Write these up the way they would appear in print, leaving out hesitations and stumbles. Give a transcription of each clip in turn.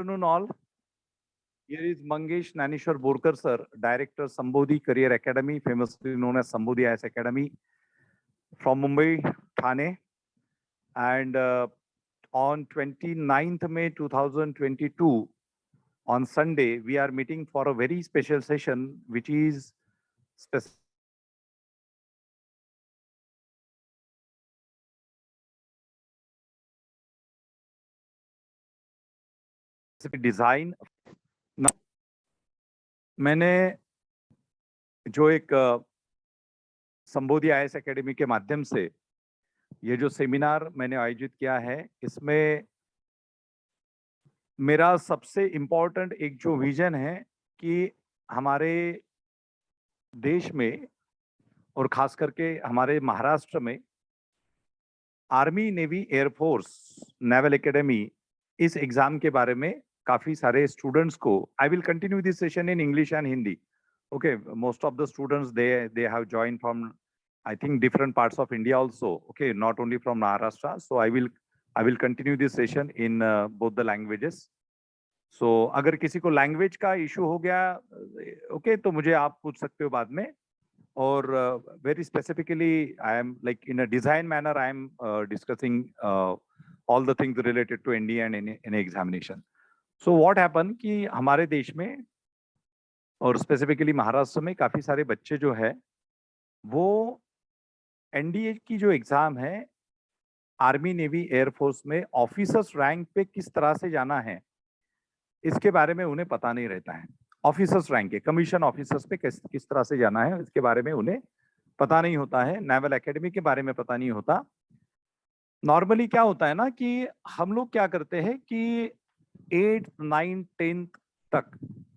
Afternoon all. Here is Mangesh Nanishwar Borkar sir, Director Sambodhi Career Academy, famously known as Sambodhi IAS Academy from Mumbai, Thane. And on 29th May 2022, on Sunday, we are meeting for a very special session, which is design. मैंने जो एक संबोधि IAS academy के माध्यम से ये जो seminar मैंने आयोजित किया है, इसमें मेरा सबसे इम्पोर्टेंट एक जो विजन है कि हमारे देश में और खास करके हमारे महाराष्ट्र में army, navy, air force, naval academy इस एग्जाम के बारे में काफी सारे स्टूडेंट्स को, I will continue this session in English and Hindi. Okay, most of the students they have joined from I think different parts of India also. Okay, not only from Maharashtra. So I will continue this session in both the languages. So अगर किसी को language का issue हो गया, okay, तो मुझे आप पूछ सकते हो बाद में. और very specifically I am like in a design manner I am discussing all the things related to ND and any examination. So what happened कि हमारे देश में और स्पेसिफिकली महाराष्ट्र में काफी सारे बच्चे जो है वो एनडीए की जो एग्जाम है आर्मी, नेवी, एयरफोर्स में ऑफिसर्स रैंक पे किस तरह से जाना है इसके बारे में उन्हें पता नहीं रहता है. ऑफिसर्स रैंक के कमीशन ऑफिसर्स पे किस तरह से जाना है इसके बारे में उन्हें पता नहीं होता है. नेवल एकेडमी के बारे में पता नहीं होता. नॉर्मली क्या होता है ना कि हम लोग क्या करते हैं कि 8th, 9th, 10th तक,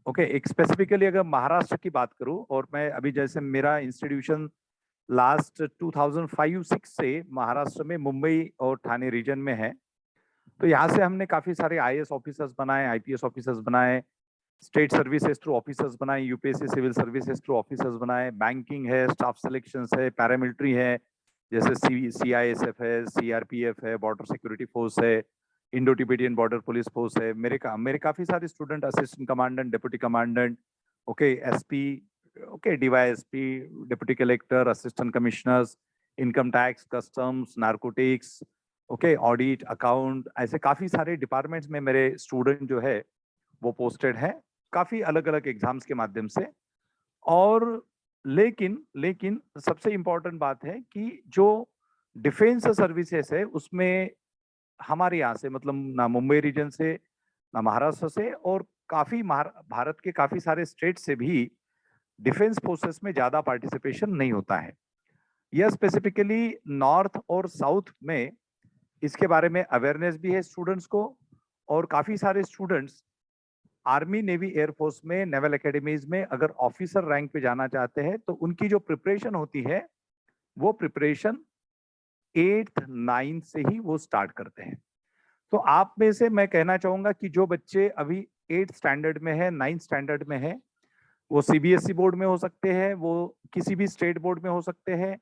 ओके, एक स्पेसिफिकली अगर महाराष्ट्र की बात करूं, और मैं अभी जैसे मेरा इंस्टीट्यूशन लास्ट 2005-06 से महाराष्ट्र में मुंबई और ठाणे रीजन में है, तो यहाँ से हमने काफी सारे आईएएस ऑफिसर्स बनाए, आईपीएस ऑफिसर्स बनाए, स्टेट सर्विसेज थ्रू ऑफिसर्स बनाए, UPSC civil services through officers बनाए, बैंकिंग है, स्टाफ सिलेक्शन है, पैरामिलिट्री है, जैसे CISF है, CRPF है, बॉर्डर सिक्योरिटी फोर्स है, Indo Tibetan border police force है. मेरे काफी सारे student assistant commandant, deputy commandant, okay, SP, okay, DYSP, deputy collector, assistant commissioners, income tax, customs, narcotics, okay, audit, account, ऐसे काफी सारे डिपार्टमेंट्स में मेरे स्टूडेंट जो है वो पोस्टेड है काफी अलग अलग एग्जाम्स के माध्यम से. और लेकिन सबसे इम्पोर्टेंट बात है कि जो डिफेंस सर्विसेज है उसमें हमारे यहाँ से, मतलब ना मुंबई रीजन से, ना महाराष्ट्र से, और काफी भारत के काफी सारे स्टेट से भी डिफेंस फोर्सेस में ज्यादा पार्टिसिपेशन नहीं होता है. यह स्पेसिफिकली नॉर्थ और साउथ में इसके बारे में अवेयरनेस भी है स्टूडेंट्स को, और काफी सारे स्टूडेंट्स आर्मी, नेवी, एयरफोर्स में, नेवल एकेडमीज में अगर ऑफिसर रैंक पे जाना चाहते हैं तो उनकी जो प्रिपरेशन होती है वो प्रिपरेशन 8th, 9th से ही वो स्टार्ट करते हैं. तो आप में से मैं कहना चाहूंगा कि जो बच्चे अभी 8th स्टैंडर्ड में है, 9th स्टैंडर्ड में है, वो सीबीएसई बोर्ड में हो सकते हैं, वो किसी भी स्टेट बोर्ड में हो सकते हैं,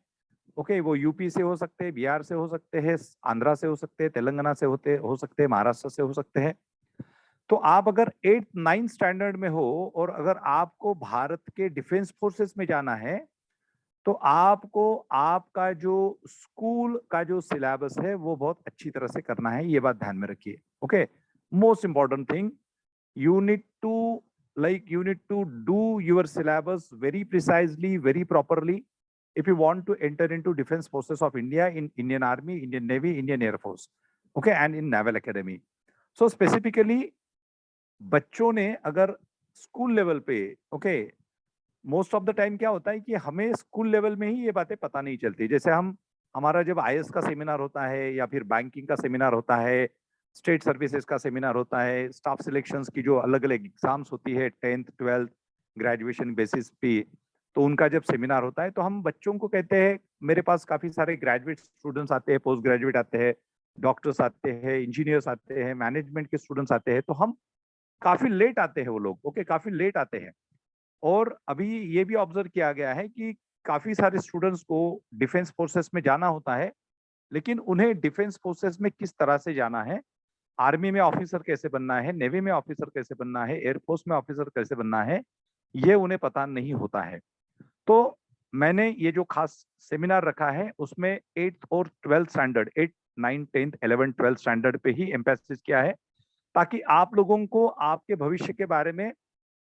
ओके, वो यूपी से हो सकते हैं, बिहार से हो सकते हैं, आंध्रा से हो सकते हैं, तेलंगाना से हो सकते हैं, महाराष्ट्र से हो सकते हैं. तो आप अगर 8th, 9th स्टैंडर्ड में हो और अगर आपको भारत के डिफेंस फोर्सेस में जाना है तो आपको आपका जो स्कूल का जो सिलेबस है वो बहुत अच्छी तरह से करना है. ये बात ध्यान में रखिए. Okay, most important thing, you need to do your syllabus very precisely, very properly if you want to enter into defense forces of India, in Indian Army, Indian Navy, Indian Air Force, okay, and in Naval Academy. So specifically बच्चों ने अगर school level पे, okay, most of the time क्या होता है कि हमें school level में ही ये बातें पता नहीं चलती. जैसे हमारा जब आईएएस का सेमिनार होता है या फिर बैंकिंग का सेमिनार होता है, स्टेट सर्विसेज का सेमिनार होता है, स्टाफ सिलेक्शंस की जो अलग अलग एग्जाम्स होती है 10th, 12th ग्रेजुएशन बेसिस पे, तो उनका जब सेमिनार होता है तो हम बच्चों को कहते हैं, मेरे पास काफी सारे ग्रेजुएट स्टूडेंट्स आते हैं, पोस्ट ग्रेजुएट आते हैं, डॉक्टर्स आते हैं, इंजीनियर्स आते हैं, मैनेजमेंट के स्टूडेंट्स आते हैं, तो हम काफी लेट आते हैं वो लोग, ओके, काफी लेट आते हैं. और अभी ये भी ऑब्जर्व किया गया है कि काफी सारे स्टूडेंट्स को डिफेंस फोर्सेस में जाना होता है, लेकिन उन्हें डिफेंस फोर्सेस में किस तरह से जाना है, आर्मी में ऑफिसर कैसे बनना है, नेवी में ऑफिसर कैसे बनना है, एयरफोर्स में ऑफिसर कैसे बनना है, ये उन्हें पता नहीं होता है। तो मैंने ये जो खास सेमिनार रखा है उसमें 8th और 12th standard, 8, 9, 10th, 11, 12th standard पे ही एम्फेसिस किया है, ताकि आप लोगों को आपके भविष्य के बारे में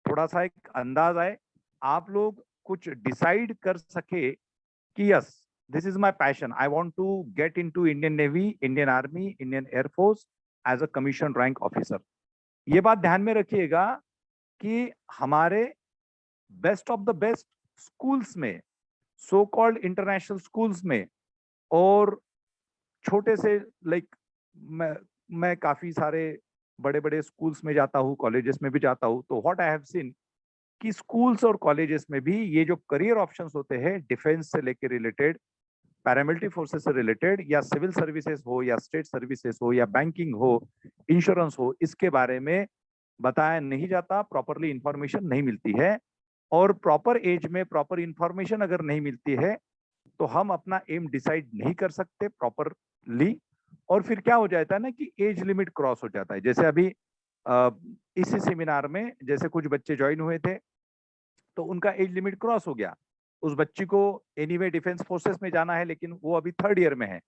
थोड़ा सा एक अंदाज आए, आप लोग कुछ डिसाइड कर सके कि yes, this is my passion, I want to get into Indian Navy, Indian Army, Indian Air Force as a commission rank officer. ये बात ध्यान में रखिएगा कि हमारे best of the best schools में, सो कॉल्ड इंटरनेशनल स्कूल्स में, और छोटे से लाइक मैं काफी सारे बड़े बड़े स्कूल्स में जाता हूँ, कॉलेजेस में भी जाता हूँ, तो व्हाट आई हैव सीन कि स्कूल्स और कॉलेजेस में भी ये जो करियर ऑप्शंस होते हैं डिफेंस से लेके रिलेटेड, पैरामिलिट्री फोर्सेस से रिलेटेड, या सिविल सर्विसेज हो, या स्टेट सर्विसेज हो, या बैंकिंग हो, इंश्योरेंस हो, इसके बारे में बताया नहीं जाता, प्रॉपरली इंफॉर्मेशन नहीं मिलती है। और प्रॉपर एज में प्रॉपर इंफॉर्मेशन अगर नहीं मिलती है तो हम अपना एम डिसाइड नहीं कर सकते प्रॉपरली, और फिर क्या हो जाता है ना कि एज लिमिट क्रॉस हो जाता है। जैसे अभी इसी सेमिनार में जैसे कुछ बच्चे ज्वाइन हुए थे तो उनका एज लिमिट क्रॉस हो गया। उस बच्ची को एनीवे डिफेंस फोर्सेस में जाना है, लेकिन वो अभी 3rd ईयर में है।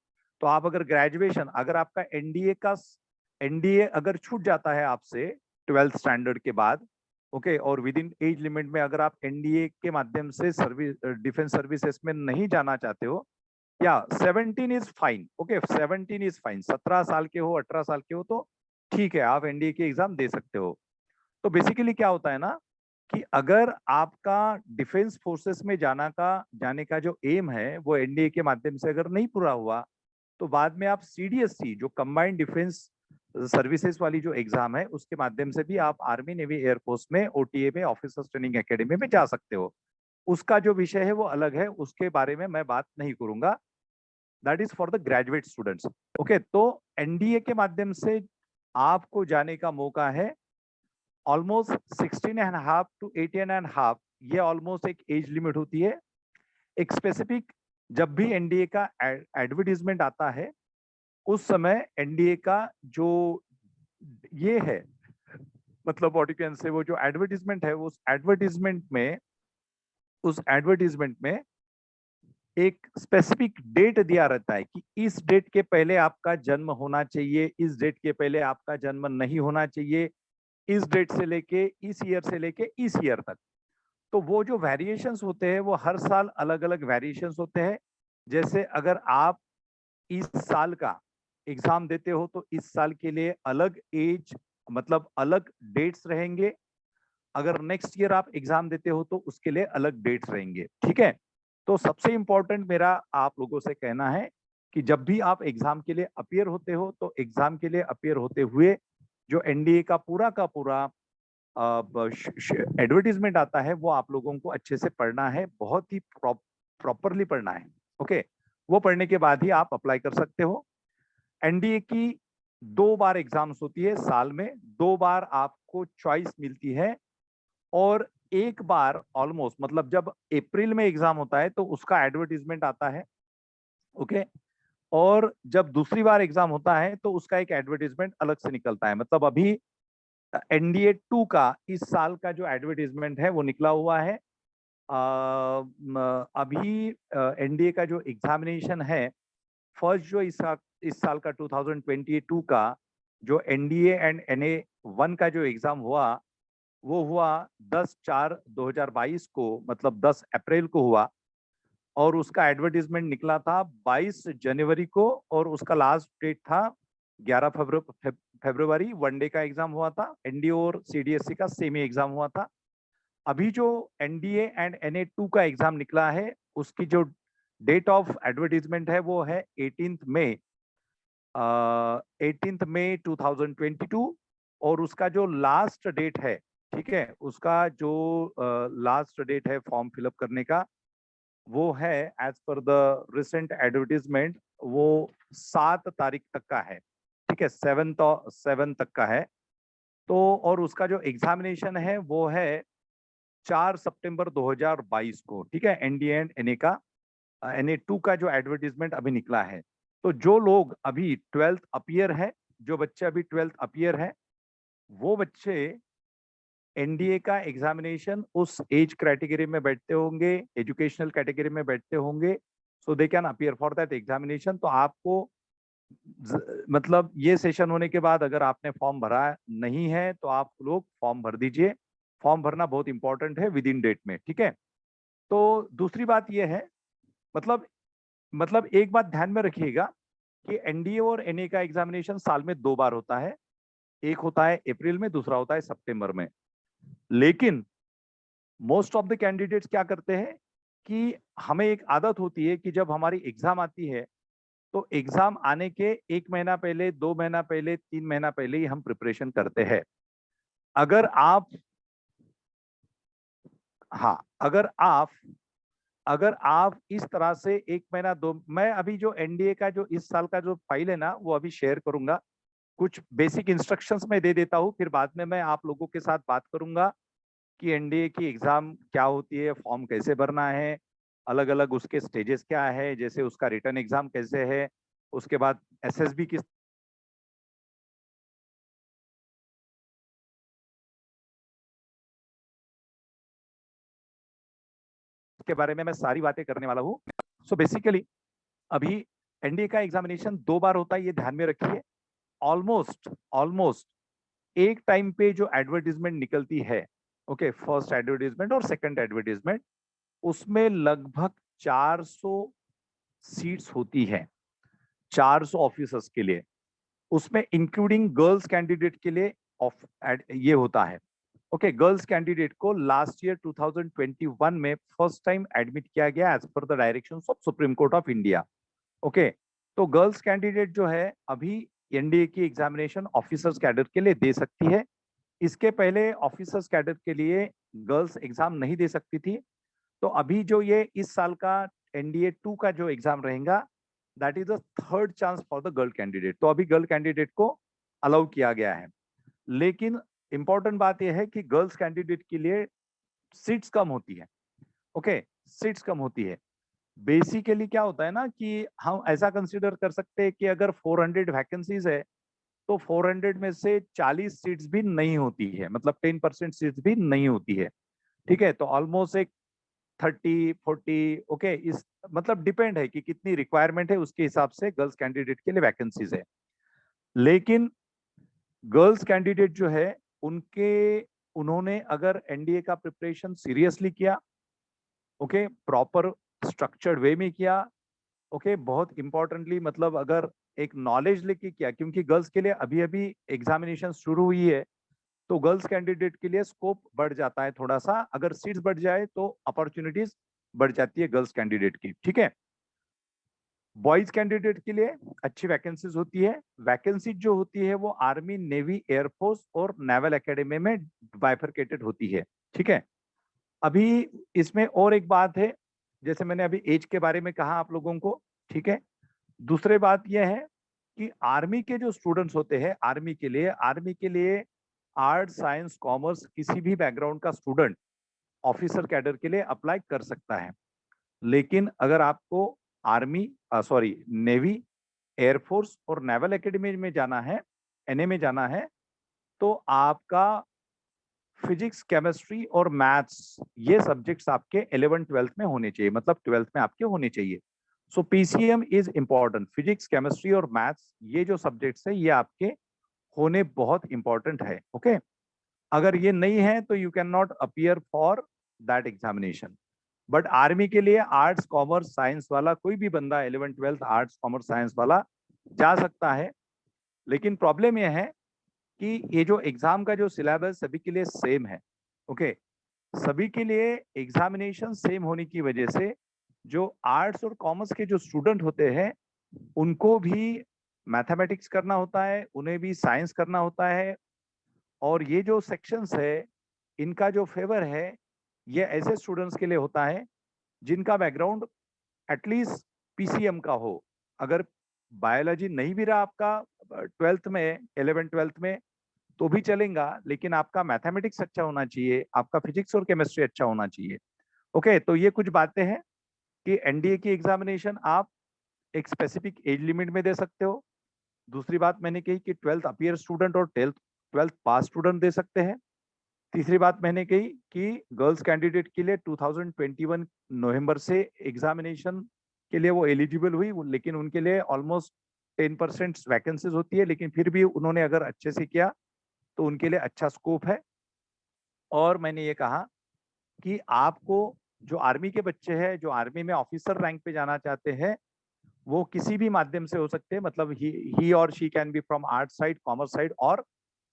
तो आप अगर ग्रेजुएशन, अगर आपका एनडीए अगर छूट जाता है आपसे 12th स्टैंडर्ड के बाद, ओके, और विद इन एज लिमिट में अगर आप एनडीए के माध्यम से सर्विस, डिफेंस सर्विसेज में नहीं जाना चाहते हो, या 17 is fine, okay, 17 is fine, 17 साल के हो, 18 साल के हो तो ठीक है, आप एनडीए की एग्जाम दे सकते हो। तो बेसिकली क्या होता है ना कि अगर आपका डिफेंस फोर्सेस में जाने का जो एम है वो एनडीए के माध्यम से अगर नहीं पूरा हुआ, तो बाद में आप सीडीएससी, जो कंबाइंड डिफेंस सर्विसेज वाली जो एग्जाम है, उसके माध्यम से भी आप आर्मी, नेवी, एयरफोर्स में, ओटीए में, ऑफिसर्स ट्रेनिंग एकेडमी में जा सकते हो। उसका जो विषय है वो अलग है, उसके बारे में मैं बात नहीं करूंगा, that is for the graduate students. Okay, तो एनडीए के माध्यम से आपको जाने का मौका है ऑलमोस्ट 16.5 to 18.5, ये ऑलमोस्ट एक एज लिमिट होती है। एक स्पेसिफिक, जब भी एनडीए का एडवर्टीजमेंट आता है उस समय एनडीए का जो ये है, मतलब व्हाट यू कैन से, वो जो एडवर्टीजमेंट है, उस एडवर्टीजमेंट में एक स्पेसिफिक डेट दिया रहता है कि इस डेट के पहले आपका जन्म होना चाहिए, इस डेट के पहले आपका जन्म नहीं होना चाहिए, इस डेट से लेके इस ईयर से लेके इस ईयर तक। तो वो जो वेरिएशंस होते हैं वो हर साल अलग अलग वेरिएशंस होते हैं। जैसे अगर आप इस साल का एग्जाम देते हो तो इस साल के लिए अलग एज, मतलब अलग डेट्स रहेंगे। अगर नेक्स्ट ईयर आप एग्जाम देते हो तो उसके लिए अलग डेट्स रहेंगे, ठीक है। तो सबसे इंपॉर्टेंट मेरा आप लोगों से कहना है कि जब भी आप एग्जाम के लिए अपियर होते हो तो एग्जाम के लिए अपियर होते हुए जो एनडीए का पूरा एडवर्टीजमेंट आता है वो आप लोगों को अच्छे से पढ़ना है, बहुत ही प्रॉपरली पढ़ना है, ओके। वो पढ़ने के बाद ही आप अप्लाई कर सकते हो। एनडीए की 2 बार एग्जाम्स होती है साल में, 2 बार आपको चॉइस मिलती है, और एक बार ऑलमोस्ट, मतलब जब अप्रैल में एग्जाम होता है तो उसका एडवर्टीजमेंट आता है, ओके। और जब दूसरी बार एग्जाम होता है तो उसका एक एडवर्टीजमेंट अलग से निकलता है। मतलब अभी एनडीए 2 का इस साल का जो एडवर्टीजमेंट है वो निकला हुआ है। अभी एनडीए का जो एग्जामिनेशन है, फर्स्ट जो इस साल का 2022 का जो एनडीए एंड एनए 1 का जो एग्जाम हुआ वो हुआ 10/4/2022 को, मतलब 10 अप्रैल को हुआ, और उसका एडवर्टीजमेंट निकला था 22 जनवरी को, और उसका लास्ट डेट था 11 फरवरी। 1 डे का एग्जाम हुआ था। एनडीए और सीडीएससी का सेम ही एग्जाम हुआ था। अभी जो एनडीए एंड एनए 2 का एग्जाम निकला है उसकी जो डेट ऑफ एडवर्टीजमेंट है वो है 18 मई 2022, और उसका जो लास्ट डेट है, ठीक है, उसका जो लास्ट डेट है फॉर्म फिलअप करने का वो है, as per the recent advertisement, वो 7 तारीख तक का है, ठीक है, 7 तक का है। तो और उसका जो एग्जामिनेशन है वो है 4 सितंबर 2022 को, ठीक है। एनडीए एंड एनए का, एनए 2 का जो एडवर्टीजमेंट अभी निकला है, तो जो लोग अभी 12th अपियर है जो बच्चे अभी 12th अपीयर है, वो बच्चे एनडीए का एग्जामिनेशन उस एज कैटेगरी में बैठते होंगे, एजुकेशनल कैटेगरी में बैठते होंगे, so they can appear for that examination. तो आपको मतलब ये सेशन होने के बाद अगर आपने फॉर्म भरा नहीं है तो आप लोग फॉर्म भर दीजिए। फॉर्म भरना बहुत इंपॉर्टेंट है विद इन डेट में, ठीक है। तो दूसरी बात ये है, मतलब एक बात ध्यान में रखिएगा कि एनडीए और एनए का एग्जामिनेशन साल में 2 बार होता है। एक होता है अप्रैल में, दूसरा होता है सितंबर में। लेकिन मोस्ट ऑफ द कैंडिडेट्स क्या करते हैं कि हमें एक आदत होती है कि जब हमारी एग्जाम आती है तो एग्जाम आने के 1 महीना पहले, 2 महीना पहले, 3 महीना पहले ही हम प्रिपरेशन करते हैं। अगर आप हाँ अगर आप इस तरह से 1 महीना 2, मैं अभी जो एनडीए का जो इस साल का जो फाइल है ना वो अभी शेयर करूंगा। कुछ बेसिक इंस्ट्रक्शंस मैं दे देता हूँ, फिर बाद में मैं आप लोगों के साथ बात करूंगा कि एनडीए की एग्जाम क्या होती है, फॉर्म कैसे भरना है, अलग अलग उसके स्टेजेस क्या है, जैसे उसका रिटर्न एग्जाम कैसे है, उसके बाद एसएसबी किस के बारे में मैं सारी बातें करने वाला हूँ। सो बेसिकली अभी एनडीए का एग्जामिनेशन 2 बार होता है, ये ध्यान में रखिए। ऑलमोस्ट एक टाइम पे जो एडवर्टीजमेंट निकलती है, ओके, फर्स्ट एडवर्टीजमेंट और सेकंड एडवर्टीजमेंट, उसमें लगभग 400 सीट्स होती है, 400 ऑफिसर्स के लिए। उसमें इंक्लूडिंग गर्ल्स कैंडिडेट के लिए ये होता है। ओके, गर्ल्स कैंडिडेट को लास्ट ईयर 2021 में फर्स्ट टाइम एडमिट किया गया as per the directions of Supreme Court of India. Okay, तो गर्ल्स कैंडिडेट जो है अभी एनडीए की एग्जामिनेशन ऑफिसर्स कैडर के लिए दे सकती है। इसके पहले ऑफिसर्स कैडर के लिए गर्ल्स एग्जाम नहीं दे सकती थी। तो अभी जो ये इस साल का एनडीए 2 का जो एग्जाम रहेगा, that is the third chance for the girl candidate. तो अभी गर्ल कैंडिडेट को अलाउ किया गया है। लेकिन इंपॉर्टेंट बात यह है कि गर्ल्स कैंडिडेट के लिए सीट्स कम होती है। ओके, सीट्स कम होती है। बेसिकली क्या होता है ना कि हम ऐसा कंसिडर कर सकते हैं कि अगर 400 वैकेंसीज है तो 400 में से 40 सीट्स भी नहीं होती है, मतलब 10% सीट्स भी नहीं होती है, ठीक है। तो ऑलमोस्ट एक 30-40, ओके, इस मतलब डिपेंड है कि कितनी रिक्वायरमेंट है, उसके हिसाब से गर्ल्स कैंडिडेट के लिए वैकेंसीज है। लेकिन गर्ल्स कैंडिडेट जो है उन्होंने अगर एनडीए का प्रिपरेशन सीरियसली किया, ओके, प्रॉपर स्ट्रक्चर्ड वे में किया, ओके, बहुत इंपॉर्टेंटली मतलब अगर एक नॉलेज लेके किया, क्योंकि गर्ल्स के लिए अभी अभी एग्जामिनेशन शुरू हुई है, तो गर्ल्स कैंडिडेट के लिए स्कोप बढ़ जाता है थोड़ा सा। अगर सीट्स बढ़ जाए तो अपॉर्चुनिटीज बढ़ जाती है गर्ल्स कैंडिडेट की, ठीक है। बॉयज कैंडिडेट के लिए अच्छी वैकेंसीज होती है। वैकेंसी जो होती है वो आर्मी, नेवी, एयरफोर्स और नेवल एकेडमी में बाइफरकेटेड होती है, ठीक है। अभी इसमें और एक बात है, जैसे मैंने अभी एज के बारे में कहा आप लोगों को, ठीक है। दूसरी बात यह है कि आर्मी के जो स्टूडेंट्स होते हैं, आर्मी के लिए आर्ट, साइंस, कॉमर्स, किसी भी बैकग्राउंड का स्टूडेंट ऑफिसर कैडर के लिए अप्लाई कर सकता है। लेकिन अगर आपको आर्मी, सॉरी, नेवी, एयरफोर्स और नेवल एकेडमी में जाना है, एनए में जाना है, तो आपका फिजिक्स, केमिस्ट्री और मैथ्स, ये सब्जेक्ट्स आपके 11th-12th में होने चाहिए, मतलब 12th में आपके होने चाहिए। So PCM is important. Physics, chemistry और मैथ्स, ये जो सब्जेक्ट्स है ये आपके होने बहुत इंपॉर्टेंट है, ओके। अगर ये नहीं है तो you can not appear for that examination. But army के लिए आर्ट्स, कॉमर्स, साइंस वाला कोई भी बंदा 11th-12th आर्ट्स, कॉमर्स, साइंस वाला जा सकता है। लेकिन प्रॉब्लम यह है कि ये जो एग्जाम का जो सिलेबस सभी के लिए सेम है, ओके। सभी के लिए एग्जामिनेशन सेम होने की वजह से जो आर्ट्स और कॉमर्स के जो स्टूडेंट होते हैं उनको भी मैथमेटिक्स करना होता है, उन्हें भी साइंस करना होता है। और ये जो सेक्शंस है, इनका जो फेवर है, ये ऐसे स्टूडेंट्स के लिए होता है जिनका बैकग्राउंड एटलीस्ट पीसीएम का हो। अगर बायोलॉजी नहीं भी रहा आपका 12th में, 11th-12th में, तो भी चलेगा, लेकिन आपका मैथमेटिक्स अच्छा होना चाहिए, आपका फिजिक्स और केमिस्ट्री अच्छा होना चाहिए, ओके। तो ये कुछ बातें हैं कि एनडीए की एग्जामिनेशन आप एक स्पेसिफिक एज लिमिट में दे सकते हो। दूसरी बात मैंने कही कि 12th अपीयर स्टूडेंट और 12th पास स्टूडेंट दे सकते हैं। तीसरी बात मैंने कही कि गर्ल्स कैंडिडेट के लिए 2021 नवंबर से एग्जामिनेशन के लिए वो एलिजिबल हुई, लेकिन उनके लिए ऑलमोस्ट 10% वैकेंसीज होती है, लेकिन फिर भी उन्होंने अगर अच्छे से किया तो उनके लिए अच्छा स्कोप है। और मैंने ये कहा कि आपको जो आर्मी के बच्चे हैं, जो आर्मी में ऑफिसर रैंक पे जाना चाहते हैं, वो किसी भी माध्यम से हो सकते हैं, मतलब ही और she can be from art side, commerce side और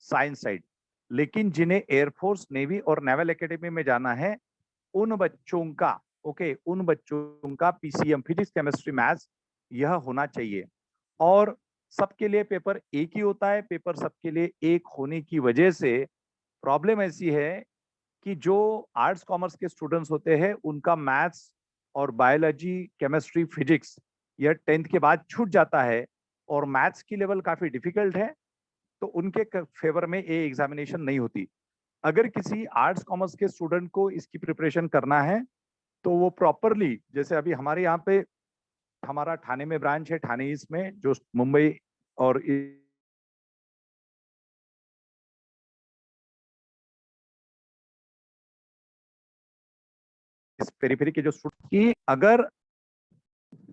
साइंस साइड। लेकिन जिन्हें एयरफोर्स, नेवी और नेवल एकेडमी में जाना है, उन बच्चों का उन बच्चों का पीसीएम, फिजिक्स केमिस्ट्री मैथ्स, यह होना चाहिए। और सबके लिए पेपर एक ही होता है। पेपर सबके लिए एक होने की वजह से प्रॉब्लम ऐसी है कि जो आर्ट्स कॉमर्स के स्टूडेंट्स होते हैं, उनका मैथ्स और बायोलॉजी, केमिस्ट्री, फिजिक्स यह 10th के बाद छूट जाता है, और मैथ्स की लेवल काफी डिफिकल्ट है, तो उनके फेवर में ये एग्जामिनेशन नहीं होती। अगर किसी आर्ट्स कॉमर्स के स्टूडेंट को इसकी प्रिपरेशन करना है, तो वो प्रॉपरली, जैसे अभी हमारे यहाँ पे हमारा ठाणे में ब्रांच है, ठाणे ईस्ट में, जो मुंबई और इस पेरिफेरी के जो स्टूडेंट की, अगर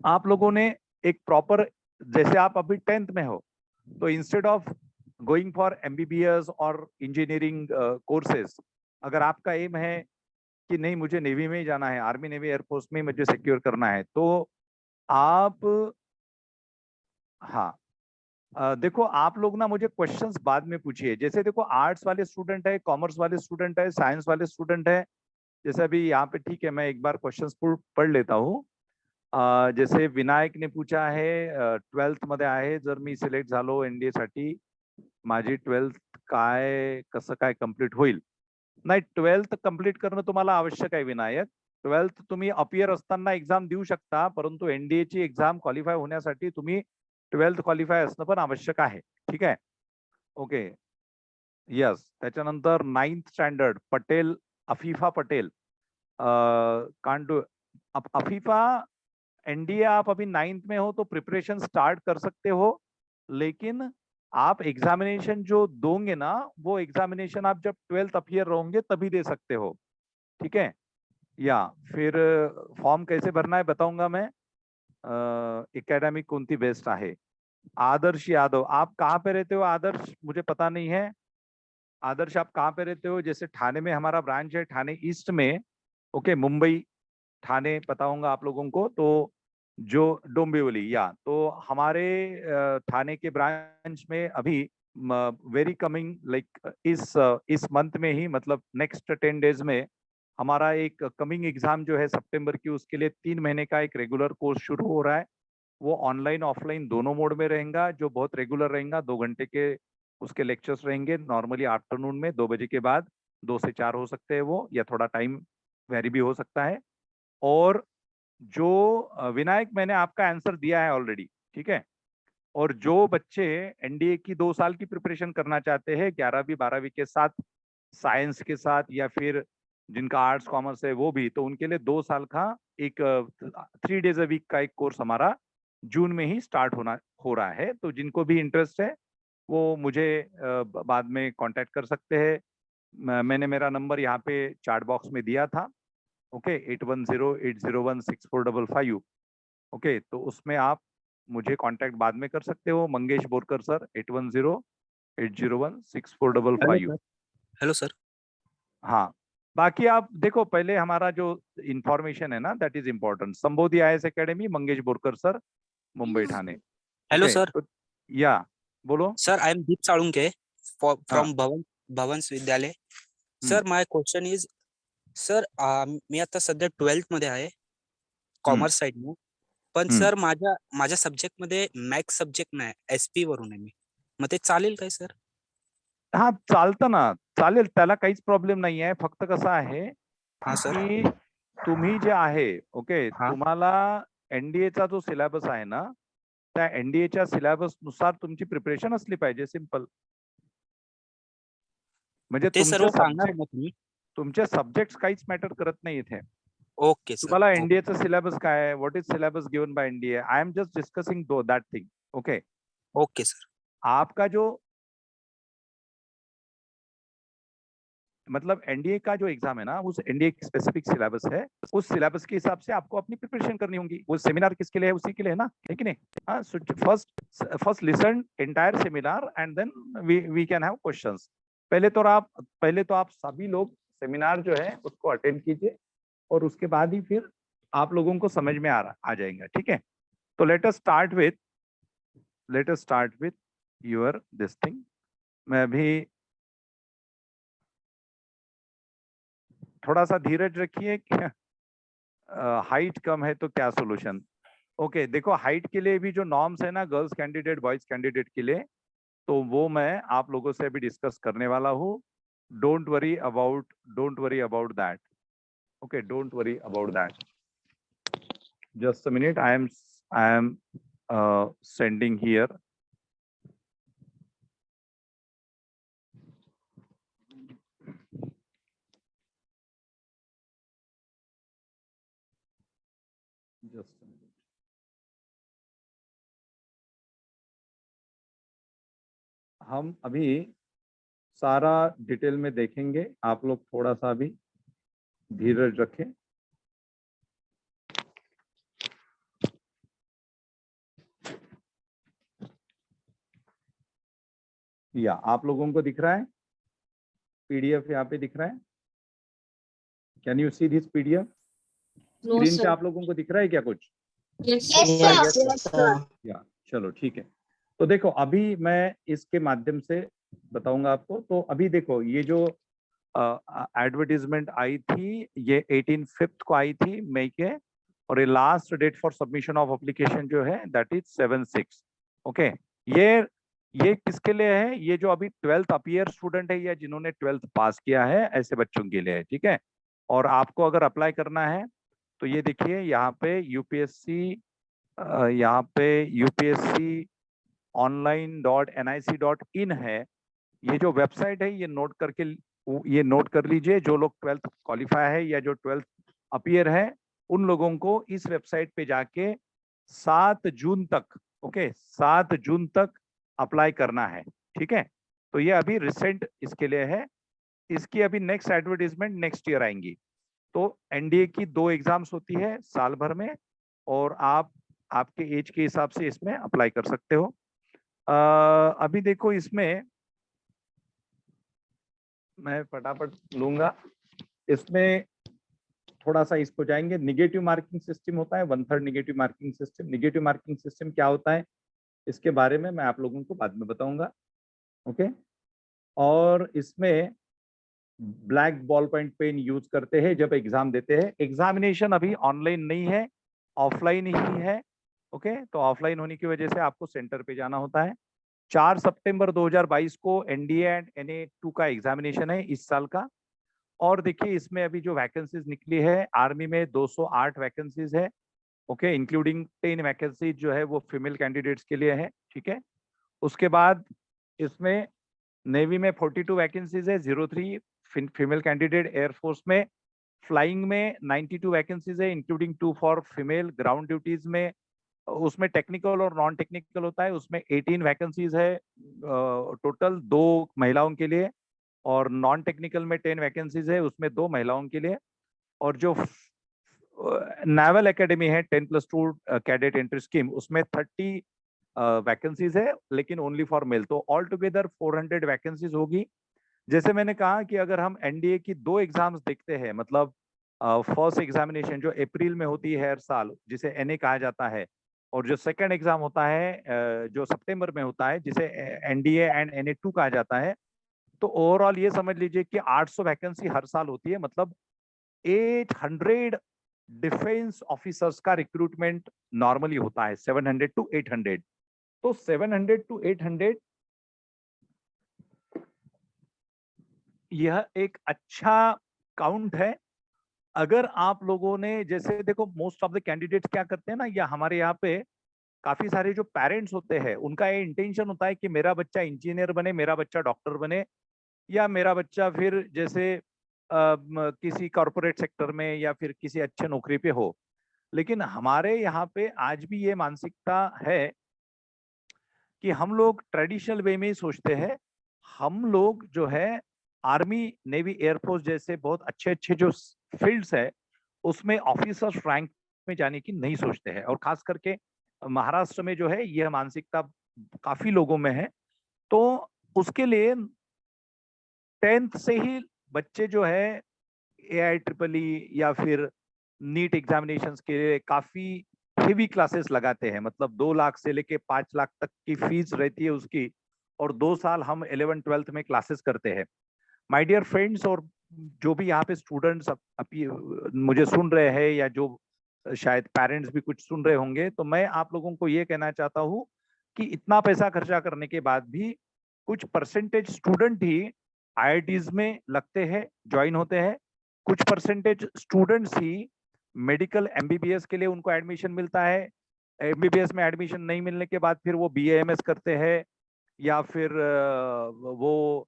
आप लोगों ने एक प्रॉपर, जैसे आप अभी 10th में हो, तो instead of going for MBBS और इंजीनियरिंग कोर्सेज, अगर आपका एम है कि नहीं मुझे नेवी में ही जाना है, आर्मी, नेवी, एयरफोर्स में मुझे सिक्योर करना है, तो आप, हाँ, देखो आप लोग ना मुझे क्वेश्चंस बाद में पूछिए। जैसे देखो, आर्ट्स वाले स्टूडेंट है, कॉमर्स वाले स्टूडेंट है, साइंस वाले स्टूडेंट है। जैसे अभी यहाँ पे, ठीक है, मैं एक बार क्वेश्चंस पढ़ लेता हूँ। जैसे विनायक ने पूछा है, 12th मध्ये आहे, जर मी सिलेक्ट झालो एनडीए साठी, माझी 12th काय कसं काय कंप्लीट होईल? नाही, 12th कंप्लीट करणं तुम्हाला आवश्यक आहे विनायक। 12th तुम्ही अपियर असताना एक्झाम देऊ शकता, परंतु एनडीए ची एक्झाम क्वालिफाय होण्यासाठी तुम्ही 12th क्वालिफाय असणं पण आवश्यक आहे। ठीक आहे? Okay, yes. त्याच्यानंतर 9th standard Patel, Afifa Patel, can't do Afifa, NDA आप अभी 9th में हो तो प्रिपरेशन स्टार्ट कर सकते हो, लेकिन आप एग्जामिनेशन जो दोगे ना, वो एग्जामिनेशन आप जब 12th अपियर रहोगे तभी दे सकते हो। ठीक है? या फिर फॉर्म कैसे भरना है बताऊंगा मैं। एकेडमिक कौन-सी बेस्ट आहे? आदर्श यादव, आप कहाँ पे रहते हो आदर्श? मुझे पता नहीं है। आदर्श, आप कहाँ पे रहते हो? जैसे ठाणे में हमारा ब्रांच है, ठाणे ईस्ट में। ओके, मुंबई ठाणे पता होगा आप लोगों को, तो जो डोंबिवली, या तो हमारे ठाणे के ब्रांच में अभी वेरी कमिंग, लाइक इस मंथ में ही, मतलब नेक्स्ट 10 डेज में हमारा एक कमिंग एग्जाम जो है सितंबर की, उसके लिए 3 महीने का एक रेगुलर कोर्स शुरू हो रहा है। वो ऑनलाइन ऑफलाइन दोनों मोड में रहेगा, जो बहुत रेगुलर रहेगा। 2 घंटे के उसके लेक्चर्स रहेंगे, नॉर्मली आफ्टरनून में 2 बजे के बाद, 2 से 4 हो सकते हैं वो, या थोड़ा टाइम वेरी भी हो सकता है। और जो विनायक, मैंने आपका आंसर दिया है ऑलरेडी, ठीक है? और जो बच्चे एनडीए की 2 साल की प्रिपरेशन करना चाहते हैं, 11वीं 12वीं के साथ, साइंस के साथ, या फिर जिनका आर्ट्स कॉमर्स है वो भी, तो उनके लिए 2 साल का एक 3 डेज अ वीक का एक कोर्स हमारा जून में ही स्टार्ट हो रहा है। तो जिनको भी इंटरेस्ट है वो मुझे बाद में कांटेक्ट कर सकते हैं। मैंने मेरा नंबर यहाँ पे चैट बॉक्स में दिया था। ओके, 8108016455। ओके, तो उसमें आप मुझे कांटेक्ट बाद में कर सकते हो। Mangesh Borkar sir, hello 8108016455। Sir. Hello sir. हाँ, बाकी आप देखो, पहले हमारा जो इंफॉर्मेशन है ना, that is important. Sambodhi IAS academy, Mangesh Borkar sir, Mumbai Thane. Hello okay, sir. तो या बोलो। Sir, I am Deep Salunke हाँ। From Bhavans Vidyalaya. Hmm, sir, my question is, sir मी आता सध्या 12th मध्ये आहे, हम्म, कॉमर्स साइडने. पण हम्म। सर माझ्या माझ्या सब्जेक्ट मध्ये मॅथ्स सब्जेक्ट नाही, एसपी वरून आहे मी. मग ते चालेल काय सर? हा, चालतं ना, चालेल, त्याला काहीच प्रॉब्लेम नाही आहे. फक्त कसं आहे हाँ सर. की तुम्ही जे आहे, ओके, हाँ. तुम्हाला एनडीएचा जो सिलेबस आहे ना, त्या एनडीएच्या सिलेबस नुसार तुमची प्रिपरेशन असली पाहिजे, सिंपल. म्हणजे ते सर्व सांगणार मग तुम्ही. तुमचे सब्जेक्ट्स काहीच मॅटर करत नाही इथे. Okay sir. तुम्हाला एनडीएचा सिलेबस काय आहे, what is syllabus given by NDA, I am just discussing that thing. Okay. Okay sir. आपका जो मतलब एनडीए का जो एग्जाम है ना, उस एनडीए की स्पेसिफिक सिलेबस है, उस सिलेबस के हिसाब से आपको अपनी प्रिपरेशन करनी होगी। वो सेमिनार किसके लिए है? उसी के लिए है ना, है कि नहीं? हाँ, so first listen entire seminar and then we can have questions. पहले तो आप सभी लोग सेमिनार जो है उसको अटेंड कीजिए, और उसके बाद ही फिर आप लोगों को समझ में आ जाएगा, ठीक है? तो let us start with your this thing. मैं अभी थोड़ा सा धीरज रखिए। हाइट कम है तो क्या सोल्यूशन? ओके, देखो हाइट के लिए भी जो नॉर्म्स है ना, गर्ल्स कैंडिडेट बॉयज कैंडिडेट के लिए, तो वो मैं आप लोगों से अभी डिस्कस करने वाला हूँ। Don't worry about that. Okay, don't worry about that. Just a minute, I am sending here. Just हम अभी सारा डिटेल में देखेंगे, आप लोग थोड़ा सा भी धीरज रखें। या आप लोगों को दिख रहा है पीडीएफ? यहाँ पे दिख रहा है? Can you see this PDF? Screen पे आप लोगों को दिख रहा है क्या कुछ? या चलो ठीक है। तो देखो अभी मैं इसके माध्यम से बताऊंगा आपको। तो अभी देखो ये जो एडवर्टीजमेंट आई थी, ये 18/5 को आई थी मई के, और ये last date for submission of application जो है दैट इज 7/6। ओके, ये किसके लिए है? ये जो अभी 12th अपीयर स्टूडेंट है या जिन्होंने 12th पास किया है, ऐसे बच्चों के लिए है, ठीक है? और आपको अगर अप्लाई करना है तो ये देखिए यहाँ पे यूपीएससी online.nic.in है। ये जो वेबसाइट है ये नोट कर लीजिए। जो लोग 12th क्वालिफाई है या जो 12th अपीयर है, उन लोगों को इस वेबसाइट पे जाके 7 जून तक, ओके 7 जून तक अप्लाई करना है, ठीक है? तो ये अभी रिसेंट इसके लिए है। इसकी अभी नेक्स्ट एडवर्टीजमेंट नेक्स्ट ईयर आएंगी। तो एनडीए की 2 एग्जाम्स होती है साल भर में, और आप आपके एज के हिसाब से इसमें अप्लाई कर सकते हो। अभी देखो इसमें मैं फटाफट लूंगा। इसमें थोड़ा सा इसको जाएंगे। निगेटिव मार्किंग सिस्टम होता है, 1/3 negative marking system. Negative marking system क्या होता है इसके बारे में मैं आप लोगों को बाद में बताऊंगा, ओके? और इसमें black ball point pen use करते हैं जब एग्जाम देते हैं। एग्जामिनेशन अभी ऑनलाइन नहीं है, ऑफलाइन ही है, ओके? तो ऑफलाइन होने की वजह से आपको सेंटर पे जाना होता है। 4 सितंबर 2022 को एनडीए एंड NA2 का एग्जामिनेशन है इस साल का। और देखिए इसमें अभी जो वैकेंसीज निकली है, आर्मी में 208 वैकेंसीज है, ओके, इंक्लूडिंग 10 वैकेंसीज जो है वो फीमेल कैंडिडेट्स के लिए है, ठीक है? उसके बाद इसमें नेवी में 42 वैकेंसीज है, 03 फीमेल कैंडिडेट। एयरफोर्स में फ्लाइंग में 92 वैकेंसीज है, including 2 for female. Ground duties में उसमें टेक्निकल और नॉन टेक्निकल होता है, उसमें 18 वैकेंसीज है टोटल, 2 महिलाओं के लिए। और नॉन टेक्निकल में 10 वैकेंसीज है, उसमें 2 महिलाओं के लिए। और जो नेवल एकेडमी है 10+2 कैडेट एंट्री स्कीम, उसमें 30 वैकेंसीज है, लेकिन ओनली फॉर मेल। तो ऑल टुगेदर 400 वैकेंसीज होगी। जैसे मैंने कहा कि अगर हम एनडीए की 2 एग्जाम्स देखते हैं, मतलब फर्स्ट एग्जामिनेशन जो अप्रैल में होती है हर साल, जिसे एनए कहा जाता है, और जो सेकंड एग्जाम होता है जो सितंबर में होता है, जिसे एनडीए एंड NA2 कहा जाता है, तो ओवरऑल ये समझ लीजिए कि 800 वैकेंसी हर साल होती है। मतलब 800 डिफेंस ऑफिसर्स का रिक्रूटमेंट नॉर्मली होता है, 700 to 800। तो 700 to 800 यह एक अच्छा काउंट है। अगर आप लोगों ने, जैसे देखो मोस्ट ऑफ द कैंडिडेट्स क्या करते हैं ना, या हमारे यहाँ पे काफी सारे जो पेरेंट्स होते हैं, उनका ये इंटेंशन होता है कि मेरा बच्चा इंजीनियर बने, मेरा बच्चा डॉक्टर बने, या मेरा बच्चा फिर जैसे किसी कॉरपोरेट सेक्टर में या फिर किसी अच्छे नौकरी पे हो। लेकिन हमारे यहाँ पे आज भी ये मानसिकता है कि हम लोग ट्रेडिशनल वे में ही सोचते हैं। हम लोग जो है आर्मी, नेवी, एयरफोर्स जैसे बहुत अच्छे अच्छे जो फील्ड्स है उसमें ऑफिसर्स रैंक में जाने की नहीं सोचते हैं। और खास करके महाराष्ट्र में जो है यह मानसिकता काफी लोगों में है। तो उसके लिए 10th से ही बच्चे जो है AIEEE या फिर नीट एग्जामिनेशंस के लिए काफी हेवी क्लासेस लगाते हैं। मतलब 2 लाख से लेके 5 लाख तक की फीस रहती है उसकी, और 2 साल हम 11th 12th में क्लासेस करते हैं। माय डियर फ्रेंड्स, और जो भी यहाँ पे स्टूडेंट्स अभी मुझे सुन रहे हैं या जो शायद पेरेंट्स भी कुछ सुन रहे होंगे, तो मैं आप लोगों को ये कहना चाहता हूँ कि इतना पैसा खर्चा करने के बाद भी कुछ परसेंटेज स्टूडेंट ही IITs में लगते हैं, ज्वाइन होते हैं। कुछ परसेंटेज स्टूडेंट्स ही मेडिकल MBBS के लिए उनको एडमिशन मिलता है। MBBS में एडमिशन नहीं मिलने के बाद फिर वो BAMS करते हैं या फिर वो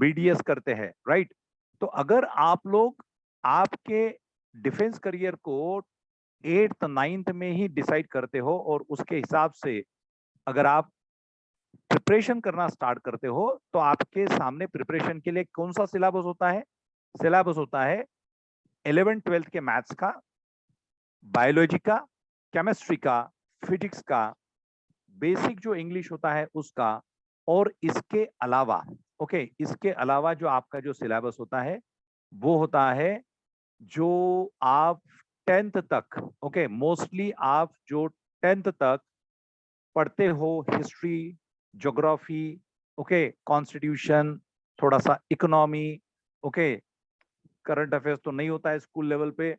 BDS करते हैं, राइट। तो अगर आप लोग आपके डिफेंस करियर को 8th 9th में ही डिसाइड करते हो और उसके हिसाब से अगर आप प्रिपरेशन करना स्टार्ट करते हो, तो आपके सामने प्रिपरेशन के लिए कौन सा सिलेबस होता है? सिलेबस होता है 11th 12th के मैथ्स का, बायोलॉजी का, केमिस्ट्री का, फिजिक्स का, बेसिक जो इंग्लिश होता है उसका, और इसके अलावा इसके अलावा जो आपका जो सिलेबस होता है वो होता है जो आप 10th तक, मोस्टली आप जो 10th तक पढ़ते हो, हिस्ट्री, ज्योग्राफी, कॉन्स्टिट्यूशन, थोड़ा सा इकोनॉमी, करंट अफेयर्स तो नहीं होता है स्कूल लेवल पे।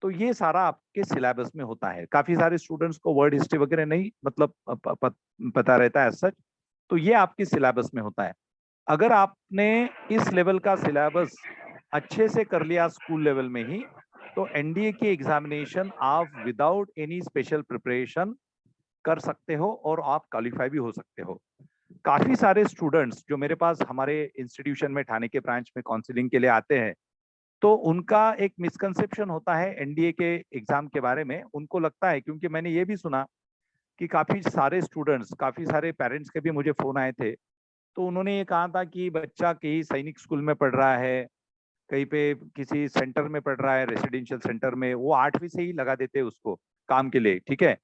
तो ये सारा आपके सिलेबस में होता है। काफी सारे स्टूडेंट्स को वर्ड हिस्ट्री वगैरह नहीं मतलब पता रहता है सच, तो ये आपके सिलेबस में होता है। अगर आपने इस लेवल का सिलेबस अच्छे से कर लिया स्कूल लेवल में ही, तो NDA की एग्जामिनेशन आप विदाउट एनी स्पेशल प्रिपरेशन कर सकते हो और आप क्वालिफाई भी हो सकते हो। काफी सारे स्टूडेंट्स जो मेरे पास हमारे इंस्टीट्यूशन में ठाणे के ब्रांच में काउंसलिंग के लिए आते हैं, तो उनका एक मिसकंसेप्शन होता है NDA के एग्जाम के बारे में। उनको लगता है, क्योंकि मैंने ये भी सुना कि काफी सारे स्टूडेंट्स, काफी सारे पेरेंट्स के भी मुझे फोन आए थे, तो उन्होंने ये कहा था कि बच्चा कहीं सैनिक स्कूल में पढ़ रहा है, कहीं पे किसी सेंटर में पढ़ रहा है, रेसिडेंशियल सेंटर में, वो 8वीं से ही लगा देते हैं उसको काम के लिए, ठीक है।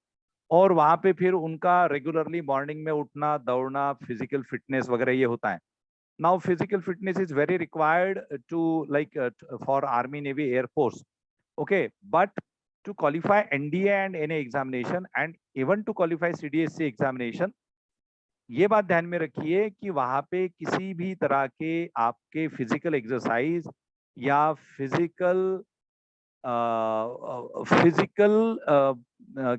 और वहां पे फिर उनका रेगुलरली मॉर्निंग में उठना, दौड़ना, फिजिकल फिटनेस वगैरह ये होता है। Now physical fitness is very required to for Army, Navy, Air Force. Okay, but to qualify NDA and NA examination and even to qualify CDSC examination, ये बात ध्यान में रखिए कि वहां पे किसी भी तरह के आपके फिजिकल एक्सरसाइज या फिजिकल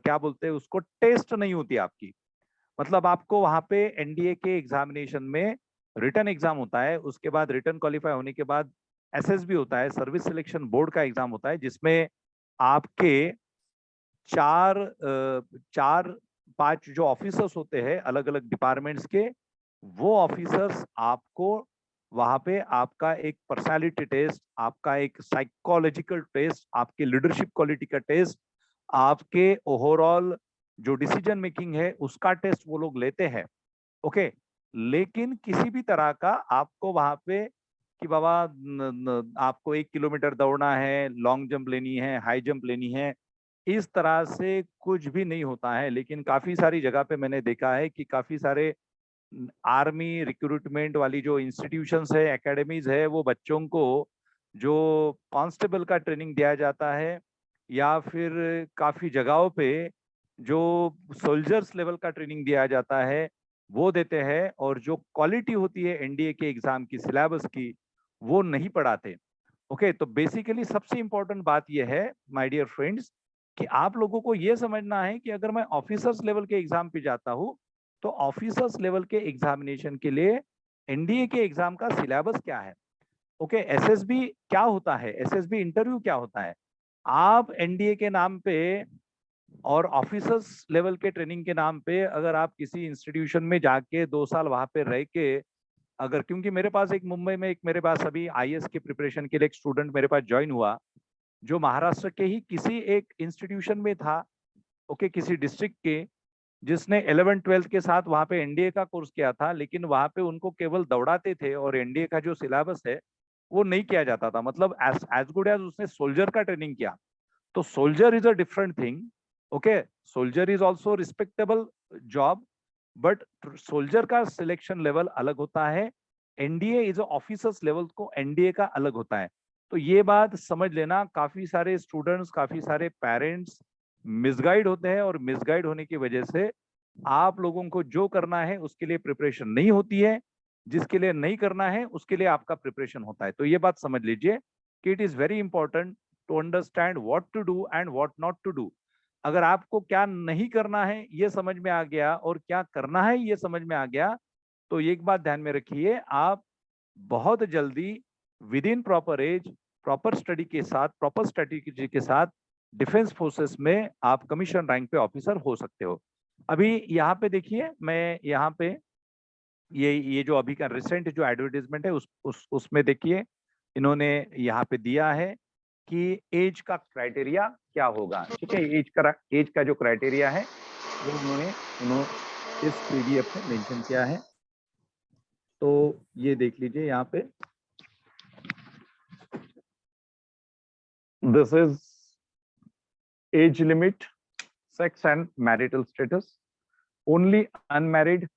क्या बोलते हैं उसको, टेस्ट नहीं होती आपकी। मतलब आपको वहां पे NDA के एग्जामिनेशन में रिटन एग्जाम होता है, उसके बाद रिटन क्वालिफाई होने के बाद SSB होता है, सर्विस सिलेक्शन बोर्ड का एग्जाम होता है, जिसमें आपके चार पांच जो ऑफिसर्स होते हैं अलग अलग डिपार्टमेंट्स के, वो ऑफिसर्स आपको वहां पे आपका एक पर्सनालिटी टेस्ट, आपका एक साइकोलॉजिकल टेस्ट, आपके लीडरशिप क्वालिटी का टेस्ट, आपके ओवरऑल जो डिसीजन मेकिंग है उसका टेस्ट वो लोग लेते हैं। ओके, लेकिन किसी भी तरह का आपको वहां पे कि बाबा आपको 1 किलोमीटर दौड़ना है, लॉन्ग जंप लेनी है, हाई जंप लेनी है, इस तरह से कुछ भी नहीं होता है। लेकिन काफी सारी जगह पे मैंने देखा है कि काफी सारे आर्मी रिक्रूटमेंट वाली जो इंस्टीट्यूशंस है, एकेडमीज है, वो बच्चों को जो कांस्टेबल का ट्रेनिंग दिया जाता है या फिर काफी जगहों पे जो सोल्जर्स लेवल का ट्रेनिंग दिया जाता है वो देते हैं, और जो क्वालिटी होती है NDA के एग्जाम की सिलेबस की वो नहीं पढ़ाते। ओके, तो बेसिकली सबसे इंपॉर्टेंट बात यह है माय डियर फ्रेंड्स कि आप लोगों को यह समझना है कि अगर मैं ऑफिसर्स लेवल के एग्जाम पे जाता हूं, तो ऑफिसर्स लेवल के एग्जामिनेशन के लिए NDA के एग्जाम का सिलेबस क्या है। ओके, SSB क्या होता है, SSB इंटरव्यू क्या होता है। आप NDA के नाम पे और ऑफिसर्स लेवल के ट्रेनिंग के नाम पे अगर आप किसी इंस्टीट्यूशन में जाके 2 साल वहां पे रह के, अगर, क्योंकि मेरे पास एक मुंबई में एक मेरे पास अभी IAS की प्रिपरेशन के लिए एक स्टूडेंट मेरे पास ज्वाइन हुआ, जो महाराष्ट्र के ही किसी एक इंस्टीट्यूशन में था, किसी डिस्ट्रिक्ट के, जिसने 11th-12th के साथ वहां पे एनडीए का कोर्स किया था, लेकिन वहां पे उनको केवल दौड़ाते थे और एनडीए का जो सिलेबस है वो नहीं किया जाता था, मतलब एज गुड एज उसने सोल्जर का ट्रेनिंग किया। तो soldier is a different thing, okay. Soldier is also respectable job, but soldier का सिलेक्शन लेवल अलग होता है, एनडीए इज ऑफिसर्स लेवल को एनडीए का अलग होता है। तो ये बात समझ लेना, काफी सारे स्टूडेंट्स, काफी सारे पेरेंट्स मिसगाइड होते हैं, और मिसगाइड होने की वजह से आप लोगों को जो करना है उसके लिए प्रिपरेशन नहीं होती है, जिसके लिए नहीं करना है उसके लिए आपका प्रिपरेशन होता है। तो ये बात समझ लीजिए कि it is very important to understand what to do and what not to do. अगर आपको क्या नहीं करना है ये समझ में आ गया और क्या करना है ये समझ में आ गया, तो एक बात ध्यान में रखिए, आप बहुत जल्दी within proper age, proper study के साथ, प्रॉपर स्ट्रेटेजी के साथ डिफेंस फोर्सेस में आप कमीशन रैंक पे ऑफिसर हो सकते हो। अभी यहाँ पे देखिए, मैं यहाँ पे ये जो अभी का रिसेंट जो एडवर्टाइजमेंट है उसमें देखिए, इन्होंने यहाँ पे दिया है कि एज का क्राइटेरिया क्या होगा। ठीक है, एज का जो क्राइटेरिया है वो उन्होंने इस पीडीएफ में मेंशन किया है। तो ये देख लीजिए यहाँ पे, this is age limit, sex and marital status, only unmarried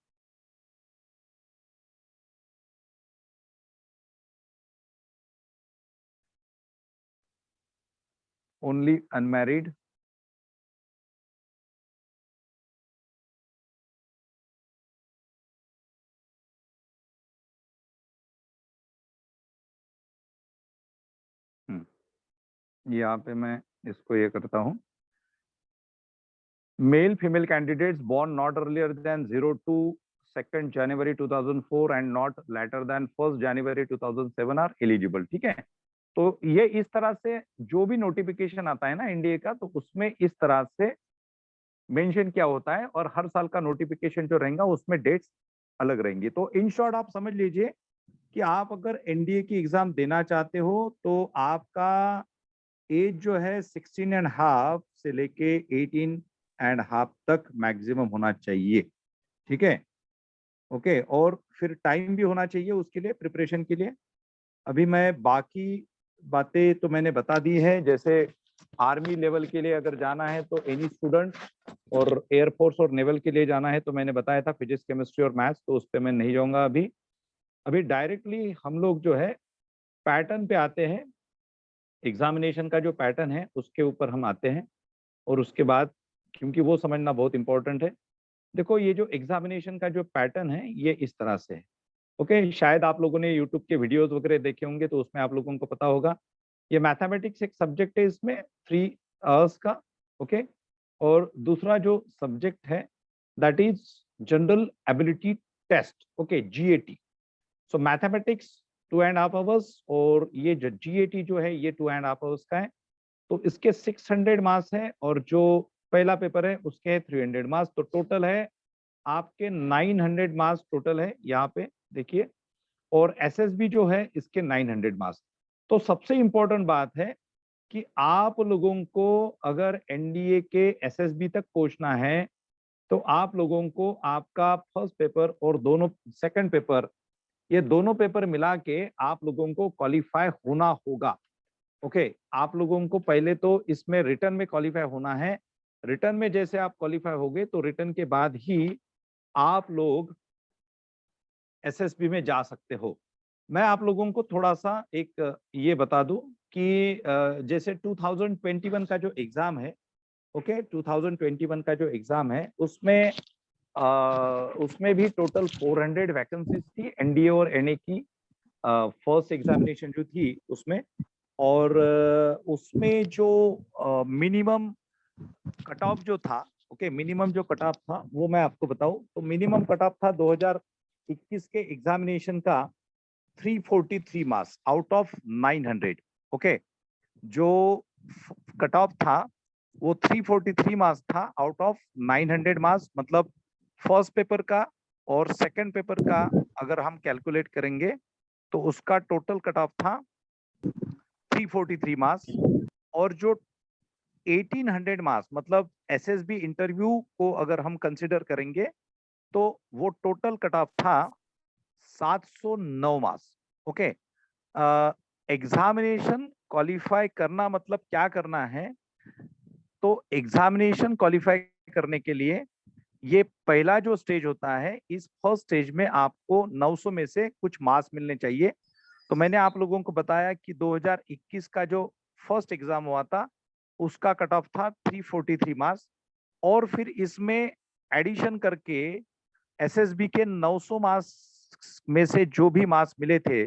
only unmarried यहाँ पे मैं इसको ये करता हूँ, male female candidates born not earlier than 02 2nd January 2004 and not later than 1st January 2007 are eligible। ठीक है, तो ये इस तरह से जो भी नोटिफिकेशन आता है ना इंडिया का, तो उसमें इस तरह से मेंशन किया होता है, और हर साल का नोटिफिकेशन जो रहेगा उसमें डेट्स अलग रहेंगी। तो इन शॉर्ट आप समझ लीजिए कि आप अगर एनडीए की एग्जाम देना चाहते हो तो आपका एज जो है 16.5 से लेके 18.5 तक मैक्सिमम होना चाहिए। ठीक है, ओके। और फिर टाइम भी होना चाहिए उसके लिए, प्रिपरेशन के लिए। अभी मैं बाकी बातें तो मैंने बता दी है, जैसे आर्मी लेवल के लिए अगर जाना है तो एनी स्टूडेंट, और एयरफोर्स और नेवल के लिए जाना है तो मैंने बताया था फिजिक्स, केमिस्ट्री और मैथ्स, तो उस पर मैं नहीं जाऊंगा अभी। अभी डायरेक्टली हम लोग जो है पैटर्न पे आते हैं, एग्जामिनेशन का जो पैटर्न है उसके ऊपर हम आते हैं, और उसके बाद, क्योंकि वो समझना बहुत इंपॉर्टेंट है। देखो, ये जो एग्जामिनेशन का जो पैटर्न है ये इस तरह से है, ओके। शायद आप लोगों ने यूट्यूब के वीडियोस वगैरह देखे होंगे, तो उसमें आप लोगों को पता होगा, ये मैथमेटिक्स एक सब्जेक्ट है, इसमें 3 आवर्स का, ओके। और दूसरा जो सब्जेक्ट है that is general ability test, okay, GAT. So mathematics 2.5 hours, और ये जो जीएटी जो है ये 2.5 आवर्स का है। तो इसके 600 मार्क्स है, और जो पहला पेपर है उसके 300 मार्क्स, तो टोटल है आपके 900 मार्क्स टोटल है यहाँ पे देखिए। और एसएसबी जो है इसके 900 मार्क्स। तो सबसे इंपॉर्टेंट बात है कि आप लोगों को अगर एनडीए के एसएसबी तक पहुंचना है तो आप लोगों को आपका फर्स्ट पेपर और दोनों सेकंड पेपर, ये दोनों पेपर मिला के आप लोगों को क्वालिफाई होना होगा, ओके। आप लोगों को पहले तो इसमें रिटर्न में क्वालिफाई होना है। रिटर्न में जैसे आप क्वालिफाई हो गए तो रिटर्न के बाद ही आप लोग एसएसबी में जा सकते हो। मैं आप लोगों को थोड़ा सा एक ये बता दूं कि जैसे 2021 का जो एग्जाम है, ओके, 2021 का जो एग्जाम है उसमें उसमें भी टोटल 400 वैकेंसीज थी एनडीए और एनए की, फर्स्ट एग्जामिनेशन जो थी उसमें। और उसमें जो मिनिमम कट ऑफ जो था, ओके, मिनिमम जो कट ऑफ था वो मैं आपको बताऊं तो मिनिमम कट ऑफ था 2021 के एग्जामिनेशन का 343 मार्क्स आउट ऑफ 900, ओके। जो कट ऑफ था वो 343 मार्क्स था आउट ऑफ 900 मार्क्स, मतलब फर्स्ट पेपर का और सेकंड पेपर का अगर हम कैलकुलेट करेंगे तो उसका टोटल कट ऑफ था 343 मार्क्स। और जो 1800 मार्क्स, मतलब एसएसबी इंटरव्यू को अगर हम कंसिडर करेंगे तो वो टोटल कट ऑफ था 709 मार्क्स। ओके, एग्जामिनेशन क्वालिफाई करना मतलब क्या करना है, तो एग्जामिनेशन क्वालिफाई करने के लिए ये पहला जो स्टेज होता है, इस फर्स्ट स्टेज में आपको 900 में से कुछ मार्क्स मिलने चाहिए। तो मैंने आप लोगों को बताया कि 2021 का जो फर्स्ट एग्जाम हुआ था उसका कट ऑफ था 343 मार्क्स, और फिर इसमें एडिशन करके एसएसबी के 900 मार्क्स में से जो भी मार्क्स मिले थे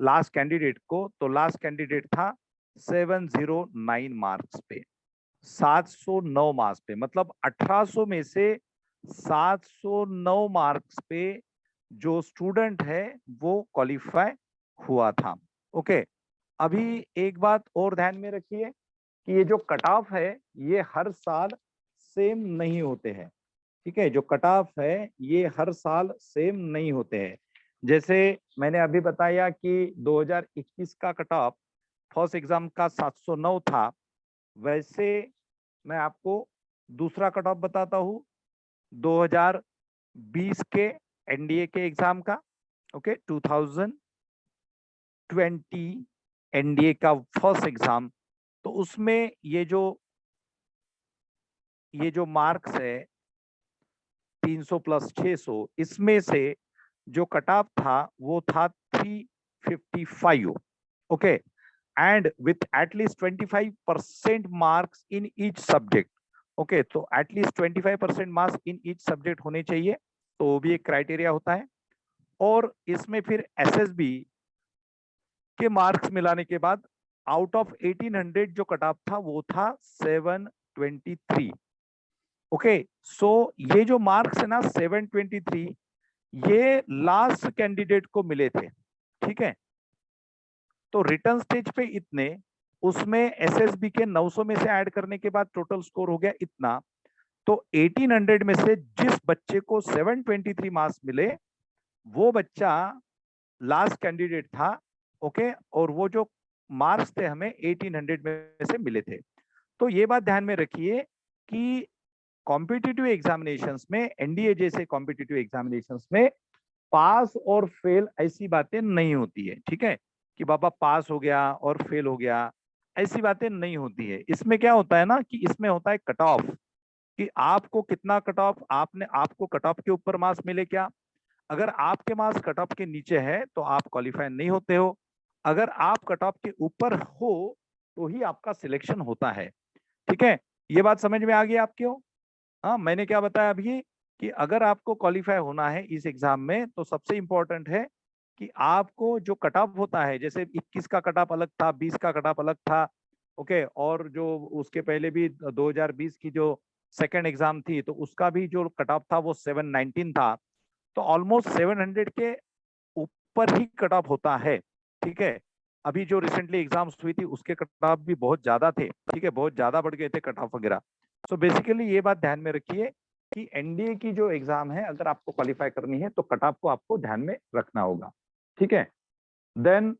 लास्ट कैंडिडेट को, तो लास्ट कैंडिडेट था 709 मार्क्स पे, 709 मार्क्स पे, मतलब 1800 में से 709 मार्क्स पे जो स्टूडेंट है वो क्वालिफाई हुआ था। ओके, अभी एक बात और ध्यान में रखिए कि ये जो कट ऑफ है ये हर साल सेम नहीं होते हैं। ठीक है, जो कट ऑफ है ये हर साल सेम नहीं होते हैं। जैसे मैंने अभी बताया कि 2021 का कट ऑफ फर्स्ट एग्जाम का 709 था, वैसे मैं आपको दूसरा कट ऑफ बताता हूँ 2020 के एनडीए के एग्जाम का। ओके, 2020 एनडीए का फर्स्ट एग्जाम, तो उसमें ये जो मार्क्स है 300 प्लस 600, इसमें से जो कट ऑफ था वो था 355। Okay, and with at least 25% marks in each subject. Okay, तो at least 25% marks in each subject होने चाहिए, तो वो भी एक क्राइटेरिया होता है। और इसमें फिर एसएसबी के मार्क्स मिलाने के बाद आउट ऑफ 1800 जो कट ऑफ था वो था 723। ओके, सो ये जो मार्क्स है ना 723, ये लास्ट कैंडिडेट को मिले थे। ठीक है, तो रिटर्न स्टेज पे इतने, उसमें एसएसबी के 900 में से ऐड करने के बाद टोटल स्कोर हो गया इतना। तो 1800 में से जिस बच्चे को 723 मार्क्स मिले वो बच्चा लास्ट कैंडिडेट था। ओके, और वो जो मार्क्स थे हमें 1800 में से मिले थे। तो ये बात ध्यान में रखिए कि कॉम्पिटिटिव एग्जामिनेशंस में, एनडीए जैसे कॉम्पिटिटिव एग्जामिनेशंस में पास और फेल ऐसी बातें नहीं होती है। ठीक है, कि बाबा पास हो गया और फेल हो गया, ऐसी बातें नहीं होती है। इसमें क्या होता है ना कि इसमें होता है कट ऑफ, कि आपको कितना कट ऑफ, आपको कट ऑफ के ऊपर मार्क्स मिले क्या। अगर आपके मार्क्स कट ऑफ के नीचे है तो आप क्वालिफाई नहीं होते हो, अगर आप कट ऑफ के ऊपर हो तो ही आपका सिलेक्शन होता है। ठीक है, ये बात समझ में आ गई आपको? हाँ, मैंने क्या बताया अभी कि अगर आपको क्वालिफाई होना है इस एग्जाम में तो सबसे इंपॉर्टेंट है कि आपको जो कट ऑफ होता है, जैसे 21 का कट ऑफ अलग था, 20 का कट ऑफ अलग था। ओके, और जो उसके पहले भी 2020 की जो सेकेंड एग्जाम थी तो उसका भी जो कट ऑफ था वो 719 था। तो ऑलमोस्ट 700 के ऊपर ही कट ऑफ होता है। ठीक है, अभी जो रिसेंटली एग्जाम्स हुई थी उसके कट ऑफ भी बहुत ज्यादा थे। ठीक है, बहुत ज्यादा बढ़ गए थे कट ऑफ वगैरह। सो बेसिकली ये बात ध्यान में रखिए कि एनडीए की जो एग्जाम है अगर आपको क्वालिफाई करनी है तो कट ऑफ को आपको ध्यान में रखना होगा। ठीक है, देन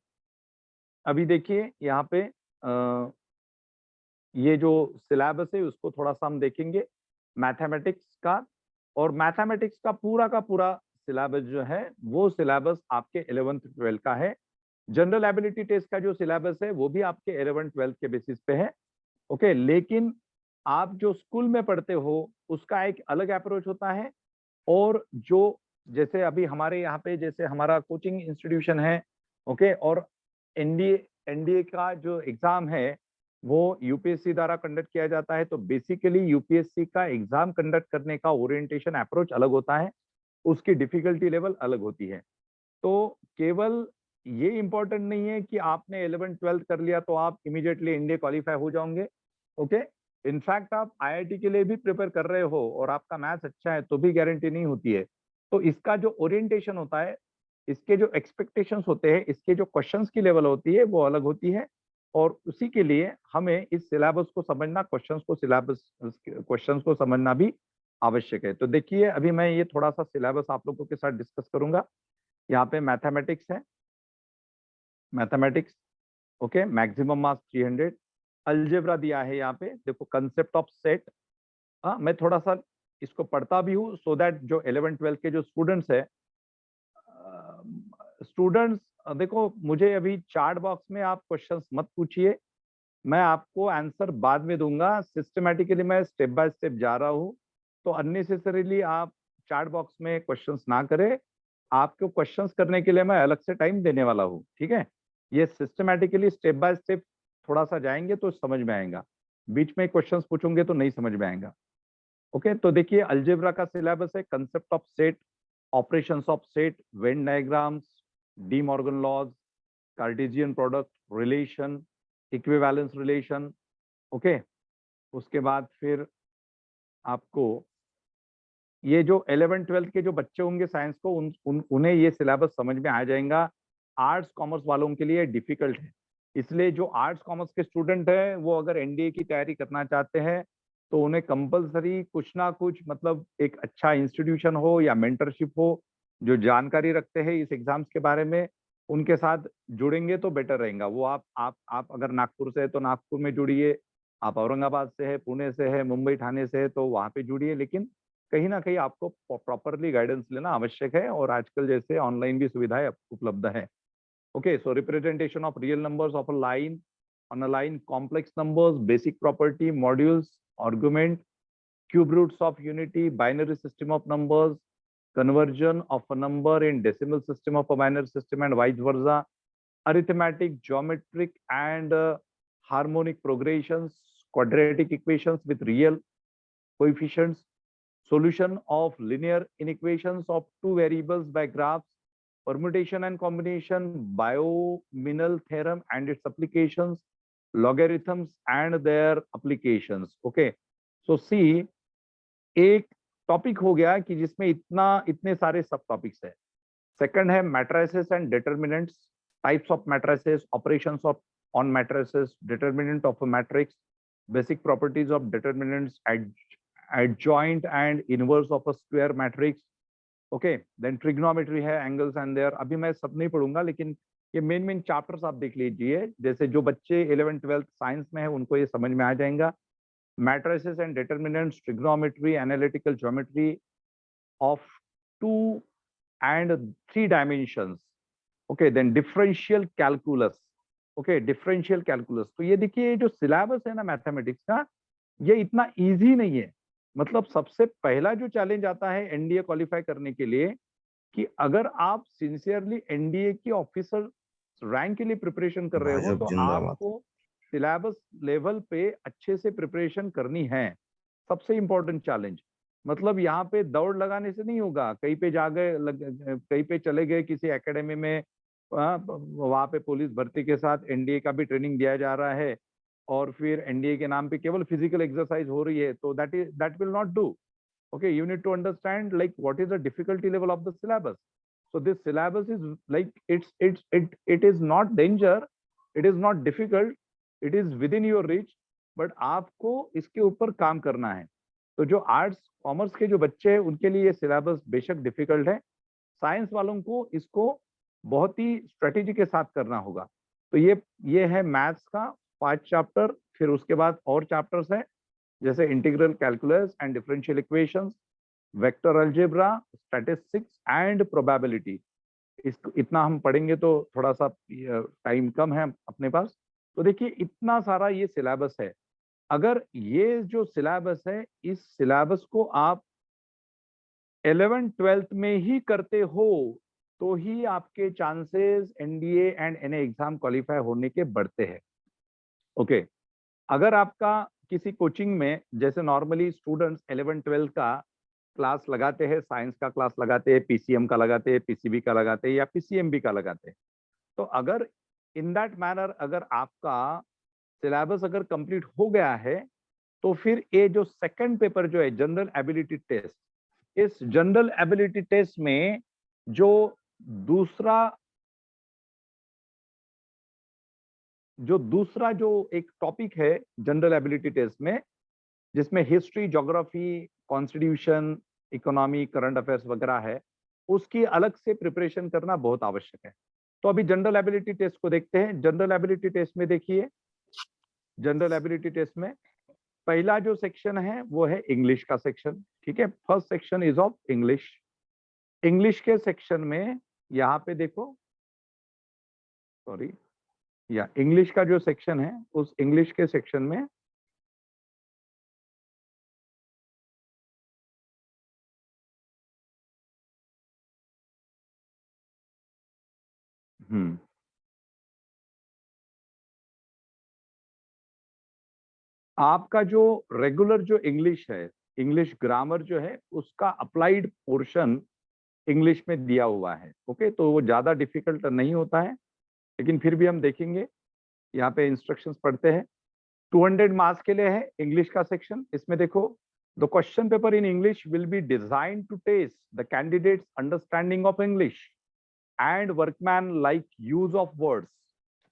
अभी देखिए यहाँ पे ये जो सिलेबस है उसको थोड़ा सा हम देखेंगे मैथमेटिक्स का। और मैथमेटिक्स का पूरा सिलेबस जो है वो सिलेबस आपके 11th 12th का है। जनरल एबिलिटी टेस्ट का जो सिलेबस है वो भी आपके 11th 12th के बेसिस पे है। ओके, लेकिन आप जो स्कूल में पढ़ते हो उसका एक अलग अप्रोच होता है। और जो जैसे अभी हमारे यहाँ पे जैसे हमारा कोचिंग इंस्टीट्यूशन है, ओके, और एनडीए एनडीए का जो एग्जाम है वो यूपीएससी द्वारा कंडक्ट किया जाता है। तो बेसिकली यूपीएससी का एग्जाम कंडक्ट करने का ओरिएंटेशन अप्रोच अलग होता है, उसकी डिफिकल्टी लेवल अलग होती है। तो केवल ये इंपॉर्टेंट नहीं है कि आपने 11th 12th कर लिया तो आप इमीडिएटली एनडीए क्वालिफाई हो जाओगे। ओके, इनफैक्ट आप आईआईटी के लिए भी प्रिपेयर कर रहे हो और आपका मैथ्स अच्छा है तो भी गारंटी नहीं होती है। तो इसका जो ओरिएंटेशन होता है, इसके जो एक्सपेक्टेशंस होते हैं, इसके जो क्वेश्चंस की लेवल होती है वो अलग होती है। और उसी के लिए हमें इस सिलेबस को समझना, क्वेश्चंस को समझना भी आवश्यक है। तो देखिए अभी मैं ये थोड़ा सा सिलेबस आप लोगों के साथ डिस्कस करूंगा। यहाँ पे मैथमेटिक्स है, mathematics, okay, maximum marks 300, algebra दिया है यहाँ पे, देखो कंसेप्ट ऑफ सेट। हाँ, मैं थोड़ा सा इसको पढ़ता भी हूँ सो दैट जो 11-12 के जो स्टूडेंट्स है, स्टूडेंट्स देखो, मुझे अभी चार्ट बॉक्स में आप क्वेश्चंस मत पूछिए, मैं आपको आंसर बाद में दूंगा। सिस्टमेटिकली मैं स्टेप बाय स्टेप जा रहा हूँ, तो अननेसेसरीली आप चार्ट बॉक्स में क्वेश्चंस ना करें। आपको क्वेश्चंस करने के लिए मैं अलग से टाइम देने वाला हूँ, ठीक है। ये सिस्टमेटिकली स्टेप बाय स्टेप थोड़ा सा जाएंगे तो समझ में आएगा, बीच में क्वेश्चंस पूछूंगे तो नहीं समझ में आएगा। ओके, तो देखिए अलजेब्रा का सिलेबस है concept of set, operations of set, Venn diagrams, De Morgan laws, Cartesian product, relation, equivalence relation. Okay, उसके बाद फिर आपको ये जो 11-12 के जो बच्चे होंगे साइंस को, उन्हें ये सिलेबस समझ में आ जाएगा। आर्ट्स कॉमर्स वालों के लिए डिफिकल्ट है, इसलिए जो आर्ट्स कॉमर्स के स्टूडेंट है वो अगर एनडीए की तैयारी करना चाहते हैं तो उन्हें कंपलसरी कुछ ना कुछ, मतलब एक अच्छा इंस्टीट्यूशन हो या मेंटरशिप हो जो जानकारी रखते हैं इस एग्जाम्स के बारे में, उनके साथ जुड़ेंगे तो बेटर रहेगा। वो आप अगर नागपुर से है तो नागपुर में जुड़िए, आप औरंगाबाद से है, पुणे से है, मुंबई ठाणे से है तो वहां पे जुड़िए, लेकिन कहीं ना कहीं आपको प्रॉपरली गाइडेंस लेना आवश्यक है, और आजकल जैसे ऑनलाइन भी सुविधाएं उपलब्ध है। Okay, so representation of real numbers of a line, on a line, complex numbers, basic property, modules, argument, cube roots of unity, binary system of numbers, conversion of a number in decimal system of a binary system and vice versa, arithmetic, geometric and harmonic progressions, quadratic equations with real coefficients, solution of linear inequations of two variables by graphs, permutation and combination, binomial theorem and its applications, logarithms and their applications. Okay, so see, एक topic हो गया कि जिसमें इतने सारे सब topics है। Second है matrices and determinants, types of matrices, operations of on matrices, determinant of a matrix, basic properties of determinants, adjoint and inverse of a square matrix. Okay, then trigonometry है, एंगल्स एंड देयर। अभी मैं सब नहीं पढ़ूंगा, लेकिन ये main chapters आप देख लीजिए, जैसे जो बच्चे 11-12 साइंस में है उनको ये समझ में आ जाएगा। Matrices and determinants, trigonometry, analytical geometry of 2 and 3 dimensions. Okay, then differential calculus. Okay, differential calculus. तो ये देखिए जो सिलेबस है ना मैथमेटिक्स का, ये इतना इजी नहीं है। मतलब सबसे पहला जो चैलेंज आता है एनडीए क्वालिफाई करने के लिए, कि अगर आप सिंसियरली एनडीए की ऑफिसर रैंक के लिए प्रिपरेशन कर रहे हो तो आपको सिलेबस लेवल पे अच्छे से प्रिपरेशन करनी है। सबसे इंपॉर्टेंट चैलेंज, मतलब यहाँ पे दौड़ लगाने से नहीं होगा, कहीं पे जा गए कहीं पे चले गए किसी एकेडमी में, वहां पे पुलिस भर्ती के साथ एनडीए का भी ट्रेनिंग दिया जा रहा है और फिर एनडीए के नाम पे केवल फिजिकल एक्सरसाइज हो रही है, तो that will not do. Okay, you need to understand like what is the difficulty level of the syllabus. So this syllabus is like it is not danger, it is not difficult, it is within your reach, but आपको इसके ऊपर काम करना है। तो जो arts commerce के जो बच्चे हैं उनके लिए ये सिलेबस बेशक डिफिकल्ट है, साइंस वालों को इसको बहुत ही स्ट्रेटेजी के साथ करना होगा। तो ये है मैथ्स का 5 चैप्टर, फिर उसके बाद और चैप्टर्स है जैसे integral calculus and differential equations, vector algebra, statistics and probability. इसको इतना हम पढ़ेंगे तो थोड़ा सा टाइम कम है अपने पास। तो देखिए इतना सारा ये सिलेबस है, अगर ये जो सिलेबस है इस सिलेबस को आप 11-12 में ही करते हो तो ही आपके chances NDA and NA exam qualify होने के बढ़ते हैं। ओके, अगर आपका किसी कोचिंग में, जैसे नॉर्मली स्टूडेंट्स 11-12 का क्लास लगाते हैं, साइंस का क्लास लगाते हैं, पीसीएम का लगाते हैं, पीसीबी का लगाते हैं या पीसीएमबी का लगाते हैं, तो अगर इन दैट मैनर अगर आपका सिलेबस अगर कंप्लीट हो गया है तो फिर ये जो सेकंड पेपर जो है जनरल एबिलिटी टेस्ट, इस जनरल एबिलिटी टेस्ट में जो दूसरा जो एक टॉपिक है जनरल एबिलिटी टेस्ट में, जिसमें history, geography, constitution, economy, current affairs वगैरह है, उसकी अलग से प्रिपरेशन करना बहुत आवश्यक है। तो अभी जनरल एबिलिटी टेस्ट को देखते हैं। जनरल एबिलिटी टेस्ट में देखिए जनरल एबिलिटी टेस्ट में पहला जो सेक्शन है वो है इंग्लिश का सेक्शन, ठीक है। First section is of English. English के सेक्शन में यहाँ पे देखो, सॉरी, या इंग्लिश का जो सेक्शन है उस इंग्लिश के सेक्शन में आपका जो रेगुलर जो इंग्लिश है, इंग्लिश ग्रामर जो है उसका अप्लाइड पोर्शन इंग्लिश में दिया हुआ है। ओके, तो वो ज्यादा डिफिकल्ट नहीं होता है, लेकिन फिर भी हम देखेंगे। यहाँ पे इंस्ट्रक्शंस पढ़ते हैं। 200 मार्क्स के लिए है इंग्लिश का सेक्शन। इसमें देखो, the question paper in English will be design to test the candidates understanding of English and workman like use of words.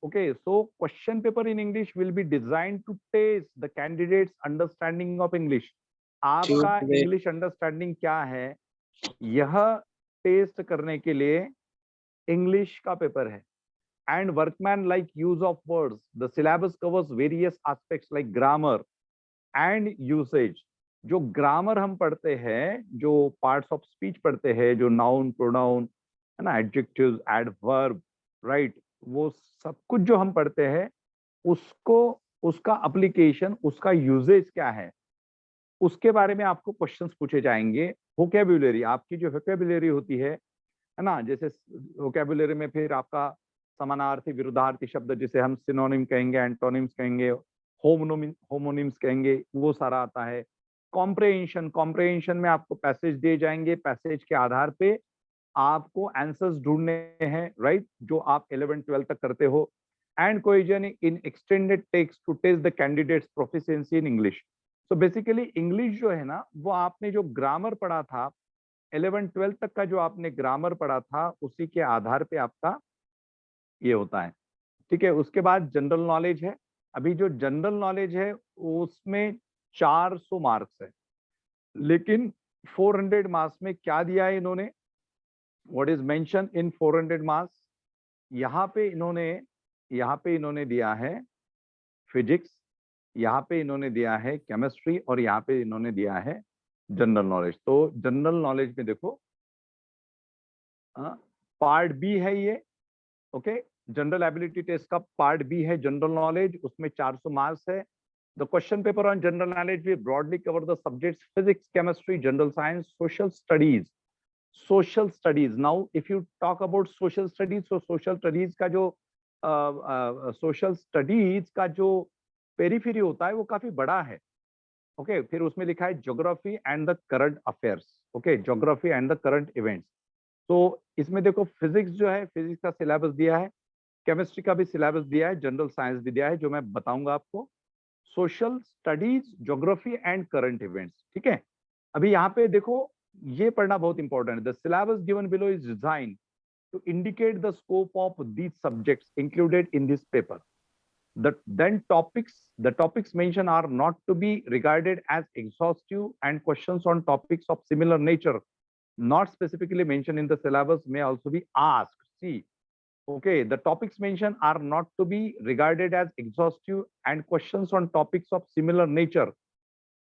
Okay, so question paper in English will be designed to test the candidate's understanding of English. आपका English understanding क्या है, यह test करने के लिए English का paper है। And workman like use of words, the syllabus covers various aspects like grammar and usage. जो ग्रामर हम पढ़ते हैं, जो पार्ट्स ऑफ स्पीच पढ़ते हैं, जो नाउन, प्रोनाउन है ना, एडजेक्टिव्स, एडवर्ब, राइट, वो सब कुछ जो हम पढ़ते हैं उसको, उसका एप्लीकेशन, उसका यूजेज क्या है, उसके बारे में आपको क्वेश्चंस पूछे जाएंगे। वोकैबुलरी, आपकी जो वोकैबुलरी होती है ना, जैसे वोकैबुलरी में फिर आपका समानार्थी, विरुद्धार्थी शब्द जिसे हम सिनोनिम कहेंगे, एंटोनिम्स कहेंगे, होमोनिम्स कहेंगे, वो सारा आता है। कॉम्प्रहेंशन, कॉम्प्रहेंशन में आपको पैसेज दिए जाएंगे, पैसेज के आधार पे आपको आंसर्स ढूंढने हैं, राइट, जो आप 11-12 तक करते हो। And cohesion in extended text to test the candidates proficiency in English. So basically English जो है ना, वो आपने जो ग्रामर पढ़ा था 11-12 तक का, जो आपने ग्रामर पढ़ा था, उसी के आधार पे आपका ये होता है, ठीक है। उसके बाद जनरल नॉलेज है। अभी जो जनरल नॉलेज है उसमें 400 मार्क्स है, लेकिन 400 मार्क्स में क्या दिया है इन्होंने, what is mention in 400 marks, यहाँ पे इन्होंने दिया है फिजिक्स, यहाँ पे इन्होंने दिया है केमिस्ट्री, और यहाँ पे इन्होंने दिया है जनरल नॉलेज। तो जनरल नॉलेज में देखो, पार्ट बी है ये, ओके, जनरल एबिलिटी टेस्ट का पार्ट बी है जनरल नॉलेज, उसमें 400 मार्क्स है। The question paper on general knowledge will broadly cover the subjects physics, chemistry, general science, social studies. Social studies, now if you talk about social studies, तो social studies का जो periphery होता है वो काफी बड़ा है। ओके, फिर उसमें लिखा है geography and the current affairs. Okay, geography and the current events. तो इसमें देखो, फिजिक्स जो है, फिजिक्स का सिलेबस दिया है, केमिस्ट्री का भी सिलेबस दिया है, जनरल साइंस भी दिया है, जो मैं बताऊंगा आपको। Social studies, geography and current events, ठीक है। अभी यहाँ पे देखो, ये पढ़ना बहुत इंपॉर्टेंट है। The syllabus given below is design to indicate the scope of these subjects included in this paper. The topics mentioned are not to be regarded as exhaustive, and questions on topics of similar nature not specifically mentioned in the syllabus may also be asked. See, okay, the topics mentioned are not to be regarded as exhaustive, and questions on topics of similar nature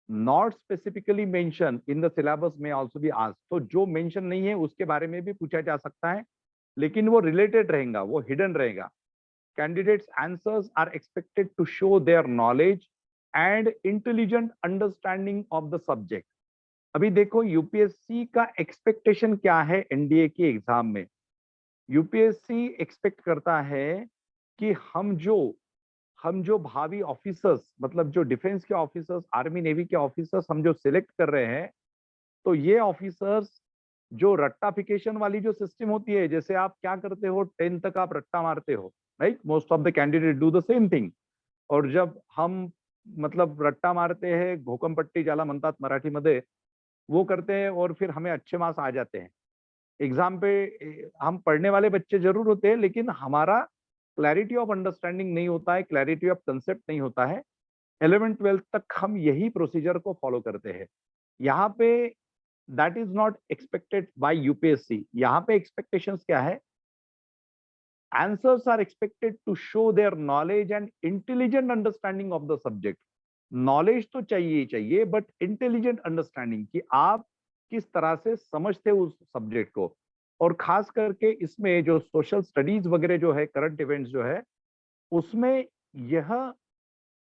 not specifically mentioned in the syllabus may also be asked. तो जो mention नहीं है उसके बारे में भी पूछा जा सकता है, लेकिन वो रिलेटेड रहेगा, वो हिडन रहेगा। Candidates answers are expected to show their knowledge and intelligent understanding of the subject. अभी देखो, यूपीएससी का एक्सपेक्टेशन क्या है एनडीए की एग्जाम में। यूपीएससी एक्सपेक्ट करता है कि हम जो भावी ऑफिसर्स, मतलब जो डिफेंस के ऑफिसर्स, आर्मी नेवी के ऑफिसर्स हम जो सिलेक्ट कर रहे हैं, तो ये ऑफिसर्स जो रट्टाफिकेशन वाली जो सिस्टम होती है, जैसे आप क्या करते हो, 10 तक आप रट्टा मारते हो, right, most of the candidate do the same thing. और जब हम मतलब रट्टा मारते हैं, घोकमपट्टी ज्याला म्हणतात मराठीमध्ये, वो करते हैं और फिर हमें अच्छे मार्क्स आ जाते हैं एग्जाम पे। हम पढ़ने वाले बच्चे जरूर होते हैं, लेकिन हमारा क्लैरिटी ऑफ अंडरस्टैंडिंग नहीं होता है, क्लैरिटी ऑफ कंसेप्ट नहीं होता है। 11-12 तक हम यही प्रोसीजर को फॉलो करते हैं। यहाँ पे that is not expected bye UPSC. यहाँ पे एक्सपेक्टेशंस क्या है, Answers are expected to show their knowledge and intelligent understanding of the subject. Knowledge तो चाहिए ही चाहिए, बट इंटेलिजेंट अंडरस्टैंडिंग कि आप किस तरह से समझते हो उस सब्जेक्ट को। और खास करके इसमें जो सोशल स्टडीज वगैरह जो है, करंट इवेंट्स जो है, उसमें यह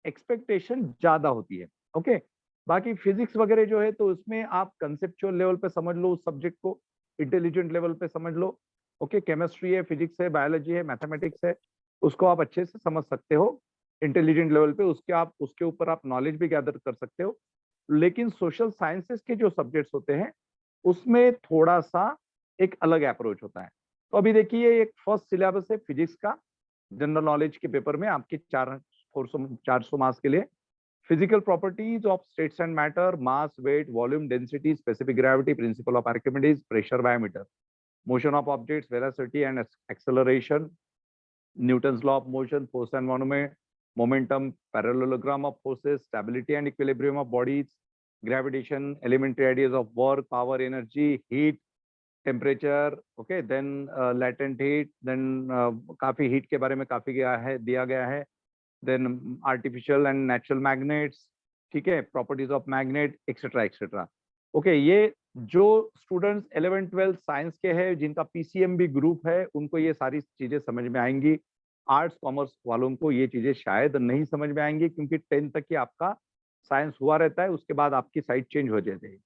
एक्सपेक्टेशन ज्यादा होती है। ओके, बाकी फिजिक्स वगैरह जो है तो उसमें आप कंसेप्चुअल लेवल पे समझ लो उस सब्जेक्ट को, इंटेलिजेंट लेवल पे समझ लो। ओके, केमिस्ट्री है, फिजिक्स है, बायोलॉजी है, मैथमेटिक्स है, उसको आप अच्छे से समझ सकते हो इंटेलिजेंट लेवल पे, उसके ऊपर आप नॉलेज भी गैदर कर सकते हो। लेकिन सोशल साइंसेस के जो सब्जेक्ट्स होते हैं उसमें थोड़ा सा एक अलग अप्रोच होता है। तो अभी देखिए, एक फर्स्ट सिलेबस है फिजिक्स का, जनरल नॉलेज के पेपर में आपके 400 मार्क्स के लिए। Physical properties of states and matter, mass, weight, volume, density, specific gravity, principle of Archimedes, pressure, biometer, motion of objects, velocity and acceleration, Newton's law of motion, force and momentum, parallelogram of forces, stability and equilibrium of bodies, gravitation, elementary ideas of work, power, energy, heat, temperature, okay, then latent heat, then काफी heat के बारे में काफी दिया गया है, then artificial and natural magnets, ठीक है, properties of magnet, etc etc। Okay, ये जो स्टूडेंट्स 11 12 साइंस के हैं, जिनका पीसीएमबी ग्रुप है, उनको ये सारी चीजें समझ में आएंगी। आर्ट्स कॉमर्स वालों को ये चीजें शायद नहीं समझ में आएंगी, क्योंकि 10 तक ही आपका साइंस हुआ रहता है, उसके बाद आपकी साइड चेंज हो जाती है।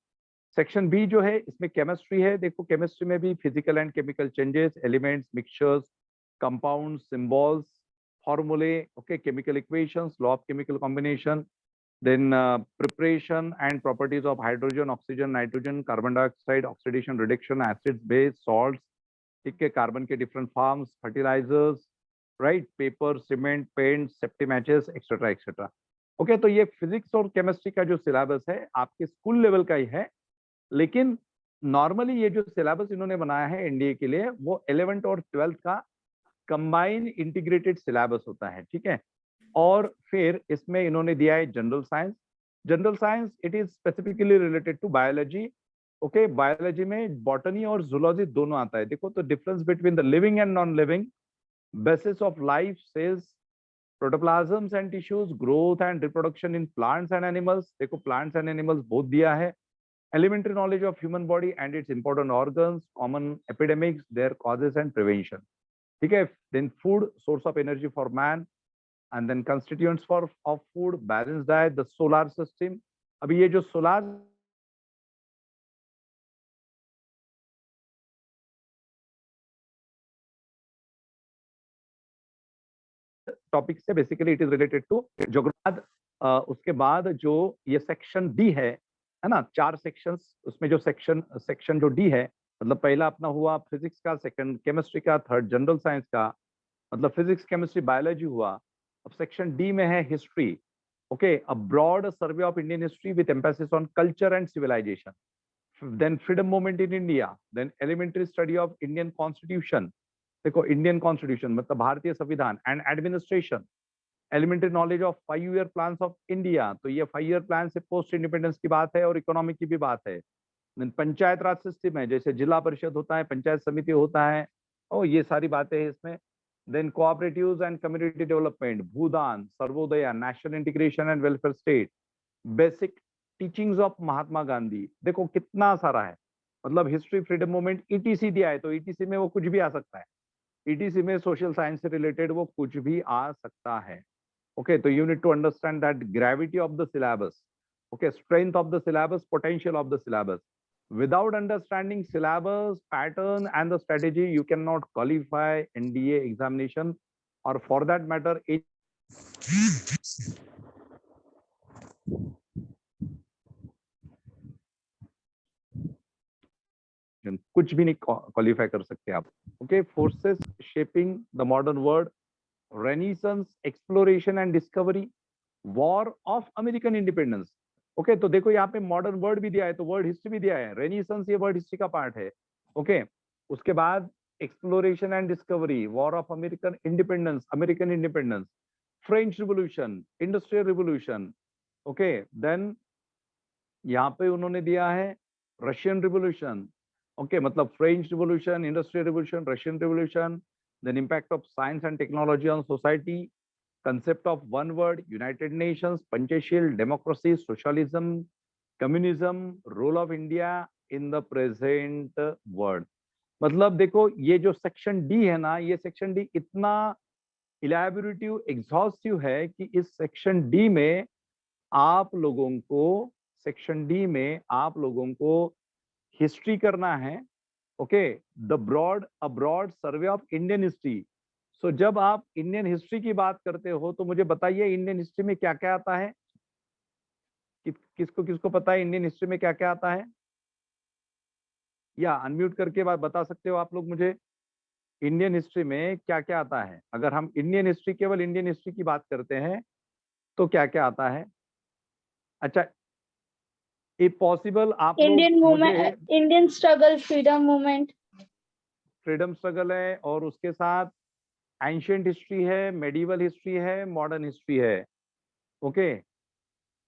सेक्शन बी जो है, इसमें केमिस्ट्री है। देखो, केमिस्ट्री में भी physical and chemical changes, elements, mixtures, compound, symbols, formulae, okay, chemical equations, law of chemical combination, then preparation and properties of hydrogen, oxygen, nitrogen, carbon dioxide, oxidation, reduction, acids, base, salts, ठीक है, carbon के different forms, fertilizers, right, paper, cement, paint, safety matches, etc etc। Okay, तो ये physics और chemistry का जो syllabus है आपके स्कूल लेवल का ही है, लेकिन नॉर्मली ये जो सिलेबस इन्होंने बनाया है एनडीए के लिए, वो 11th और 12th का कंबाइन इंटीग्रेटेड सिलेबस होता है, ठीक है। और फिर इसमें इन्होंने दिया है general science. General science it is specifically related to biology. Okay, biology में बॉटनी और जूलॉजी दोनों आता है। देखो, तो difference between the living and non living, basis of life, cells, protoplasms and tissues, growth and reproduction in plants and animals. देखो, plants and animals बहुत दिया है। Elementary knowledge of human body and its important organs, common epidemics, their causes and prevention, ठीक है। Then food, source of energy for man, and then constituents for of food, balanced diet, the solar system। अभी ये जो solar topic से basically it is related to geography. उसके बाद जो ये सेक्शन डी है ना, 4 सेक्शंस, उसमें जो सेक्शन जो डी है, मतलब पहला अपना हुआ फिजिक्स का, सेकंड केमिस्ट्री का, थर्ड जनरल साइंस का, मतलब फिजिक्स, केमिस्ट्री, बायोलॉजी हुआ। अब सेक्शन डी में है history. Okay, a broad survey of Indian history with emphasis on culture and civilisation, then freedom movement in India, then elementary study of Indian constitution. देखो, Indian constitution मतलब भारतीय संविधान, and administration, elementary knowledge of 5 year plan of India. तो ये 5 year plan से post independence की बात है और इकोनॉमी की भी बात है। पंचायत राज सिस्टम है, जैसे जिला परिषद होता है, पंचायत समिति होता है, और ये सारी बातें हैं इसमें। Then cooperatives and community development, Bhoodan, Sarvodaya, national integration and welfare state, basic teachings of Mahatma Gandhi. देखो कितना सारा है, मतलब हिस्ट्री, फ्रीडम मूवमेंट, ईटीसी दिया है, तो ईटीसी में वो कुछ भी आ सकता है। ईटीसी में सोशल साइंस से रिलेटेड वो कुछ भी आ सकता है। Okay, so you need to understand that gravity of the syllabus, okay, strength of the syllabus, potential of the syllabus. Without understanding syllabus, pattern and the strategy, you cannot qualify NDA examination, or for that matter कुछ भी नहीं qualify कर सकते आप। Okay, forces shaping the modern world, renaissance, exploration and discovery, war of American independence. Okay, तो देखो यहाँ पे मॉडर्न वर्ड भी दिया है, तो वर्ड हिस्ट्री भी दिया है, रेनेसांस ये वर्ड हिस्ट्री का पार्ट है। ओके, उसके बाद exploration and discovery, war of American independence, French revolution, industrial revolution. Okay, then यहाँ पे उन्होंने दिया है रशियन रिवोल्यूशन। ओके, मतलब French revolution, industrial revolution, Russian revolution, then impact of science and technology on society, concept of one word, United Nations, Panchashil, democracy, socialism, communism, role of India in the present world। मतलब देखो ये जो section D है ना, ये section D इतना इलैबोरेटिव exhaustive है कि इस सेक्शन डी में आप लोगों को सेक्शन डी में आप लोगों को हिस्ट्री करना है। Okay, the broad survey of Indian history. So जब आप इंडियन हिस्ट्री की बात करते हो तो मुझे बताइए इंडियन हिस्ट्री में क्या क्या आता है। किसको किसको पता है इंडियन हिस्ट्री में क्या क्या आता है? या अनम्यूट करके बात बता सकते हो आप लोग मुझे, इंडियन हिस्ट्री में क्या क्या आता है? अगर हम इंडियन हिस्ट्री, केवल इंडियन हिस्ट्री की बात करते हैं तो क्या क्या आता है? अच्छा, इफ पॉसिबल आप इंडियन लोग मुझे movement, Indian struggle, freedom movement, freedom struggle है और उसके साथ एंशिएंट हिस्ट्री है, मेडिवल हिस्ट्री है, मॉडर्न हिस्ट्री है। ओके,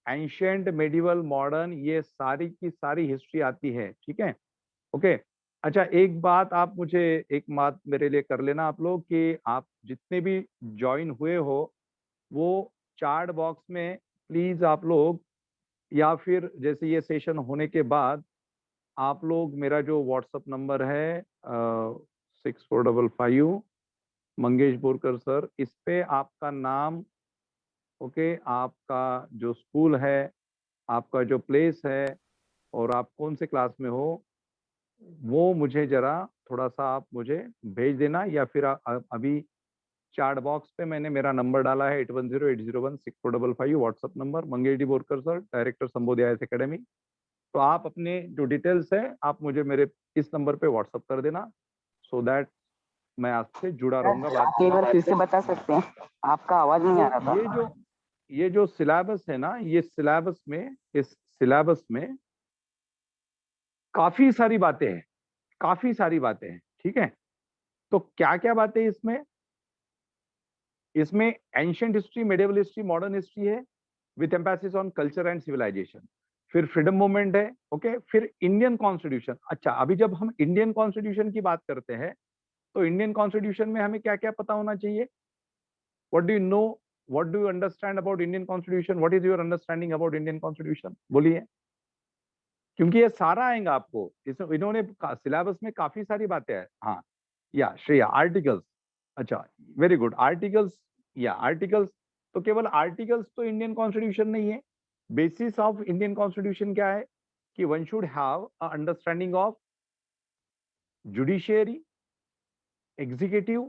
एंशिएंट, मेडिवल, मॉडर्न, ये सारी की सारी हिस्ट्री आती है। ठीक है, ओके। अच्छा, एक बात आप मुझे, एक बात मेरे लिए कर लेना आप लोग कि आप जितने भी ज्वाइन हुए हो वो चार्ट बॉक्स में प्लीज आप लोग, या फिर जैसे ये सेशन होने के बाद आप लोग मेरा जो व्हाट्सएप नंबर है 6455 मंगेश बोरकर सर, इस पे आपका नाम, ओके, आपका जो स्कूल है, आपका जो प्लेस है और आप कौन से क्लास में हो, वो मुझे जरा थोड़ा सा आप मुझे भेज देना। या फिर अभी चैट बॉक्स पे मैंने मेरा नंबर डाला है 8108016455 WhatsApp number, Mangesh D Borkar sir, director Sambodhi IAS academy. तो आप अपने जो डिटेल्स है आप मुझे मेरे इस नंबर पे व्हाट्सएप कर देना, सो दैट मैं आपसे जुड़ा रहूंगा। एक बार फिर से बता सकते हैं, आपका आवाज नहीं आ रहा था। ये जो सिलेबस है ना, ये सिलेबस में, इस सिलेबस में काफी सारी बातें हैं, काफी सारी बातें हैं। ठीक है, तो क्या क्या बातें इसमें? इसमें ancient history, medieval history, modern history है with emphasis on culture and civilisation. फिर फ्रीडम मूवमेंट है, ओके। फिर इंडियन कॉन्स्टिट्यूशन। अच्छा, अभी जब हम इंडियन कॉन्स्टिट्यूशन की बात करते हैं तो इंडियन कॉन्स्टिट्यूशन में हमें क्या क्या पता होना चाहिए? What do you know, what do you understand about Indian constitution? What is your understanding about Indian constitution? बोलिए, क्योंकि ये सारा आएगा आपको इसमें। इन्होंने सिलेबस में काफी सारी बातें हैं। हाँ, या श्रेया, आर्टिकल्स। अच्छा, वेरी गुड, आर्टिकल्स। या आर्टिकल्स, तो केवल आर्टिकल्स तो इंडियन कॉन्स्टिट्यूशन नहीं है। बेसिस ऑफ इंडियन कॉन्स्टिट्यूशन क्या है कि one should have a understanding of judiciary, executive,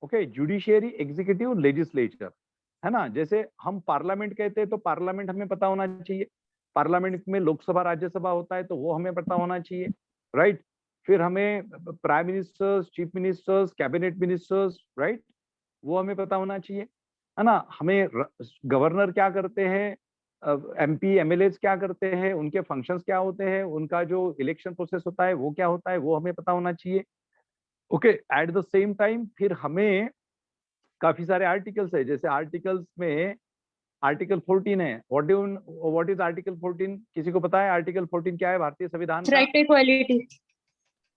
okay, judiciary, executive, legislature, है ना। जैसे हम पार्लियामेंट कहते हैं तो पार्लियामेंट हमें पता होना चाहिए, पार्लियामेंट में लोकसभा राज्यसभा होता है तो वो हमें पता होना चाहिए, राइट। फिर हमें prime ministers, chief ministers, cabinet ministers, right, वो हमें पता होना चाहिए, है ना। हमें गवर्नर क्या करते हैं, MP MLA क्या करते हैं, उनके फंक्शंस क्या होते हैं, उनका जो इलेक्शन प्रोसेस होता है वो क्या होता है, वो हमें पता होना चाहिए। Okay, at the same time फिर हमें काफी सारे आर्टिकल्स है। जैसे आर्टिकल्स में आर्टिकल 14 है। What is article 14? किसी को पता है आर्टिकल 14 क्या है भारतीय संविधान का? Right to equality,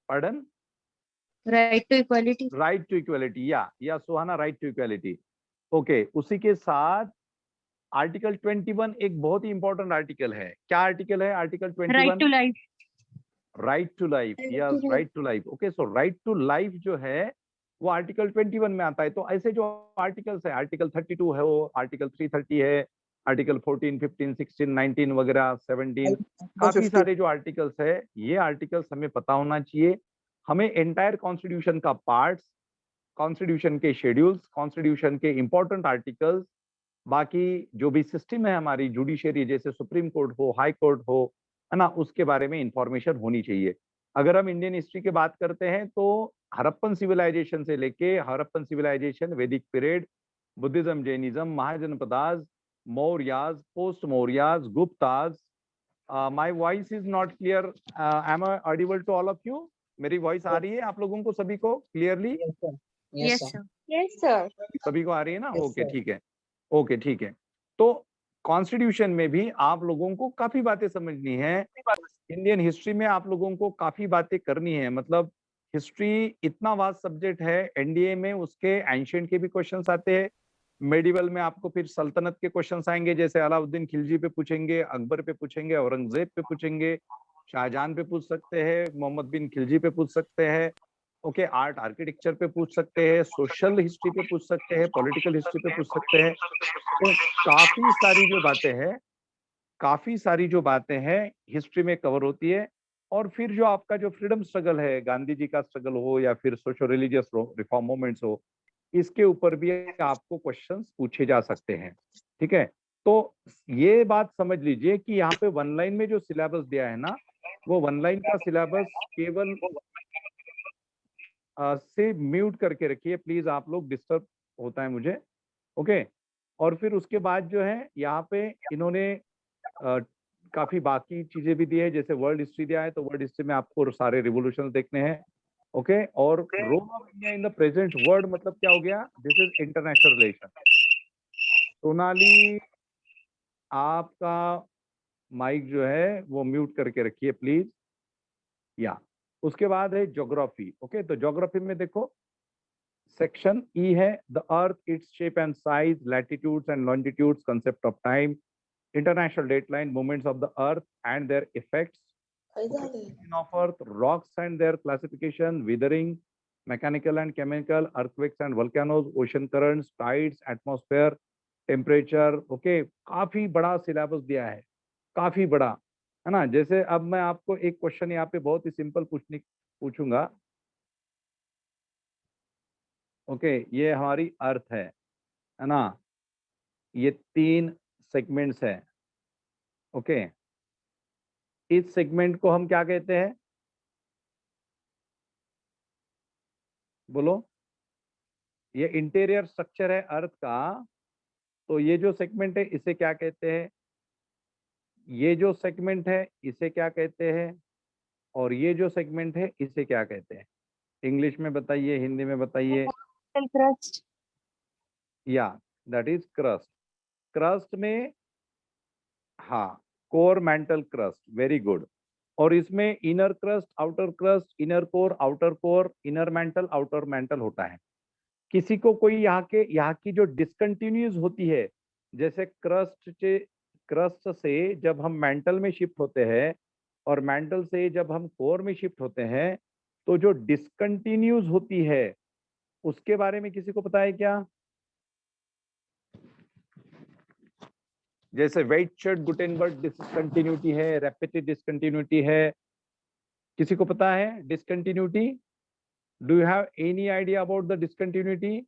pardon? Right to equality, right to equality, या Suhana, right to equality. Okay, उसी के साथ आर्टिकल 21 एक बहुत ही इंपॉर्टेंट आर्टिकल है। क्या आर्टिकल है article 21? Right to life, right to life, yes, right to life. Okay, so right to life जो है वो आर्टिकल 21 में आता है। तो ऐसे जो आर्टिकल्स है, आर्टिकल 32 है, वो आर्टिकल 330 है, आर्टिकल 14, 15, 16, 19 वगैरह, 17, काफी सारे जो आर्टिकल्स है, ये आर्टिकल्स हमें पता होना चाहिए। हमें एंटायर कॉन्स्टिट्यूशन का पार्ट्स, कॉन्स्टिट्यूशन के शेड्यूल्स, कॉन्स्टिट्यूशन के इंपॉर्टेंट आर्टिकल्स, बाकी जो भी सिस्टम है हमारी जुडिशियरी, जैसे सुप्रीम कोर्ट हो, हाई कोर्ट हो, है ना, उसके बारे में इंफॉर्मेशन होनी चाहिए। अगर हम इंडियन हिस्ट्री की बात करते हैं तो हड़प्पन सिविलाइजेशन से लेके, Harappan civilisation, Vedic period, Buddhism, Jainism, Mahajanapadas, Mauryas, post Mauryas, Guptas. My voice is not clear, am I audible to all of you? मेरी वॉइस आ रही है आप लोगों को सभी को clearly? Yes sir, yes sir, सभी को आ रही है ना? ओके, ठीक है, ओके, ठीक है। तो कॉन्स्टिट्यूशन में भी आप लोगों को काफी बातें समझनी है, इंडियन हिस्ट्री में आप लोगों को काफी बातें करनी है। मतलब हिस्ट्री इतना वास्ट सब्जेक्ट है, एनडीए में उसके एंशिएंट के भी क्वेश्चंस आते हैं, मेडिवल में आपको फिर सल्तनत के क्वेश्चंस आएंगे, जैसे अलाउद्दीन खिलजी पे पूछेंगे, अकबर पे पूछेंगे, औरंगजेब पे पूछेंगे, शाहजहां पे पूछ सकते हैं, मोहम्मद बिन खिलजी पे पूछ सकते हैं, ओके, आर्ट आर्किटेक्चर पे पूछ सकते हैं, सोशल हिस्ट्री पे पूछ सकते हैं, पॉलिटिकल हिस्ट्री पे पूछ सकते हैं। तो काफी सारी जो बातें हैं हिस्ट्री में कवर होती है। और फिर जो आपका जो फ्रीडम स्ट्रगल है, गांधी जी का स्ट्रगल हो या फिर सोशल रिलीजियस रिफॉर्म मूवमेंट्स हो, इसके ऊपर भी आपको क्वेश्चंस पूछे जा सकते हैं। ठीक है, तो ये बात समझ लीजिए कि यहाँ पे वन लाइन में जो सिलेबस दिया है ना, वो वन लाइन का सिलेबस केवल से म्यूट करके रखिए प्लीज, आप लोग, डिस्टर्ब होता है मुझे। ओके, और फिर उसके बाद जो है यहाँ पे इन्होंने काफी बाकी चीजें भी दी है, जैसे वर्ल्ड हिस्ट्री दिया है, तो वर्ल्ड हिस्ट्री में आपको सारे रिवोल्यूशन देखने हैं। ओके, और role of India in the present world मतलब क्या हो गया, this is international relation. Sonali, आपका माइक जो है वो म्यूट करके रखिए प्लीज। या उसके बाद है ज्योग्राफी। ओके, तो ज्योग्राफी में देखो सेक्शन ई है, the earth, its shape and size, latitudes and longitudes, concept of time, international dateline, movements of the earth and their effects, origin of earth, rocks and their classification, weathering, mechanical and chemical, earthquakes and volcanoes, ocean currents, tides, atmosphere, temperature। Okay, काफी बड़ा syllabus दिया है, काफी बड़ा, है ना। जैसे अब मैं आपको एक क्वेश्चन यहाँ पे बहुत ही सिंपल पूछूंगा। ओके, ये हमारी अर्थ है ना, ये 3 सेगमेंट्स है। ओके, इस सेगमेंट को हम क्या कहते हैं, बोलो। ये इंटीरियर स्ट्रक्चर है अर्थ का, तो ये जो सेगमेंट है इसे क्या कहते हैं, ये जो सेगमेंट है इसे क्या कहते हैं, और ये जो सेगमेंट है इसे क्या कहते हैं। इंग्लिश में बताइए, हिंदी में बताइए। क्रस्ट। या दैट इज क्रस्ट। क्रस्ट में, हाँ, core mantle crust, very good. और इसमें inner crust, outer crust, inner core, outer core, inner mental, outer mental होता है। किसी को कोई यहाँ की जो डिसकंटिन्यूज होती है, जैसे क्रस्ट से जब हम मेंटल में शिफ्ट होते हैं और मेंटल से जब हम कोर में शिफ्ट होते हैं, तो जो डिसकंटिन्यूज होती है उसके बारे में किसी को पता है क्या। जैसे वेइटशर्ट गुटेनबर्ग डिसकंटिन्यूटी है, रेपिटेड डिसकंटिन्यूटी है, किसी को पता है discontinuity? Do you have any idea about the discontinuity?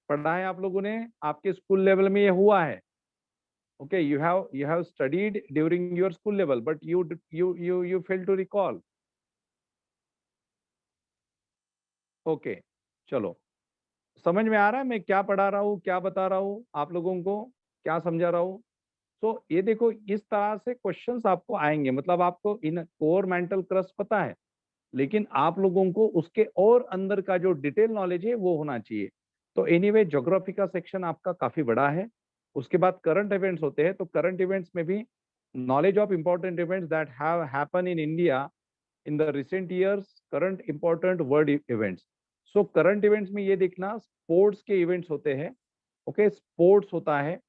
पढ़ा है आप लोगों ने, आपके स्कूल लेवल में ये हुआ है। Okay, you have studied during your school level, but you fail to recall. Okay, चलो, समझ में आ रहा है मैं क्या पढ़ा रहा हूँ, क्या बता रहा हूँ आप लोगों को, क्या समझा रहा हूँ। तो ये देखो, इस तरह से क्वेश्चंस आपको आएंगे, मतलब आपको इन कोर मेंटल क्रस्ट पता है, लेकिन आप लोगों को उसके और अंदर का जो डिटेल नॉलेज है वो होना चाहिए। तो एनीवे, ज्योग्राफी का सेक्शन आपका काफी बड़ा है। उसके बाद करंट इवेंट्स होते हैं, तो करंट इवेंट्स में भी knowledge of important events that have happen in India in the recent years, current important world events. So current events में ये देखना, स्पोर्ट्स के इवेंट्स होते हैं। ओके, स्पोर्ट्स होता है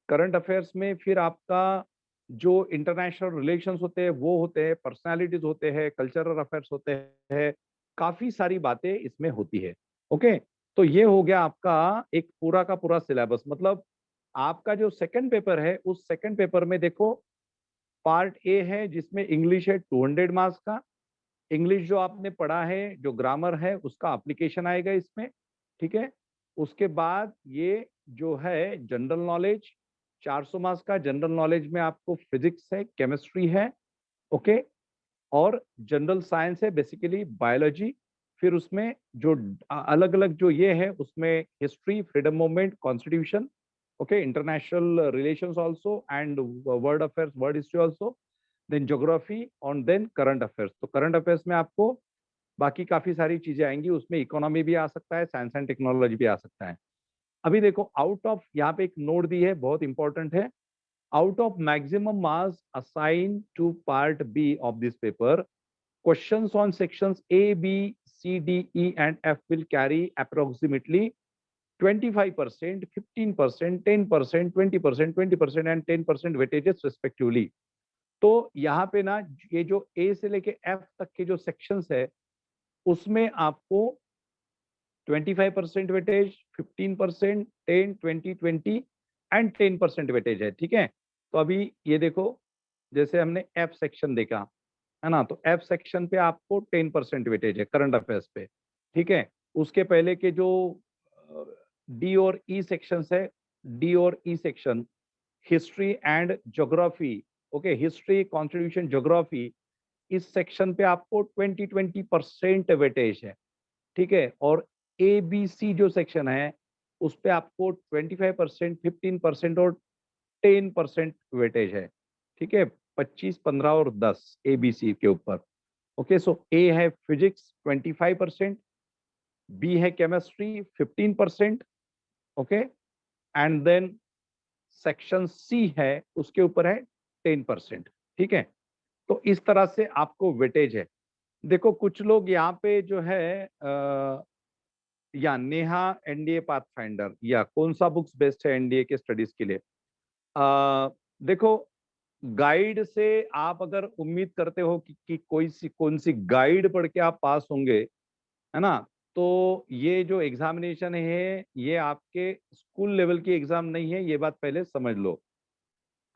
करंट अफेयर्स में। फिर आपका जो इंटरनेशनल रिलेशंस होते हैं वो होते हैं, पर्सनालिटीज होते हैं, कल्चरल अफेयर्स होते हैं, काफी सारी बातें इसमें होती है। ओके, तो ये हो गया आपका एक पूरा का पूरा सिलेबस। मतलब आपका जो सेकंड पेपर है, उस सेकंड पेपर में देखो, पार्ट ए है जिसमें इंग्लिश है 200 मार्क्स का। इंग्लिश जो आपने पढ़ा है, जो ग्रामर है, उसका एप्लीकेशन आएगा इसमें। ठीक है, उसके बाद ये जो है जनरल नॉलेज 400 मार्क्स का। जनरल नॉलेज में आपको फिजिक्स है, केमिस्ट्री है, ओके, और जनरल साइंस है, बेसिकली बायोलॉजी। फिर उसमें जो अलग अलग जो ये है, उसमें history, freedom movement, constitution, okay, international relations also, and world affairs, world history also, then geography, और देन करंट अफेयर्स। तो करंट अफेयर्स में आपको बाकी काफी सारी चीजें आएंगी, उसमें इकोनॉमी भी आ सकता है, साइंस एंड टेक्नोलॉजी भी आ सकता है। अभी देखो, आउट ऑफ, यहाँ पे एक नोट दी है, बहुत इंपॉर्टेंट है, out of maximum mass assigned to part B of this paper, questions on sections A, B, C, D, E, and F will carry approximately 25%, 15%, 10%, 20%, 20%, and 10% weightages respectively. तो यहाँ पे ना ये जो A से लेके F तक के जो सेक्शंस है उसमें आपको 25% वेटेज, 15%, 10, 20, 20 एंड 10% वेटेज है, ठीक है। तो अभी ये देखो, जैसे हमने F सेक्शन देखा है ना, तो F सेक्शन पे आपको 10% वेटेज है करंट अफेयर्स पे, ठीक है। उसके पहले के जो डी और ई सेक्शंस है, डी और E section history and geography, okay, history, constitution, geography, इस सेक्शन पे आपको 20% वेटेज है, ठीक है। और ए बी सी जो सेक्शन है उस पे आपको 25%, 15% और 10% वेटेज है, ठीक है। 25, 15 और 10 ए बी सी के ऊपर, ओके। सो ए है फिजिक्स 25%, बी है chemistry 15%, okay, and then section C है उसके ऊपर है 10%, ठीक है। तो इस तरह से आपको वेटेज है। देखो कुछ लोग यहाँ पे जो है या नेहा एनडीए पाथफाइंडर या कौन सा बुक्स बेस्ट है एनडीए के स्टडीज के लिए, देखो गाइड से आप अगर उम्मीद करते हो कि कौन सी गाइड पढ़ के आप पास होंगे, है ना, तो ये जो एग्जामिनेशन है ये आपके स्कूल लेवल की एग्जाम नहीं है, ये बात पहले समझ लो।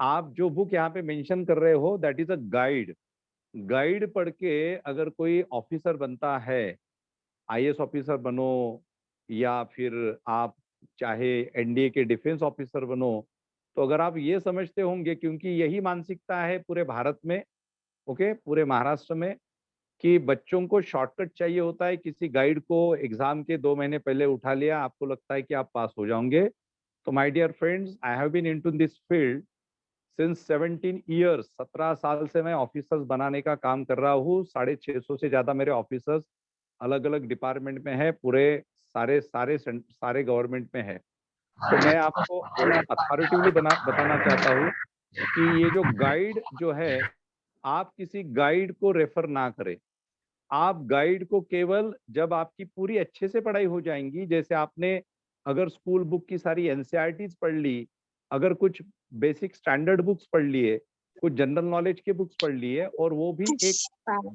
आप जो बुक यहाँ पे मेंशन कर रहे हो that is a guide. Guide पढ़ के अगर कोई ऑफिसर बनता है, आईएएस ऑफिसर बनो या फिर आप चाहे एनडीए के डिफेंस ऑफिसर बनो, तो अगर आप ये समझते होंगे, क्योंकि यही मानसिकता है पूरे भारत में, ओके, पूरे महाराष्ट्र में, कि बच्चों को शॉर्टकट चाहिए होता है, किसी गाइड को एग्जाम के 2 महीने पहले उठा लिया, आपको लगता है कि आप पास हो जाओगे। तो my dear friends, I have been into this field since 17 years, 17 साल से मैं ऑफिसर्स बनाने का काम कर रहा हूँ। 650 से ज्यादा मेरे ऑफिसर्स अलग अलग डिपार्टमेंट में है, पूरे सारे गवर्नमेंट में है। तो मैं आपको अथॉरिटिवली बताना चाहता हूँ कि ये जो गाइड जो है, आप किसी गाइड को रेफर ना करें। आप गाइड को केवल जब आपकी पूरी अच्छे से पढ़ाई हो जाएंगी, जैसे आपने अगर स्कूल बुक की सारी एनसीईआरटीज पढ़ ली, अगर कुछ बेसिक स्टैंडर्ड बुक्स पढ़ लिए, कुछ जनरल नॉलेज के बुक्स पढ़ लिए, और वो भी एक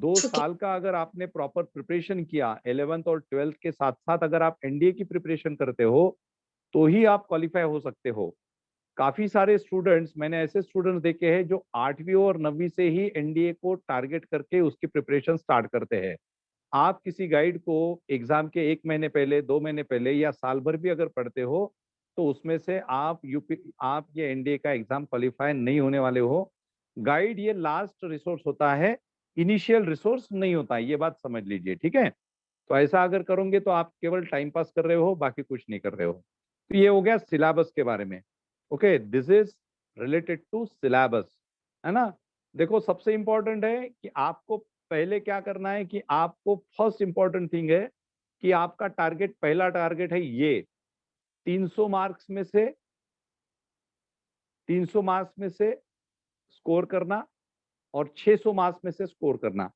2 साल का अगर आपने प्रॉपर प्रिपरेशन किया, 11th और 12th के साथ साथ अगर आप एनडीए की प्रिपरेशन करते हो, तो ही आप क्वालिफाई हो सकते हो। काफी सारे स्टूडेंट्स, मैंने ऐसे स्टूडेंट्स देखे हैं जो 8वीं और 9वीं से ही एनडीए को टारगेट करके उसकी प्रिपरेशन स्टार्ट करते हैं। आप किसी गाइड को एग्जाम के 1 महीने पहले, 2 महीने पहले या साल भर भी अगर पढ़ते हो, तो उसमें से आप ये एनडीए का एग्जाम क्वालिफाई नहीं होने वाले हो। गाइड ये लास्ट रिसोर्स होता है, इनिशियल रिसोर्स नहीं होता है, ये बात समझ लीजिए, ठीक है। तो ऐसा अगर करोगे तो आप केवल टाइम पास कर रहे हो, बाकी कुछ नहीं कर रहे हो। तो ये हो गया सिलेबस के बारे में, okay, this is related to syllabus, है ना। देखो सबसे इंपॉर्टेंट है कि आपको पहले क्या करना है, कि आपको फर्स्ट इंपॉर्टेंट थिंग है कि आपका टारगेट, पहला टारगेट है ये 300 मार्क्स में से 300 मार्क्स में से स्कोर करना और 600 मार्क्स में से स्कोर करना।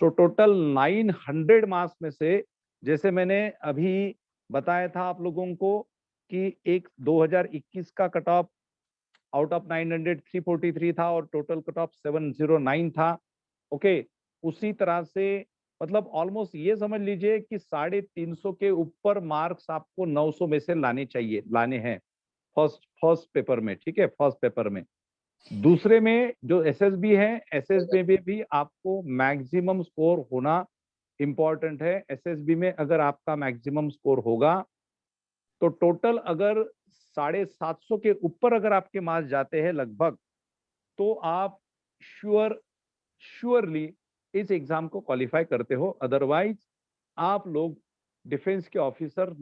सो टोटल 900 मार्क्स में से, जैसे मैंने अभी बताया था आप लोगों को कि एक 2021 का कट ऑफ आउट ऑफ 900 343 था और टोटल कट ऑफ 709 था, ओके। उसी तरह से मतलब ऑलमोस्ट ये समझ लीजिए कि 350 के ऊपर मार्क्स आपको 900 में से लाने हैं फर्स्ट पेपर में, ठीक है, फर्स्ट पेपर में। दूसरे में जो एसएसबी है, एसएसबी में भी आपको मैक्सिमम स्कोर होना इंपॉर्टेंट है। एसएसबी में अगर आपका मैक्सिमम स्कोर होगा तो टोटल अगर 750 के ऊपर अगर आपके मार्क्स जाते हैं लगभग, तो आप श्योरली इस एग्जाम को क्वालिफाई करते हो। अदरवाइज आप लोग डिफेंस के ऑफिसर,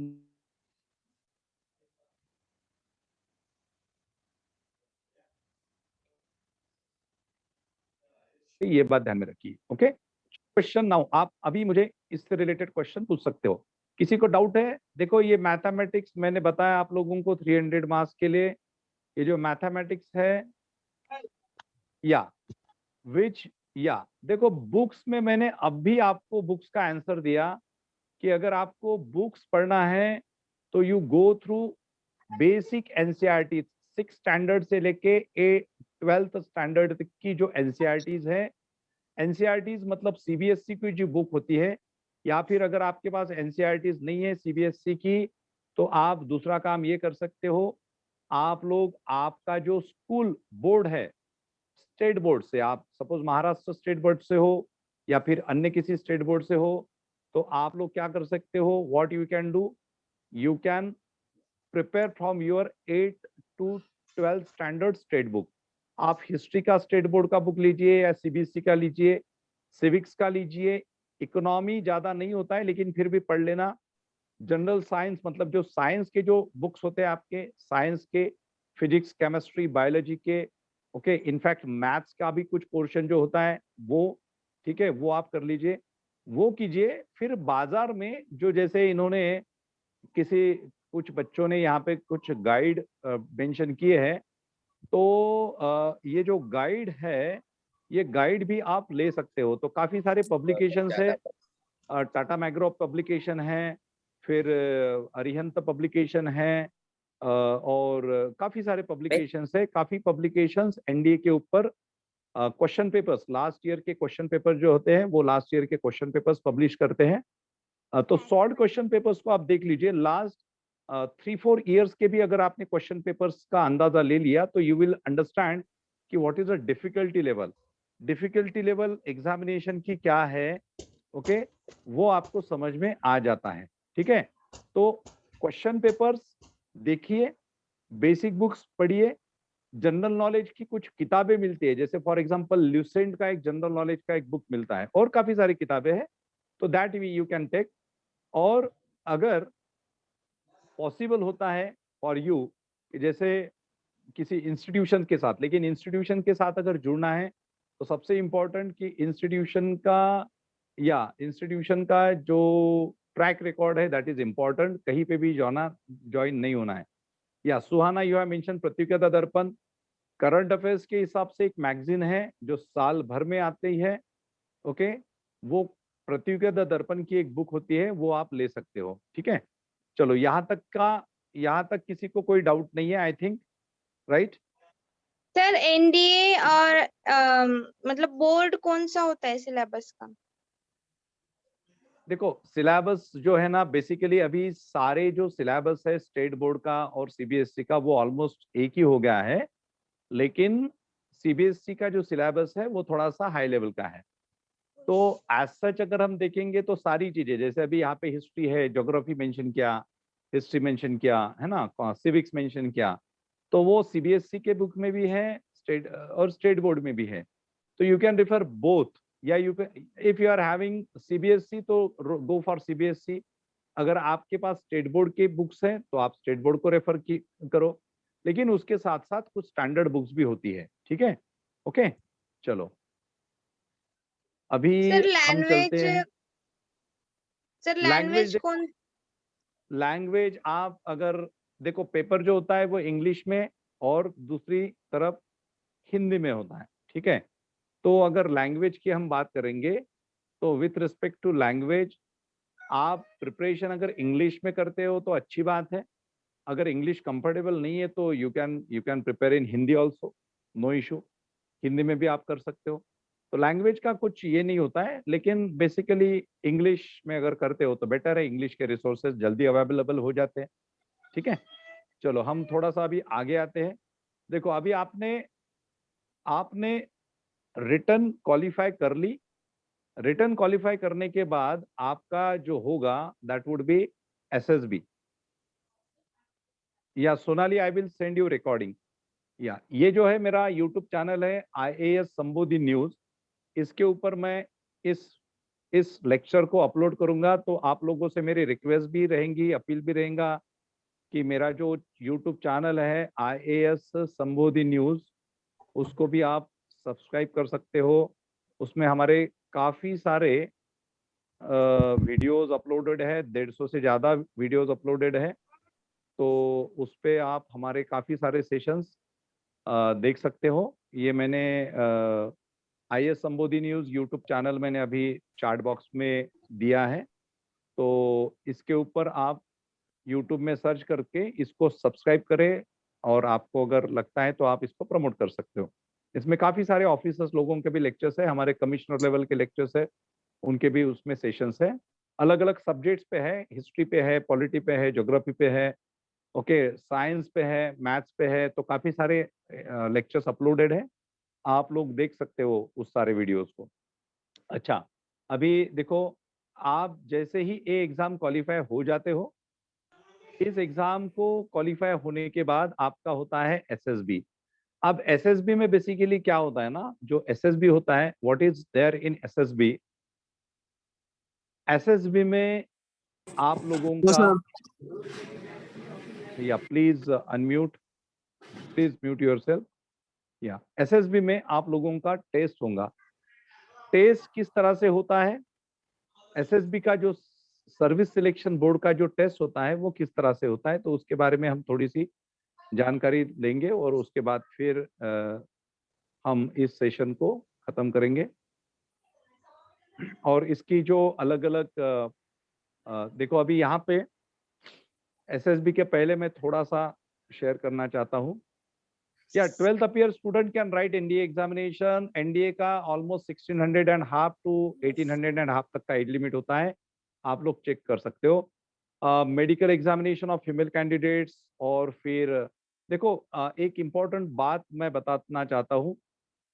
ये बात ध्यान में रखिए, ओके। क्वेश्चन नाउ, आप अभी मुझे इससे रिलेटेड क्वेश्चन पूछ सकते हो। किसी को डाउट है? देखो ये मैथमेटिक्स मैंने बताया आप लोगों को 300 मार्क्स के लिए, ये जो मैथमेटिक्स है या विच, या देखो बुक्स में मैंने अब भी आपको बुक्स का आंसर दिया कि अगर आपको बुक्स पढ़ना है तो you go through basic NCERT 6 standard से लेके 12th स्टैंडर्ड तक की जो एनसीईआरटीज है। एनसीईआरटीज मतलब सीबीएसई की जो बुक होती है, या फिर अगर आपके पास एनसीईआरटीज नहीं है सीबीएसई की, तो आप दूसरा काम ये कर सकते हो, आप लोग आपका जो स्कूल बोर्ड है, स्टेट बोर्ड से, आप सपोज महाराष्ट्र स्टेट बोर्ड से हो या फिर अन्य किसी स्टेट बोर्ड से हो, तो आप लोग क्या कर सकते हो, what you can do, you can prepare from your 8 to 12 standard state book. आप हिस्ट्री का स्टेट बोर्ड का बुक लीजिए या सीबीएसई का लीजिए, सिविक्स का लीजिए, इकोनॉमी ज्यादा नहीं होता है लेकिन फिर भी पढ़ लेना। जनरल साइंस मतलब जो साइंस के जो बुक्स होते हैं आपके, साइंस के, फिजिक्स, केमिस्ट्री, बायोलॉजी के, ओके, इनफैक्ट मैथ्स का भी कुछ पोर्शन जो होता है वो, ठीक है, वो आप कर लीजिए, वो कीजिए। फिर बाजार में जो, जैसे इन्होंने किसी कुछ बच्चों ने यहाँ पे कुछ गाइड मेंशन किए हैं, तो ये जो गाइड है, ये गाइड भी आप ले सकते हो। तो काफी सारे पब्लिकेशंस है, टाटा मैग्रो पब्लिकेशन है, फिर अरिहंत पब्लिकेशन है, और काफी सारे पब्लिकेशंस है। काफी पब्लिकेशंस एनडीए के ऊपर क्वेश्चन पेपर्स, लास्ट ईयर के क्वेश्चन पेपर जो होते हैं वो लास्ट ईयर के क्वेश्चन पेपर्स पब्लिश करते हैं। तो सॉल्ड क्वेश्चन पेपर्स को आप देख लीजिए, लास्ट 3-4 ईयर्स के भी अगर आपने क्वेश्चन पेपर्स का अंदाजा ले लिया तो यू विल अंडरस्टैंड कि what is the difficulty level, difficulty level examination की क्या है, ओके, वो आपको समझ में आ जाता है। ठीक है, तो क्वेश्चन पेपर्स देखिए, बेसिक बुक्स पढ़िए, जनरल नॉलेज की कुछ किताबें मिलती है, जैसे फॉर एग्जांपल ल्यूसेंट का एक जनरल नॉलेज का एक बुक मिलता है, और काफी सारी किताबें हैं, तो that we you can take. और अगर पॉसिबल होता है फॉर यू, जैसे किसी इंस्टीट्यूशन के साथ, लेकिन इंस्टीट्यूशन के साथ अगर जुड़ना है तो सबसे इम्पोर्टेंट कि इंस्टीट्यूशन का जो ट्रैक रिकॉर्ड है दैट इज इम्पोर्टेंट, कहीं पे भी ज्वाइन नहीं होना है। या सुहाना, यू हैव मेंशन प्रतियोगिता दर्पण, करंट अफेयर्स के हिसाब से एक मैगजीन है जो साल भर में आती है, ओके, वो प्रतियोगिता दर्पण की एक बुक होती है, वो आप ले सकते हो। ठीक है, चलो यहाँ तक किसी को कोई डाउट नहीं है, I think, right? Sir NDA और मतलब बोर्ड कौन सा होता है सिलेबस का? देखो सिलेबस जो है ना, बेसिकली अभी सारे जो सिलेबस है स्टेट बोर्ड का और सीबीएसई का वो ऑलमोस्ट एक ही हो गया है, लेकिन सीबीएसई का जो सिलेबस है वो थोड़ा सा हाई लेवल का है। तो एज सच अगर हम देखेंगे तो सारी चीजें, जैसे अभी यहाँ पे हिस्ट्री है, ज्योग्राफी मेंशन किया, हिस्ट्री मेंशन किया है ना, सिविक्स मेंशन किया, तो वो सीबीएसई के बुक में भी है, स्टेट बोर्ड में भी है। तो यू कैन रिफर बोथ, या you can, if you are having CBSE तो गो फॉर सीबीएसई, अगर आपके पास स्टेट बोर्ड के बुक्स हैं तो आप स्टेट बोर्ड को रेफर करो, लेकिन उसके साथ साथ कुछ स्टैंडर्ड बुक्स भी होती है। ठीक है, ओके, चलो अभी सर हम चलते हैं। लैंग्वेज कौन? लैंग्वेज आप अगर देखो, पेपर जो होता है वो इंग्लिश में और दूसरी तरफ हिंदी में होता है। ठीक है, तो अगर लैंग्वेज की हम बात करेंगे तो विथ रिस्पेक्ट टू लैंग्वेज, आप प्रिपरेशन अगर इंग्लिश में करते हो तो अच्छी बात है, अगर इंग्लिश कंफर्टेबल नहीं है तो you can prepare in Hindi also, no issue, Hindi में भी आप कर सकते हो। तो लैंग्वेज का कुछ ये नहीं होता है, लेकिन बेसिकली इंग्लिश में अगर करते हो तो बेटर है, इंग्लिश के रिसोर्सेज जल्दी अवेलेबल हो जाते हैं। ठीक है, चलो हम थोड़ा सा अभी आगे आते हैं। देखो अभी आपने रिटर्न क्वालिफाई कर ली, रिटर्न क्वालिफाई करने के बाद आपका जो होगा दैट वुड बी एसएसबी, या Sonali I will send you recording. या ये जो है मेरा यूट्यूब चैनल है IAS संबोधि न्यूज, इसके ऊपर मैं इस लेक्चर को अपलोड करूंगा, तो आप लोगों से मेरी रिक्वेस्ट भी रहेंगी, अपील भी रहेगा कि मेरा जो यूट्यूब चैनल है IAS संबोधि न्यूज, उसको भी आप सब्सक्राइब कर सकते हो। उसमें हमारे काफी सारे वीडियोस अपलोडेड है, 150 से ज्यादा वीडियोस अपलोडेड है, तो उस पे आप हमारे काफी सारे सेशंस देख सकते हो। ये मैंने IAS संबोधि न्यूज यूट्यूब चैनल मैंने अभी चार्ट बॉक्स में दिया है, तो इसके ऊपर आप यूट्यूब में सर्च करके इसको सब्सक्राइब करें, और आपको अगर लगता है तो आप इसको प्रमोट कर सकते हो। इसमें काफी सारे ऑफिसर्स लोगों के भी लेक्चर्स है, हमारे कमिश्नर लेवल के लेक्चर्स है, उनके भी उसमें सेशंस है। अलग अलग सब्जेक्ट्स पे है, हिस्ट्री पे है, पॉलिटी पे है, ज्योग्राफी पे है, ओके, साइंस पे है, मैथ्स पे है, तो काफी सारे लेक्चर्स अपलोडेड है, आप लोग देख सकते हो उस सारे वीडियोस को। अच्छा, अभी देखो, आप जैसे ही ए एग्जाम क्वालिफाई हो जाते हो, इस एग्जाम को क्वालिफाई होने के बाद आपका होता है SSB। अब SSB में बेसिकली क्या होता है ना, जो SSB होता है, what is there in SSB? SSB में आप लोगों का, या please unmute, please mute yourself. या SSB में आप लोगों का टेस्ट होगा। टेस्ट किस तरह से होता है, SSB का जो सर्विस सिलेक्शन बोर्ड का जो टेस्ट होता है वो किस तरह से होता है, तो उसके बारे में हम थोड़ी सी जानकारी लेंगे, और उसके बाद फिर हम इस सेशन को खत्म करेंगे। और इसकी जो अलग अलग देखो, अभी यहाँ पे SSB के पहले मैं थोड़ा सा शेयर करना चाहता हूँ। या 12th appear student can write NDA examination. NDA का almost 1600 and half to 1800 and half तक का एज लिमिट होता है, आप लोग चेक कर सकते हो। Medical examination of female candidates, और फिर देखो एक इम्पॉर्टेंट बात मैं बताना चाहता हूँ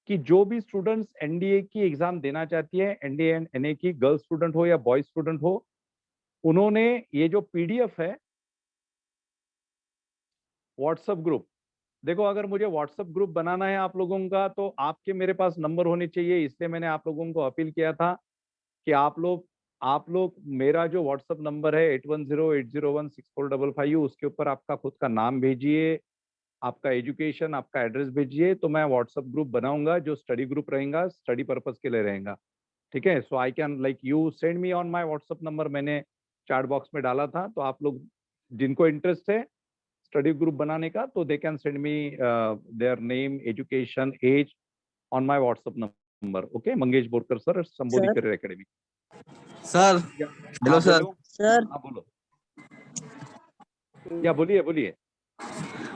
कि जो भी स्टूडेंट्स NDA की एग्जाम देना चाहती है, NDA एंड NA की, गर्ल स्टूडेंट हो या बॉय स्टूडेंट हो, उन्होंने ये जो PDF है व्हाट्सएप ग्रुप, देखो अगर मुझे व्हाट्सएप ग्रुप बनाना है आप लोगों का, तो आपके मेरे पास नंबर होने चाहिए, इसलिए मैंने आप लोगों को अपील किया था कि आप लोग मेरा जो व्हाट्सएप नंबर है 8108016455, उसके ऊपर आपका खुद का नाम भेजिए, आपका एजुकेशन, आपका एड्रेस भेजिए, तो मैं व्हाट्सएप ग्रुप बनाऊंगा जो स्टडी ग्रुप रहेगा, स्टडी पर्पज के लिए रहेगा। ठीक है, so I can like you send me on my WhatsApp number, मैंने चार्ट बॉक्स में डाला था, तो आप लोग जिनको इंटरेस्ट है स्टडी ग्रुप बनाने का, तो they can send me their name, education, age on my WhatsApp number. Okay, Mangesh Borkar sir, Sambodhi career academy. Sir. Hello sir. Sir हाँ बोलो, या बोलिए बोलिए।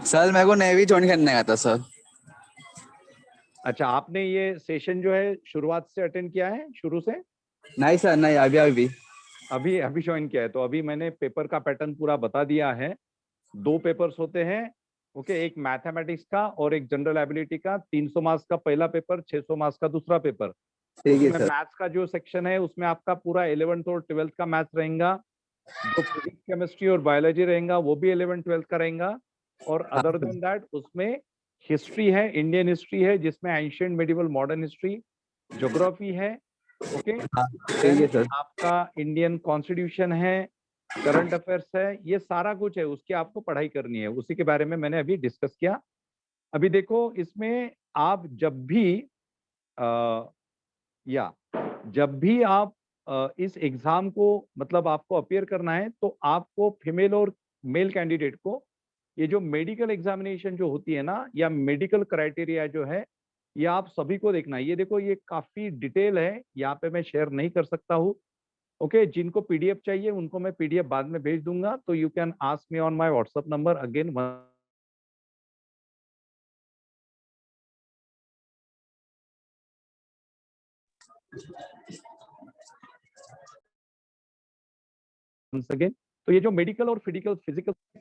सर मेरे को नेवी ज्वाइन करने का था सर। अच्छा, आपने ये सेशन जो है शुरुआत से अटेंड किया है, शुरू से? नहीं सर, नहीं, अभी अभी अभी अभी ज्वाइन किया है, तो अभी मैंने पेपर का पैटर्न पूरा बता दिया है। 2 पेपर्स होते हैं, ओके, एक मैथमेटिक्स का और एक जनरल एबिलिटी का। 300 मार्क्स का पहला पेपर, 600 मार्क्स का दूसरा पेपर। ठीक है उसमें सर। मैथ्स का जो सेक्शन है उसमें आपका पूरा 11th और 12th का मैथ्स रहेगा, जो फिजिक्स, केमिस्ट्री और बायोलॉजी रहेगा वो भी 11th 12th का रहेगा, और अदर देन दैट उसमें हिस्ट्री है, इंडियन हिस्ट्री है जिसमें ancient, medieval, modern history, geography है, ओके, ठीक देन है सर। आपका इंडियन कॉन्स्टिट्यूशन है, करंट अफेयर्स है, ये सारा कुछ है, उसकी आपको पढ़ाई करनी है, उसी के बारे में मैंने अभी डिस्कस किया। अभी देखो, इसमें आप जब भी या जब भी आप इस एग्जाम को, मतलब आपको अपियर करना है, तो आपको फीमेल और मेल कैंडिडेट को ये जो मेडिकल एग्जामिनेशन जो होती है ना, या मेडिकल क्राइटेरिया जो है, ये आप सभी को देखना है। ये देखो, ये काफी डिटेल है, यहाँ पे मैं शेयर नहीं कर सकता हूँ। ओके, जिनको PDF चाहिए उनको मैं PDF बाद में भेज दूंगा, तो you can ask me on my WhatsApp number again again. तो ये जो मेडिकल और फिजिकल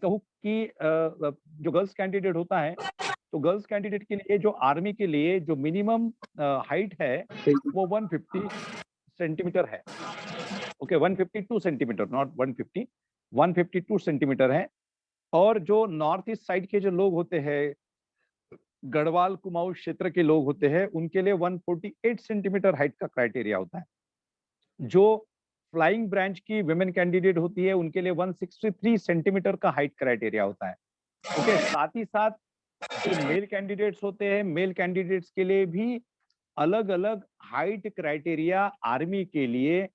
कहूँ कि जो गर्ल्स कैंडिडेट होता है, तो गर्ल्स कैंडिडेट के लिए जो आर्मी के लिए जो मिनिमम हाइट है वो 150 सेंटीमीटर है। ओके, 152 सेंटीमीटर, नॉट 150, 152 सेंटीमीटर है। और जो नॉर्थ ईस्ट साइड के जो लोग होते हैं, गढ़वाल कुमाऊं क्षेत्र के लोग होते हैं, उनके लिए 148 सेंटीमीटर हाइट का क्राइटेरिया होता है। जो फ्लाइंग ब्रांच की विमेन कैंडिडेट होती है उनके लिए 163 सेंटीमीटर का हाइट क्राइटेरिया होता है। ओके, साथ ही साथ जो मेल कैंडिडेट्स होते हैं, मेल कैंडिडेट्स के लिए भी अलग अलग हाइट क्राइटेरिया आर्मी के लिए,